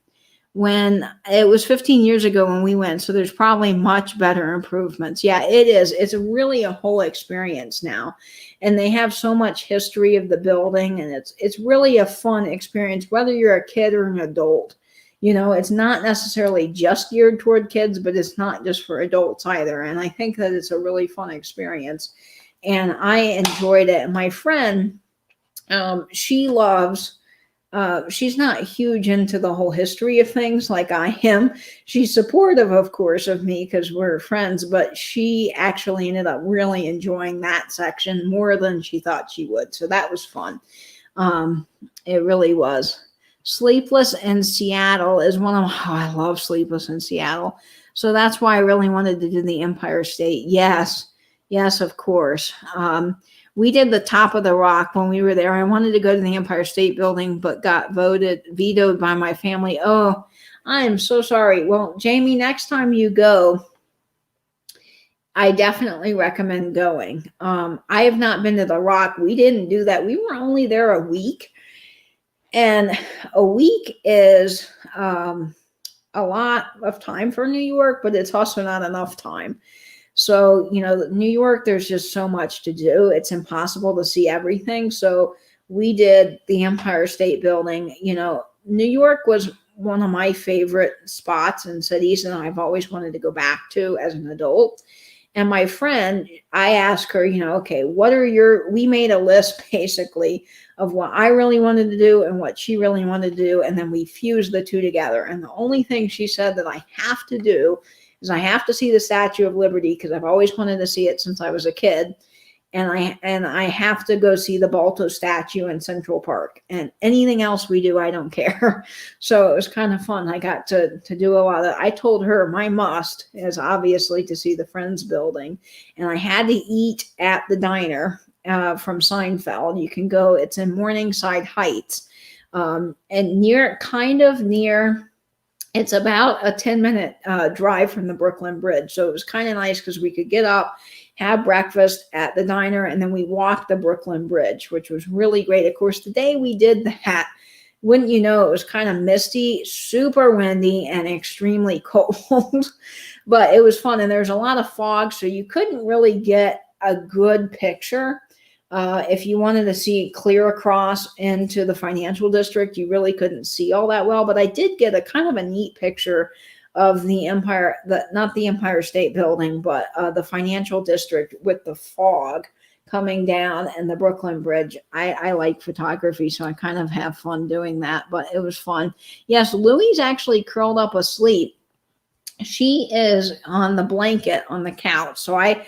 When it was 15 years ago when we went, so there's probably much better improvements. Yeah, it is. It's really a whole experience now, and they have so much history of the building, and it's really a fun experience, whether you're a kid or an adult. It's not necessarily just geared toward kids, but it's not just for adults either. And I think that it's a really fun experience, and I enjoyed it. My friend, she loves. She's not huge into the whole history of things like I am. She's supportive, of course, of me because we're friends, but she actually ended up really enjoying that section more than she thought she would. So that was fun. It really was. Sleepless in Seattle is one of I love Sleepless in Seattle. So that's why I really wanted to do the Empire State. Yes, of course. We did the Top of the Rock when we were there. I wanted to go to the Empire State Building, but got vetoed by my family. Oh, I am so sorry. Well, Jamie, next time you go, I definitely recommend going. I have not been to the Rock. We didn't do that. We were only there a week. And a week is a lot of time for New York, but it's also not enough time. So, New York, there's just so much to do. It's impossible to see everything. So we did the Empire State Building. New York was one of my favorite spots and cities, and I've always wanted to go back to as an adult. And my friend, I asked her, okay, we made a list basically of what I really wanted to do and what she really wanted to do. And then we fused the two together. And the only thing she said that I have to do is I have to see the Statue of Liberty, because I've always wanted to see it since I was a kid. And I have to go see the Balto statue in Central Park. And anything else we do, I don't care. So it was kind of fun. I got to do a lot of, I told her my must is obviously to see the Friends building. And I had to eat at the diner from Seinfeld. You can go, it's in Morningside Heights. And near, it's about a 10-minute drive from the Brooklyn Bridge. So it was kind of nice because we could get up, have breakfast at the diner, and then we walked the Brooklyn Bridge, which was really great. Of course, the day we did that, wouldn't you know, it was kind of misty, super windy, and extremely cold. But it was fun, and there's a lot of fog, so you couldn't really get a good picture. If you wanted to see clear across into the financial district, you really couldn't see all that well. But I did get a kind of a neat picture of the Empire, not the Empire State Building, but the financial district with the fog coming down and the Brooklyn Bridge. I like photography, so I kind of have fun doing that, but it was fun. Yes, Louie's actually curled up asleep. she is on the blanket on the couch. So I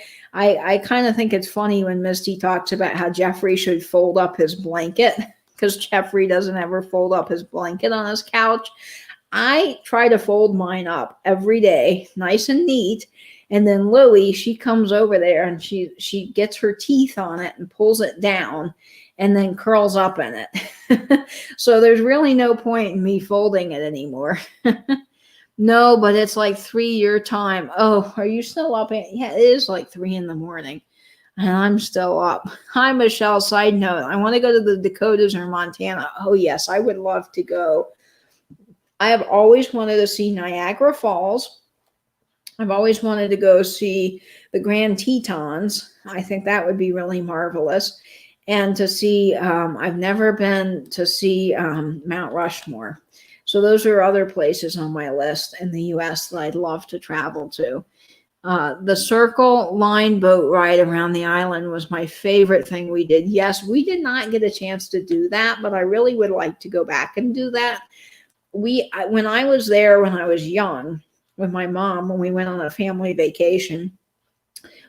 kind of think it's funny when Misty talks about how Jeffrey should fold up his blanket because Jeffrey doesn't ever fold up his blanket on his couch. I try to fold mine up every day, nice and neat. And then Louie, she comes over there and she gets her teeth on it and pulls it down and then curls up in it. So there's really no point in me folding it anymore. No, but it's like 3 year time. Oh, are you still up? Yeah, it is like 3 in the morning. And I'm still up. Hi, Michelle. Side note, I want to go to the Dakotas or Montana. Oh, yes, I would love to go. I have always wanted to see Niagara Falls. I've always wanted to go see the Grand Tetons. I think that would be really marvelous. And to see, I've never been to see Mount Rushmore. So those are other places on my list in the U.S. that I'd love to travel to. The Circle Line boat ride around the island was my favorite thing we did. Yes, we did not get a chance to do that, but I really would like to go back and do that. When I was there when I was young with my mom, when we went on a family vacation,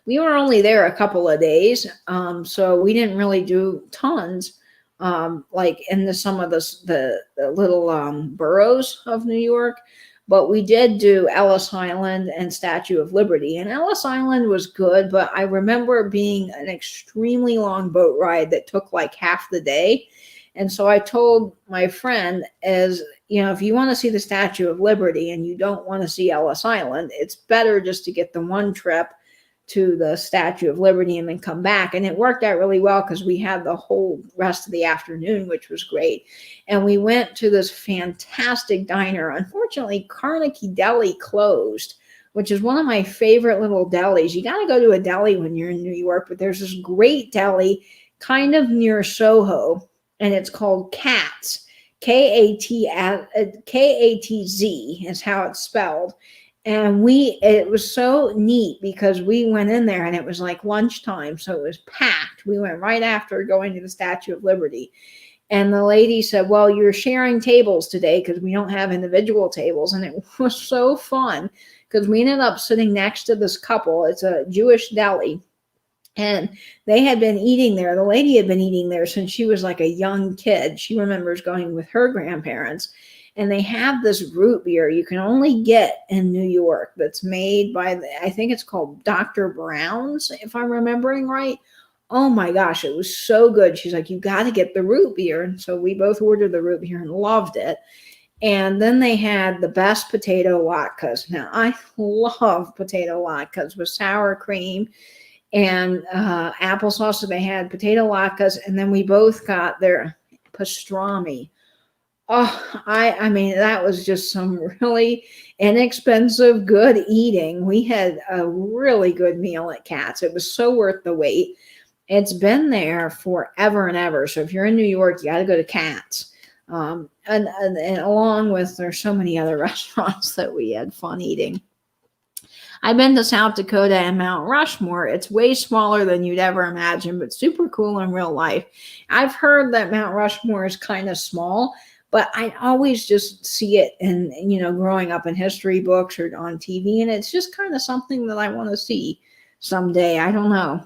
we were only there a couple of days. So we didn't really do tons. Like in some of the little boroughs of New York, but we did do Ellis Island and Statue of Liberty. And Ellis Island was good, but I remember being an extremely long boat ride that took like half the day. And so I told my friend, as you know, if you want to see the Statue of Liberty and you don't want to see Ellis Island, it's better just to get the one trip to the Statue of Liberty and then come back. And it worked out really well because we had the whole rest of the afternoon, which was great. And we went to this fantastic diner. Unfortunately, Carnegie Deli closed, which is one of my favorite little delis. You got to go to a deli when you're in New York, but there's this great deli kind of near Soho, and it's called Katz. Katz is how it's spelled. And it was so neat because we went in there and it was like lunchtime. So it was packed. We went right after going to the Statue of Liberty. And the lady said, well, you're sharing tables today because we don't have individual tables. And it was so fun because we ended up sitting next to this couple. It's a Jewish deli. And they had been eating there. The lady had been eating there since she was like a young kid. She remembers going with her grandparents. And they have this root beer you can only get in New York that's made by, I think it's called Dr. Brown's, if I'm remembering right. Oh my gosh, it was so good. She's like, you got to get the root beer. And so we both ordered the root beer and loved it. And then they had the best potato latkes. Now, I love potato latkes with sour cream and applesauce. So they had potato latkes, and then we both got their pastrami. Oh, I mean, that was just some really inexpensive, good eating. We had a really good meal at Katz. It was so worth the wait. It's been there forever and ever. So if you're in New York, you got to go to Katz. And along with, there's so many other restaurants that we had fun eating. I've been to South Dakota and Mount Rushmore. It's way smaller than you'd ever imagine, but super cool in real life. I've heard that Mount Rushmore is kind of small, but I always just see it in, growing up in history books or on TV. And it's just kind of something that I want to see someday. I don't know.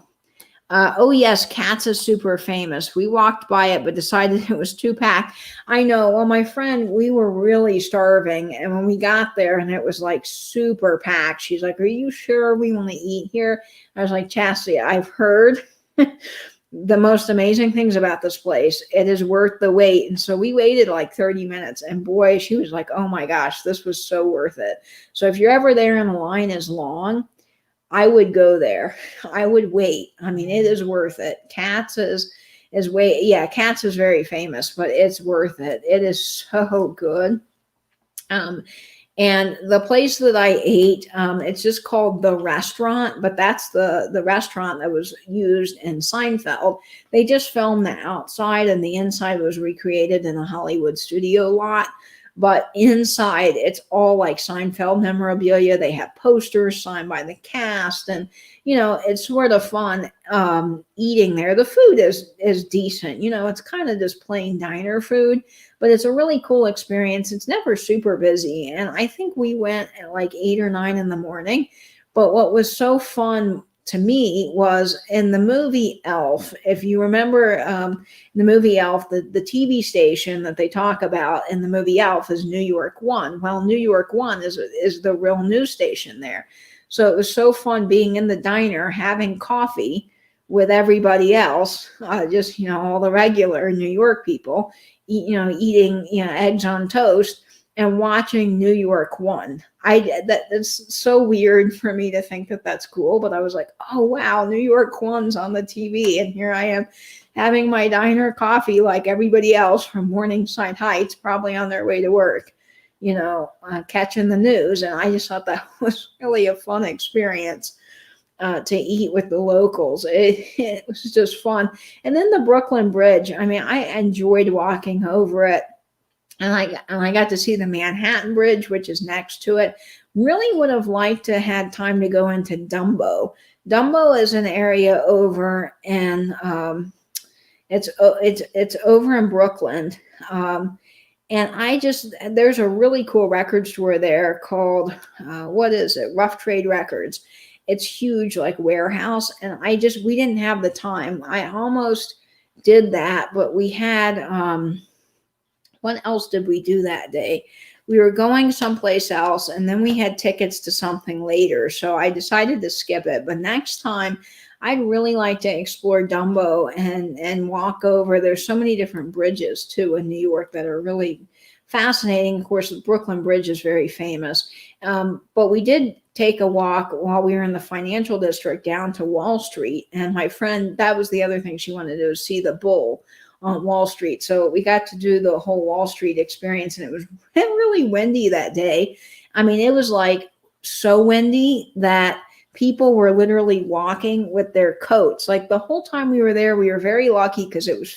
Oh, yes, Katz is super famous. We walked by it, but decided it was too packed. I know. Well, my friend, we were really starving. And when we got there and it was like super packed, she's like, are you sure we want to eat here? I was like, Chastity, I've heard the most amazing things about this place. It is worth the wait. And so we waited like 30 minutes. And boy, she was like, oh my gosh, this was so worth it. So if you're ever there and the line is long, I would go there. I would wait. I mean, it is worth it. Katz is Katz is very famous, but it's worth it. It is so good. And the place that I ate, it's just called The Restaurant, but that's the restaurant that was used in Seinfeld. They just filmed the outside and the inside was recreated in a Hollywood studio lot. but inside it's all like Seinfeld memorabilia. They have posters signed by the cast, and it's sort of fun eating there. The food is decent. It's kind of just plain diner food, but it's a really cool experience. It's never super busy, and I think we went at like 8 or 9 in the morning. But what was so fun to me was in the movie Elf. If you remember the movie Elf, the TV station that they talk about in the movie Elf is New York One. Well, New York One is the real news station there. So it was so fun being in the diner, having coffee with everybody else, just, all the regular New York people, eating, eggs on toast and watching New York One. That's so weird for me to think that that's cool, but I was like, oh wow, New York One's on the TV, and here I am having my diner coffee like everybody else from Morningside Heights, probably on their way to work, catching the news. And I just thought that was really a fun experience to eat with the locals. It was just fun. And then the Brooklyn Bridge, I mean, I enjoyed walking over it. And I got to see the Manhattan Bridge, which is next to it. Really would have liked to had time to go into Dumbo. Dumbo is an area over in it's over in Brooklyn. And there's a really cool record store there called what is it? Rough Trade Records. It's huge, like warehouse. And we didn't have the time. I almost did that, but we had what else did we do that day? We were going someplace else, and then we had tickets to something later. So I decided to skip it. But next time, I'd really like to explore Dumbo and walk over. There's so many different bridges, too, in New York that are really fascinating. Of course, the Brooklyn Bridge is very famous. But we did take a walk while we were in the financial district down to Wall Street. And my friend, that was the other thing she wanted to do, is see the bull on Wall Street. So we got to do the whole Wall Street experience, and it was really windy that day. I mean, it was like so windy that people were literally walking with their coats. Like the whole time we were there, we were very lucky because it was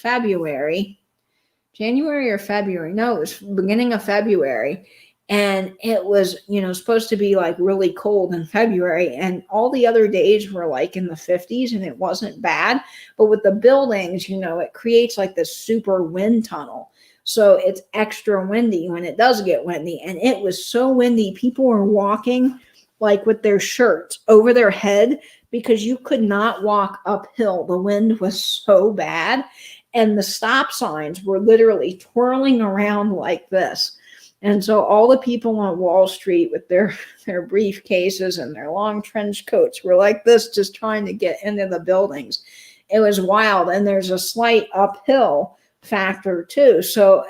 January or February. No, it was beginning of February. And it was, supposed to be like really cold in February. And all the other days were like in the 50s, and it wasn't bad. But with the buildings, it creates like this super wind tunnel. So it's extra windy when it does get windy. And it was so windy. People were walking like with their shirts over their head because you could not walk uphill. The wind was so bad. And the stop signs were literally twirling around like this. And so all the people on Wall Street with their briefcases and their long trench coats were like this, just trying to get into the buildings. It was wild. And there's a slight uphill factor too. So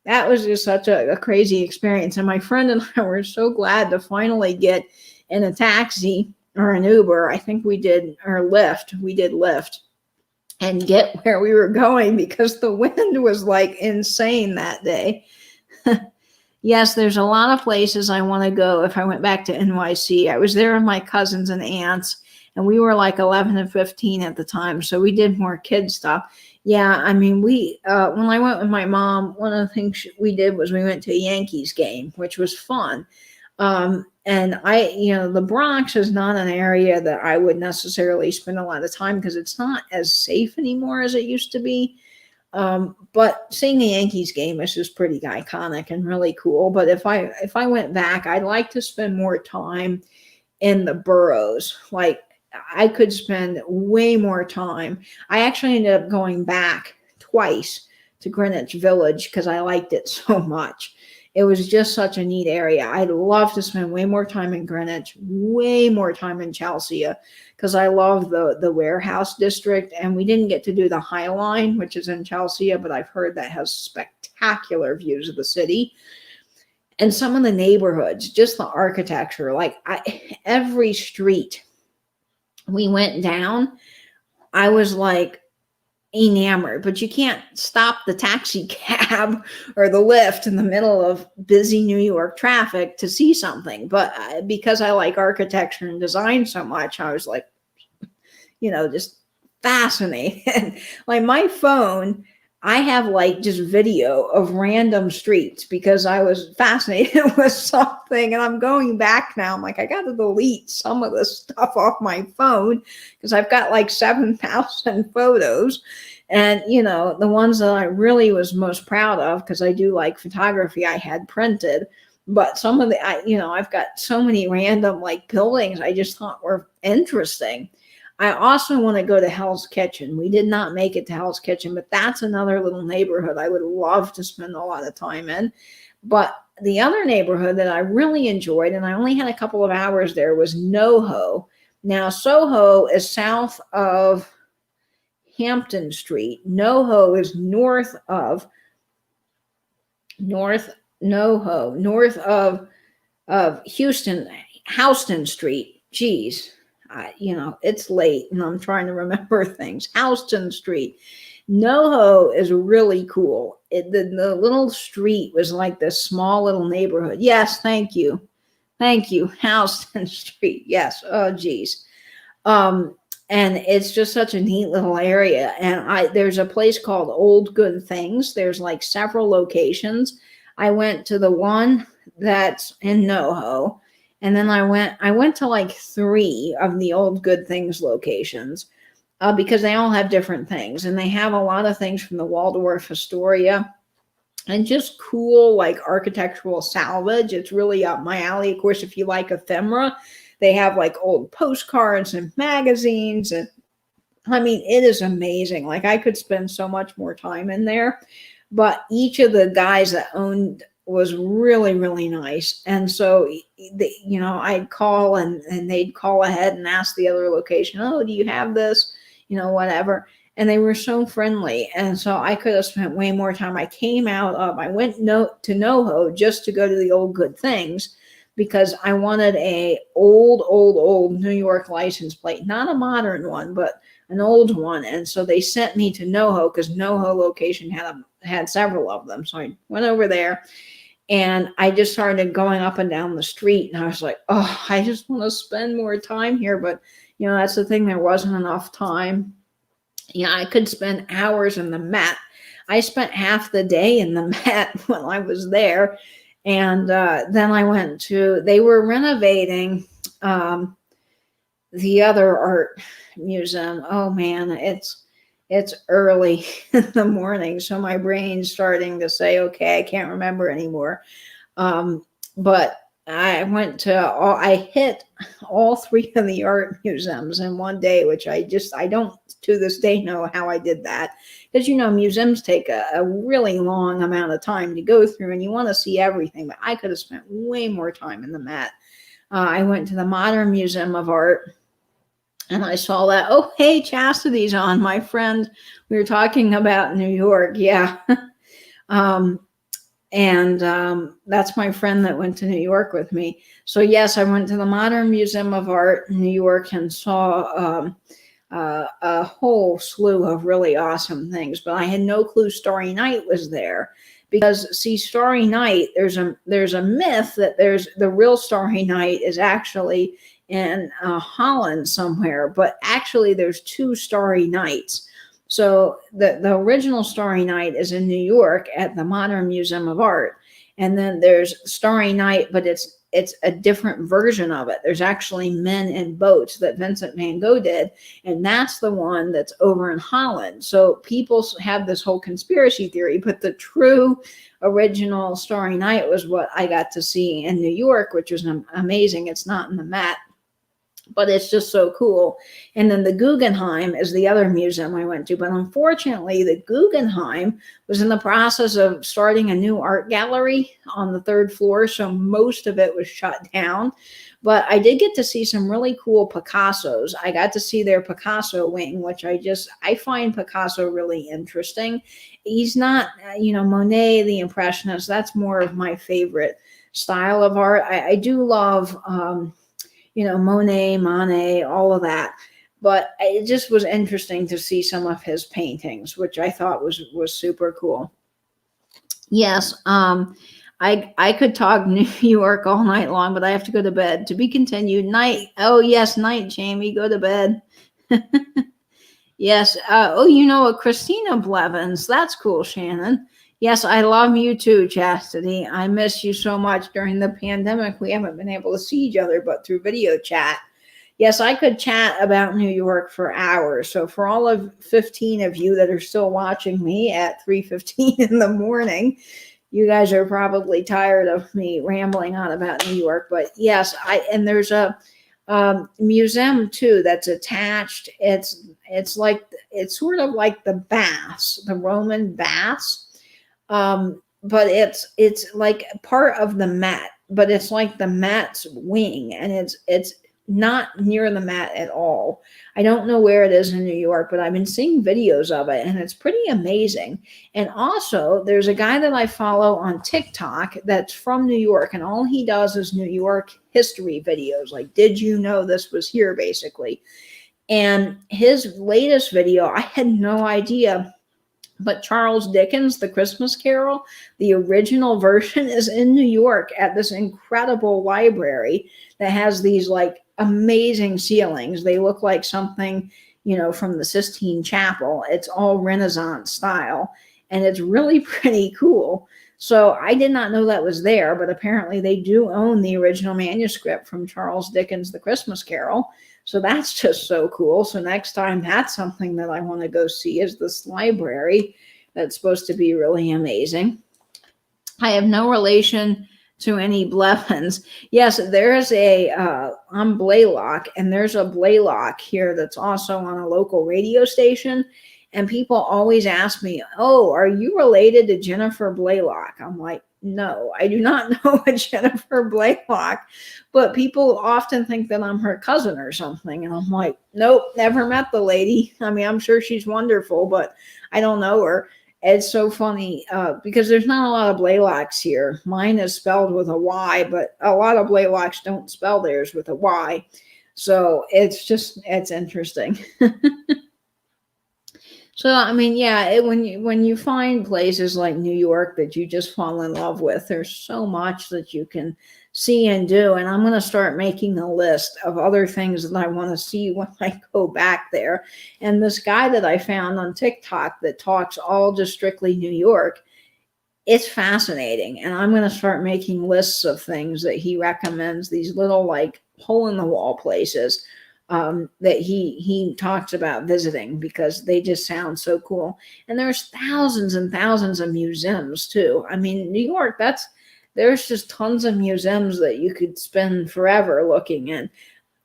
that was just such a crazy experience. And my friend and I were so glad to finally get in a taxi or an Uber. I think we did, or Lyft. We did Lyft and get where we were going because the wind was like insane that day. Yes, there's a lot of places I want to go if I went back to NYC. I was there with my cousins and aunts, and we were like 11 and 15 at the time, so we did more kid stuff. Yeah, I mean, when I went with my mom, one of the things we did was we went to a Yankees game, which was fun. And the Bronx is not an area that I would necessarily spend a lot of time because it's not as safe anymore as it used to be. But seeing a Yankees game is just pretty iconic and really cool. But if I went back, I'd like to spend more time in the boroughs. Like I could spend way more time. I actually ended up going back twice to Greenwich Village because I liked it so much. It was just such a neat area. I'd love to spend way more time in Greenwich, way more time in Chelsea, because I love the warehouse district. And we didn't get to do the High Line, which is in Chelsea, but I've heard that has spectacular views of the city. And some of the neighborhoods, just the architecture, like every street we went down, I was like, enamored. But you can't stop the taxi cab or the Lyft in the middle of busy New York traffic to see something. But because I like architecture and design so much, I was like, just fascinated. Like my phone, I have like just video of random streets because I was fascinated with something, and I'm going back now. I'm like, I got to delete some of this stuff off my phone because I've got like 7,000 photos. And, you know, the ones that I really was most proud of, because I do like photography, I had printed. But some of I've got so many random like buildings I just thought were interesting. I also want to go to Hell's Kitchen. We did not make it to Hell's Kitchen, but that's another little neighborhood I would love to spend a lot of time in. But the other neighborhood that I really enjoyed, and I only had a couple of hours there, was NoHo. Now, Soho is south of Hampton Street. NoHo is north of Houston Street. Geez. It's late and I'm trying to remember things. Houston Street. NoHo is really cool. The little street was like this small little neighborhood. Yes, thank you. Thank you. Houston Street. Yes. Oh, geez. And it's just such a neat little area. And there's a place called Old Good Things. There's like several locations. I went to the one that's in NoHo. And then I went to like 3 of the Old Good Things locations because they all have different things. And they have a lot of things from the Waldorf Astoria and just cool like architectural salvage. It's really up my alley. Of course, if you like ephemera, they have like old postcards and magazines. And I mean, it is amazing. Like I could spend so much more time in there. But each of the guys that owned was really, really nice. And so, I'd call and they'd call ahead and ask the other location, oh, do you have this? Whatever. And they were so friendly. And so I could have spent way more time. I went to NoHo just to go to the Old Good Things because I wanted a old New York license plate, not a modern one, but an old one. And so they sent me to NoHo because NoHo location had several of them. So I went over there. And I just started going up and down the street. And I was like, oh, I just want to spend more time here. But, that's the thing. There wasn't enough time. I could spend hours in the Met. I spent half the day in the Met when I was there. And then I they were renovating the other art museum. Oh, man, it's early in the morning, so my brain's starting to say, okay, I can't remember anymore. But I hit all 3 of the art museums in one day, which I don't to this day know how I did that. Because, museums take a really long amount of time to go through and you want to see everything, but I could have spent way more time in the Met. I went to the Modern Museum of Art. And I saw that, oh, hey, Chastity's on, my friend. We were talking about New York. Yeah. That's my friend that went to New York with me. So, yes, I went to the Modern Museum of Art in New York and saw a whole slew of really awesome things. But I had no clue Starry Night was there. Because, see, Starry Night, there's a myth that the real Starry Night is actually in Holland somewhere, but actually there's 2 Starry Nights. So the original Starry Night is in New York at the Modern Museum of Art, and then there's Starry Night, but it's a different version of it. There's actually men in boats that Vincent van Gogh did, and that's the one that's over in Holland. So people have this whole conspiracy theory, but the true original Starry Night was what I got to see in New York, which was amazing. It's not in the Met, but it's just so cool. And then the Guggenheim is the other museum I went to. But unfortunately, the Guggenheim was in the process of starting a new art gallery on the 3rd floor. So most of it was shut down. But I did get to see some really cool Picassos. I got to see their Picasso wing, which I find Picasso really interesting. He's not, Monet, the Impressionist. That's more of my favorite style of art. I do love Monet, all of that. But it just was interesting to see some of his paintings, which I thought was super cool. Yes, I could talk New York all night long, but I have to go to bed. To be continued. Night. Oh, yes, night, Jamie. Go to bed. Yes. Oh, you know what? Christina Blevins. That's cool, Shannon. Yes, I love you too, Chastity. I miss you so much during the pandemic. We haven't been able to see each other but through video chat. Yes, I could chat about New York for hours. So for all of 15 of you that are still watching me at 3:15 in the morning, you guys are probably tired of me rambling on about New York. But yes, and there's a museum too that's attached. It's sort of like the baths, the Roman baths, but it's like part of the Met, but it's like the Met's wing, and it's not near the Met at all. I don't know where it is in New York, but I've been seeing videos of it, and it's pretty amazing. And also, there's a guy that I follow on TikTok that's from New York, and all he does is New York history videos. Like, did you know this was here, basically? And his latest video, I had no idea, but Charles Dickens, The Christmas Carol, the original version is in New York at this incredible library that has these like amazing ceilings. They look like something, from the Sistine Chapel. It's all Renaissance style, and it's really pretty cool. So I did not know that was there, but apparently they do own the original manuscript from Charles Dickens' The Christmas Carol. So that's just so cool. So next time, that's something that I want to go see, is this library that's supposed to be really amazing. I have no relation to any Blevins. Yes, there's I'm Blaylock, and there's a Blaylock here that's also on a local radio station. And people always ask me, oh, are you related to Jennifer Blaylock? I'm like, no, I do not know a Jennifer Blaylock, but people often think that I'm her cousin or something. And I'm like, nope, never met the lady. I mean, I'm sure she's wonderful, but I don't know her. It's so funny because there's not a lot of Blaylocks here. Mine is spelled with a Y, but a lot of Blaylocks don't spell theirs with a Y. So it's interesting. So, I mean, yeah, when you find places like New York that you just fall in love with, there's so much that you can see and do. And I'm going to start making a list of other things that I want to see when I go back there. And this guy that I found on TikTok that talks all just strictly New York, it's fascinating. And I'm going to start making lists of things that he recommends, these little like hole in the wall places that he talks about visiting, because they just sound so cool. And there's thousands and thousands of museums too. I mean, New York, there's just tons of museums that you could spend forever looking in.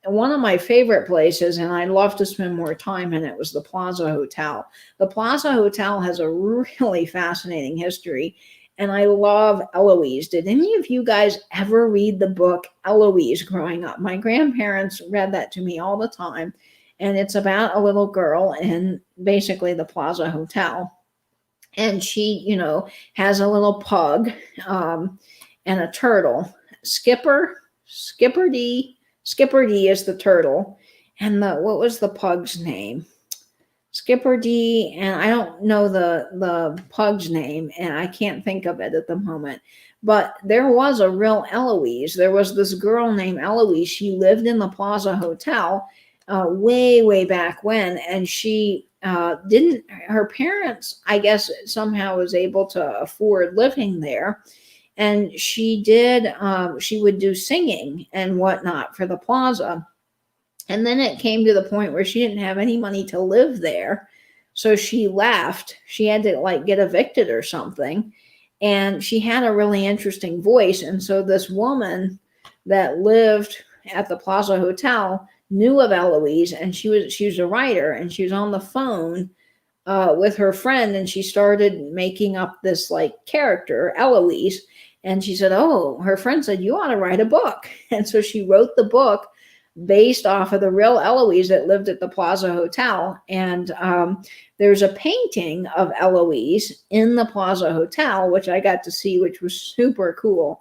And one of my favorite places, and I'd love to spend more time in it, was the Plaza Hotel. The Plaza Hotel has a really fascinating history. And I love Eloise. Did any of you guys ever read the book Eloise growing up? My grandparents read that to me all the time. And it's about a little girl in basically the Plaza Hotel. And she, has a little pug and a turtle. Skipper D is the turtle. And what was the pug's name? Skipper D, and I don't know the pug's name, and I can't think of it at the moment. But there was a real Eloise. There was this girl named Eloise. She lived in the Plaza Hotel way, way back when, and she her parents, I guess, somehow was able to afford living there. And she would do singing and whatnot for the Plaza. And then it came to the point where she didn't have any money to live there. So she left. She had to get evicted or something. And she had a really interesting voice. And so this woman that lived at the Plaza Hotel knew of Eloise, and she was a writer, and she was on the phone with her friend, and she started making up this character, Eloise. And she said, oh, her friend said, you ought to write a book. And so she wrote the book based off of the real Eloise that lived at the Plaza Hotel. And there's a painting of Eloise in the Plaza Hotel, which I got to see, which was super cool.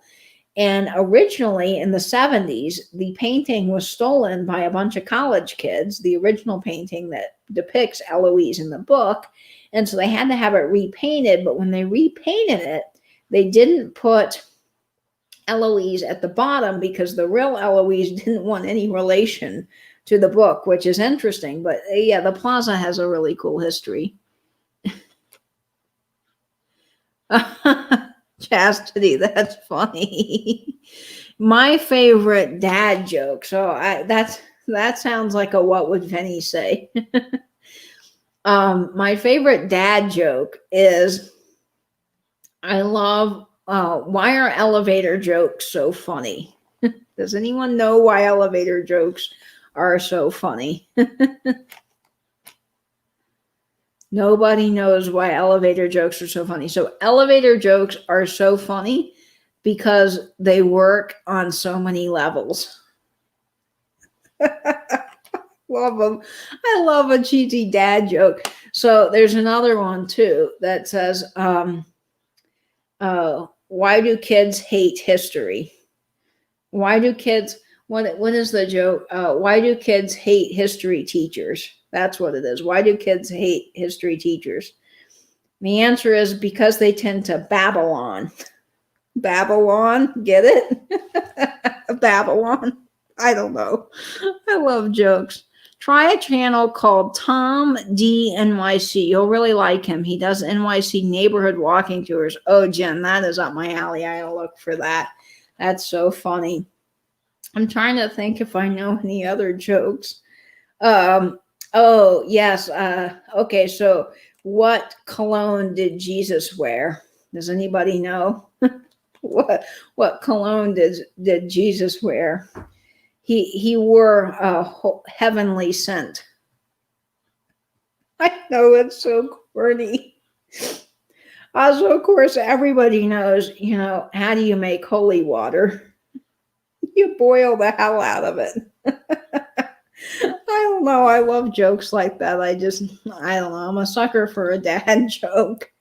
And originally in the 70s, the painting was stolen by a bunch of college kids, the original painting that depicts Eloise in the book. And so they had to have it repainted. But when they repainted it, they didn't put Eloise at the bottom, because the real Eloise didn't want any relation to the book, which is interesting. But yeah, the plaza has a really cool history. Chastity, that's funny. My favorite dad joke. So that sounds like a what would Penny say? My favorite dad joke is I love why are elevator jokes so funny? Does anyone know why elevator jokes are so funny? Nobody knows why elevator jokes are so funny. So elevator jokes are so funny because they work on so many levels. Love them. I love a cheesy dad joke. So there's another one too that says, why do kids hate history? Why do kids, what is the joke? Why do kids hate history teachers? That's what it is. Why do kids hate history teachers? The answer is because they tend to Babylon. Babylon, get it? Babylon. I don't know. I love jokes. Try a channel called Tom D NYC. You'll really like him. He does NYC neighborhood walking tours. Oh, Jen, that is up my alley. I'll look for that. That's so funny. I'm trying to think if I know any other jokes. Oh, yes. Okay, so what cologne did Jesus wear? Does anybody know? What cologne did Jesus wear? He wore a heavenly scent. I know, it's so corny. Also, of course, everybody knows, how do you make holy water? You boil the hell out of it. I don't know. I love jokes like that. I don't know. I'm a sucker for a dad joke.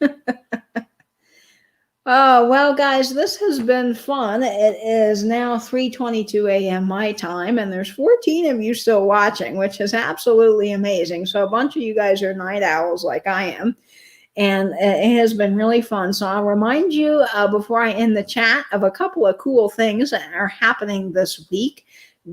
Oh, well, guys, this has been fun. It is now 3:22 a.m. my time, and there's 14 of you still watching, which is absolutely amazing. So a bunch of you guys are night owls like I am, and it has been really fun. So I'll remind you before I end the chat of a couple of cool things that are happening this week.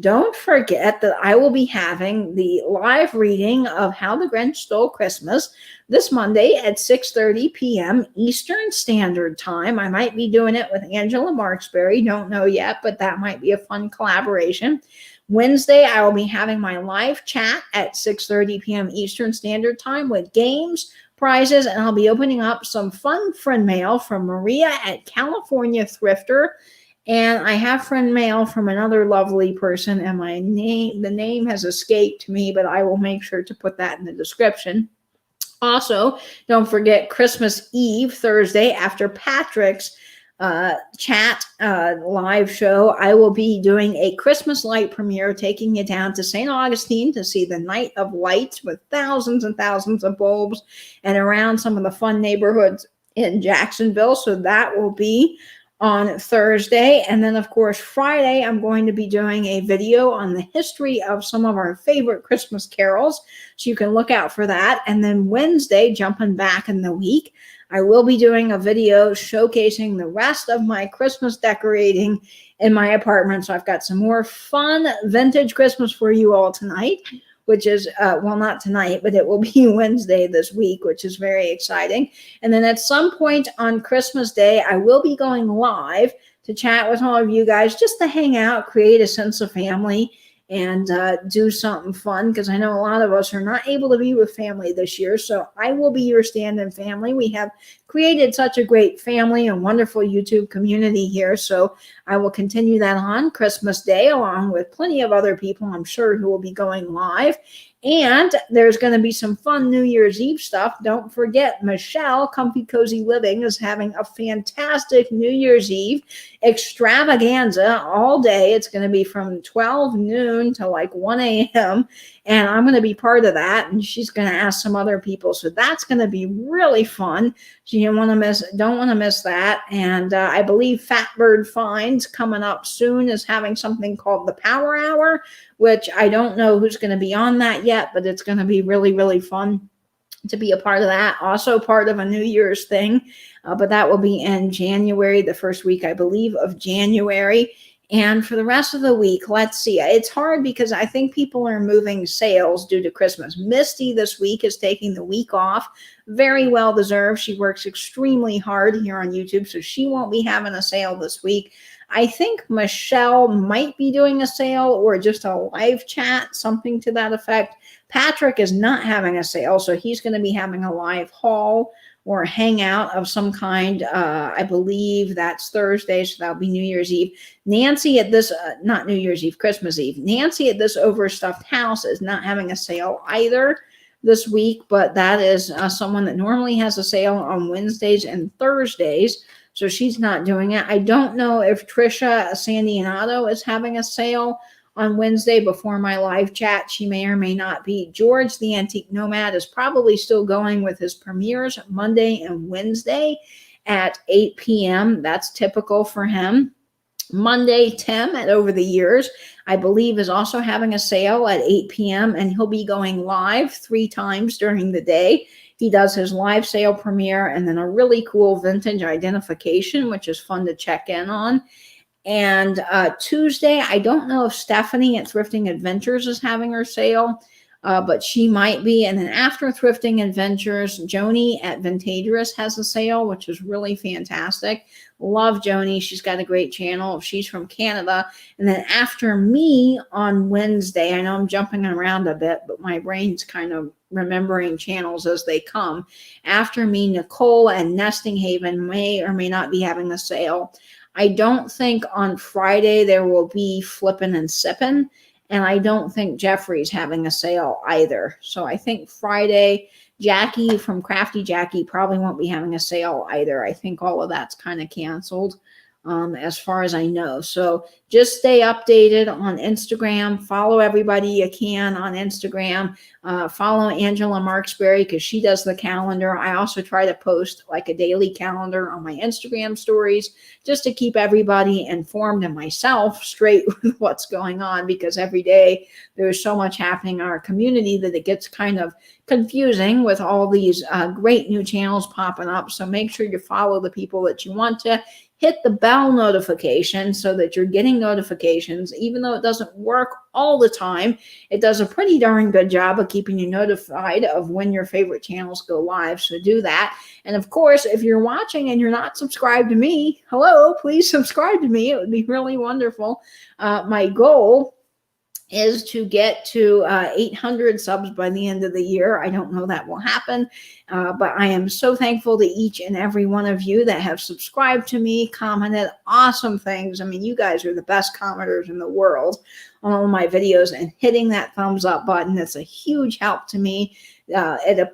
Don't forget that I will be having the live reading of How the Grinch Stole Christmas this Monday at 6:30 p.m. Eastern Standard Time. I might be doing it with Angela Marksberry. Don't know yet, but that might be a fun collaboration. Wednesday, I will be having my live chat at 6:30 p.m. Eastern Standard Time with games, prizes, and I'll be opening up some fun friend mail from Maria at California Thrifter. And I have friend mail from another lovely person, and the name has escaped me, but I will make sure to put that in the description. Also, don't forget Christmas Eve, Thursday, after Patrick's chat live show, I will be doing a Christmas light premiere, taking you down to St. Augustine to see the Night of Lights with thousands and thousands of bulbs and around some of the fun neighborhoods in Jacksonville. So that will be on Thursday. And then, of course, Friday, I'm going to be doing a video on the history of some of our favorite Christmas carols. So you can look out for that. And then Wednesday, jumping back in the week, I will be doing a video showcasing the rest of my Christmas decorating in my apartment. So I've got some more fun vintage Christmas for you all tonight, which is, not tonight, but it will be Wednesday this week, which is very exciting. And then at some point on Christmas Day, I will be going live to chat with all of you guys, just to hang out, create a sense of family, and do something fun, because I know a lot of us are not able to be with family this year. So I will be your stand-in family. We have created such a great family and wonderful YouTube community here. So I will continue that on Christmas Day, along with plenty of other people, I'm sure, who will be going live. And there's going to be some fun New Year's Eve stuff. Don't forget, Michelle, Comfy Cozy Living, is having a fantastic New Year's Eve extravaganza all day. It's going to be from 12 noon to like 1 a.m. And I'm going to be part of that. And she's going to ask some other people. So that's going to be really fun. So you don't want to miss that. And I believe Fatbird Finds coming up soon is having something called the Power Hour, which I don't know who's going to be on that yet, but it's going to be really, really fun to be a part of that. Also part of a New Year's thing, but that will be in January, the first week, I believe, of January. And for the rest of the week, let's see. It's hard because I think people are moving sales due to Christmas. Misty this week is taking the week off. Very well deserved. She works extremely hard here on YouTube, so she won't be having a sale this week. I think Michelle might be doing a sale or just a live chat, something to that effect. Patrick is not having a sale, so he's going to be having a live haul or hangout of some kind. I believe that's Thursday, so that'll be New Year's Eve. Nancy at this, not New Year's Eve, Christmas Eve. Nancy at this Overstuffed House is not having a sale either this week, but that is someone that normally has a sale on Wednesdays and Thursdays, so she's not doing it. I don't know if Trisha Sandinato is having a sale on Wednesday before my live chat. She may or may not be. George, the Antique Nomad, is probably still going with his premieres Monday and Wednesday at 8 p.m. That's typical for him. Monday, Tim at Over the Years, I believe, is also having a sale at 8 p.m. and he'll be going live 3 times during the day. He does his live sale premiere and then a really cool vintage identification, which is fun to check in on. And Tuesday, I don't know if Stephanie at Thrifting Adventures is having her sale, but she might be. And then after Thrifting Adventures, Joni at Vintagerous has a sale, which is really fantastic. Love Joni. She's got a great channel. She's from Canada. And then after me on Wednesday, I know I'm jumping around a bit, but my brain's kind of remembering channels as they come. After me, Nicole and Nesting Haven may or may not be having a sale. I don't think on Friday there will be Flippin' and Sippin', and I don't think Jeffrey's having a sale either. So I think Friday, Jackie from Crafty Jackie probably won't be having a sale either. I think all of that's kind of canceled as far as I know. So just stay updated on Instagram. Follow everybody you can on Instagram. Follow Angela Marksberry because she does the calendar. I also try to post like a daily calendar on my Instagram stories just to keep everybody informed and myself straight with what's going on, because every day there's so much happening in our community that it gets kind of confusing with all these great new channels popping up. So make sure you follow the people that you want to. Hit the bell notification so that you're getting notifications. Even though it doesn't work all the time, it does a pretty darn good job of keeping you notified of when your favorite channels go live. So do that. And of course, if you're watching and you're not subscribed to me, hello, please subscribe to me. It would be really wonderful. My goal is to get to 800 subs by the end of the year. I don't know that will happen, but I am so thankful to each and every one of you that have subscribed to me, commented awesome things. I mean, you guys are the best commenters in the world on all my videos, and hitting that thumbs up button, it's a huge help to me. It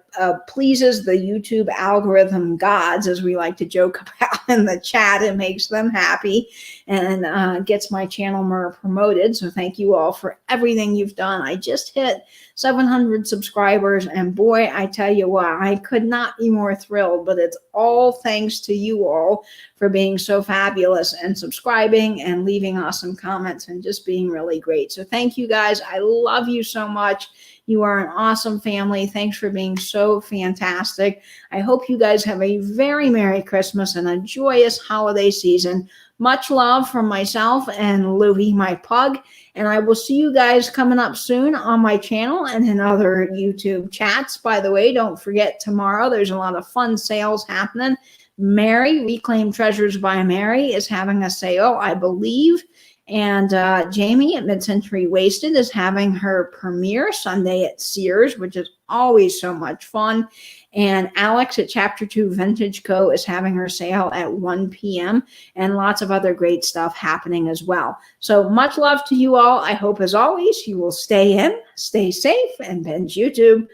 pleases the YouTube algorithm gods, as we like to joke about in the chat. It makes them happy and gets my channel more promoted. So thank you all for everything you've done. I just hit 700 subscribers, and boy, I tell you what, I could not be more thrilled, but it's all thanks to you all for being so fabulous and subscribing and leaving awesome comments and just being really great. So thank you guys. I love you so much. You are an awesome family. Thanks for being so fantastic. I hope you guys have a very Merry Christmas and a joyous holiday season. Much love from myself and Louie, my pug. And I will see you guys coming up soon on my channel and in other YouTube chats. By the way, don't forget tomorrow, there's a lot of fun sales happening. Mary, Reclaim Treasures by Mary, is having a sale, I believe. And Jamie at Mid-Century Wasted is having her premiere Sunday at Sears, which is always so much fun. And Alex at Chapter 2 Vintage Co. is having her sale at 1 p.m. and lots of other great stuff happening as well. So much love to you all. I hope, as always, you will stay in, stay safe, and binge YouTube.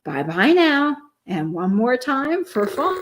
Bye-bye now. And one more time for fun.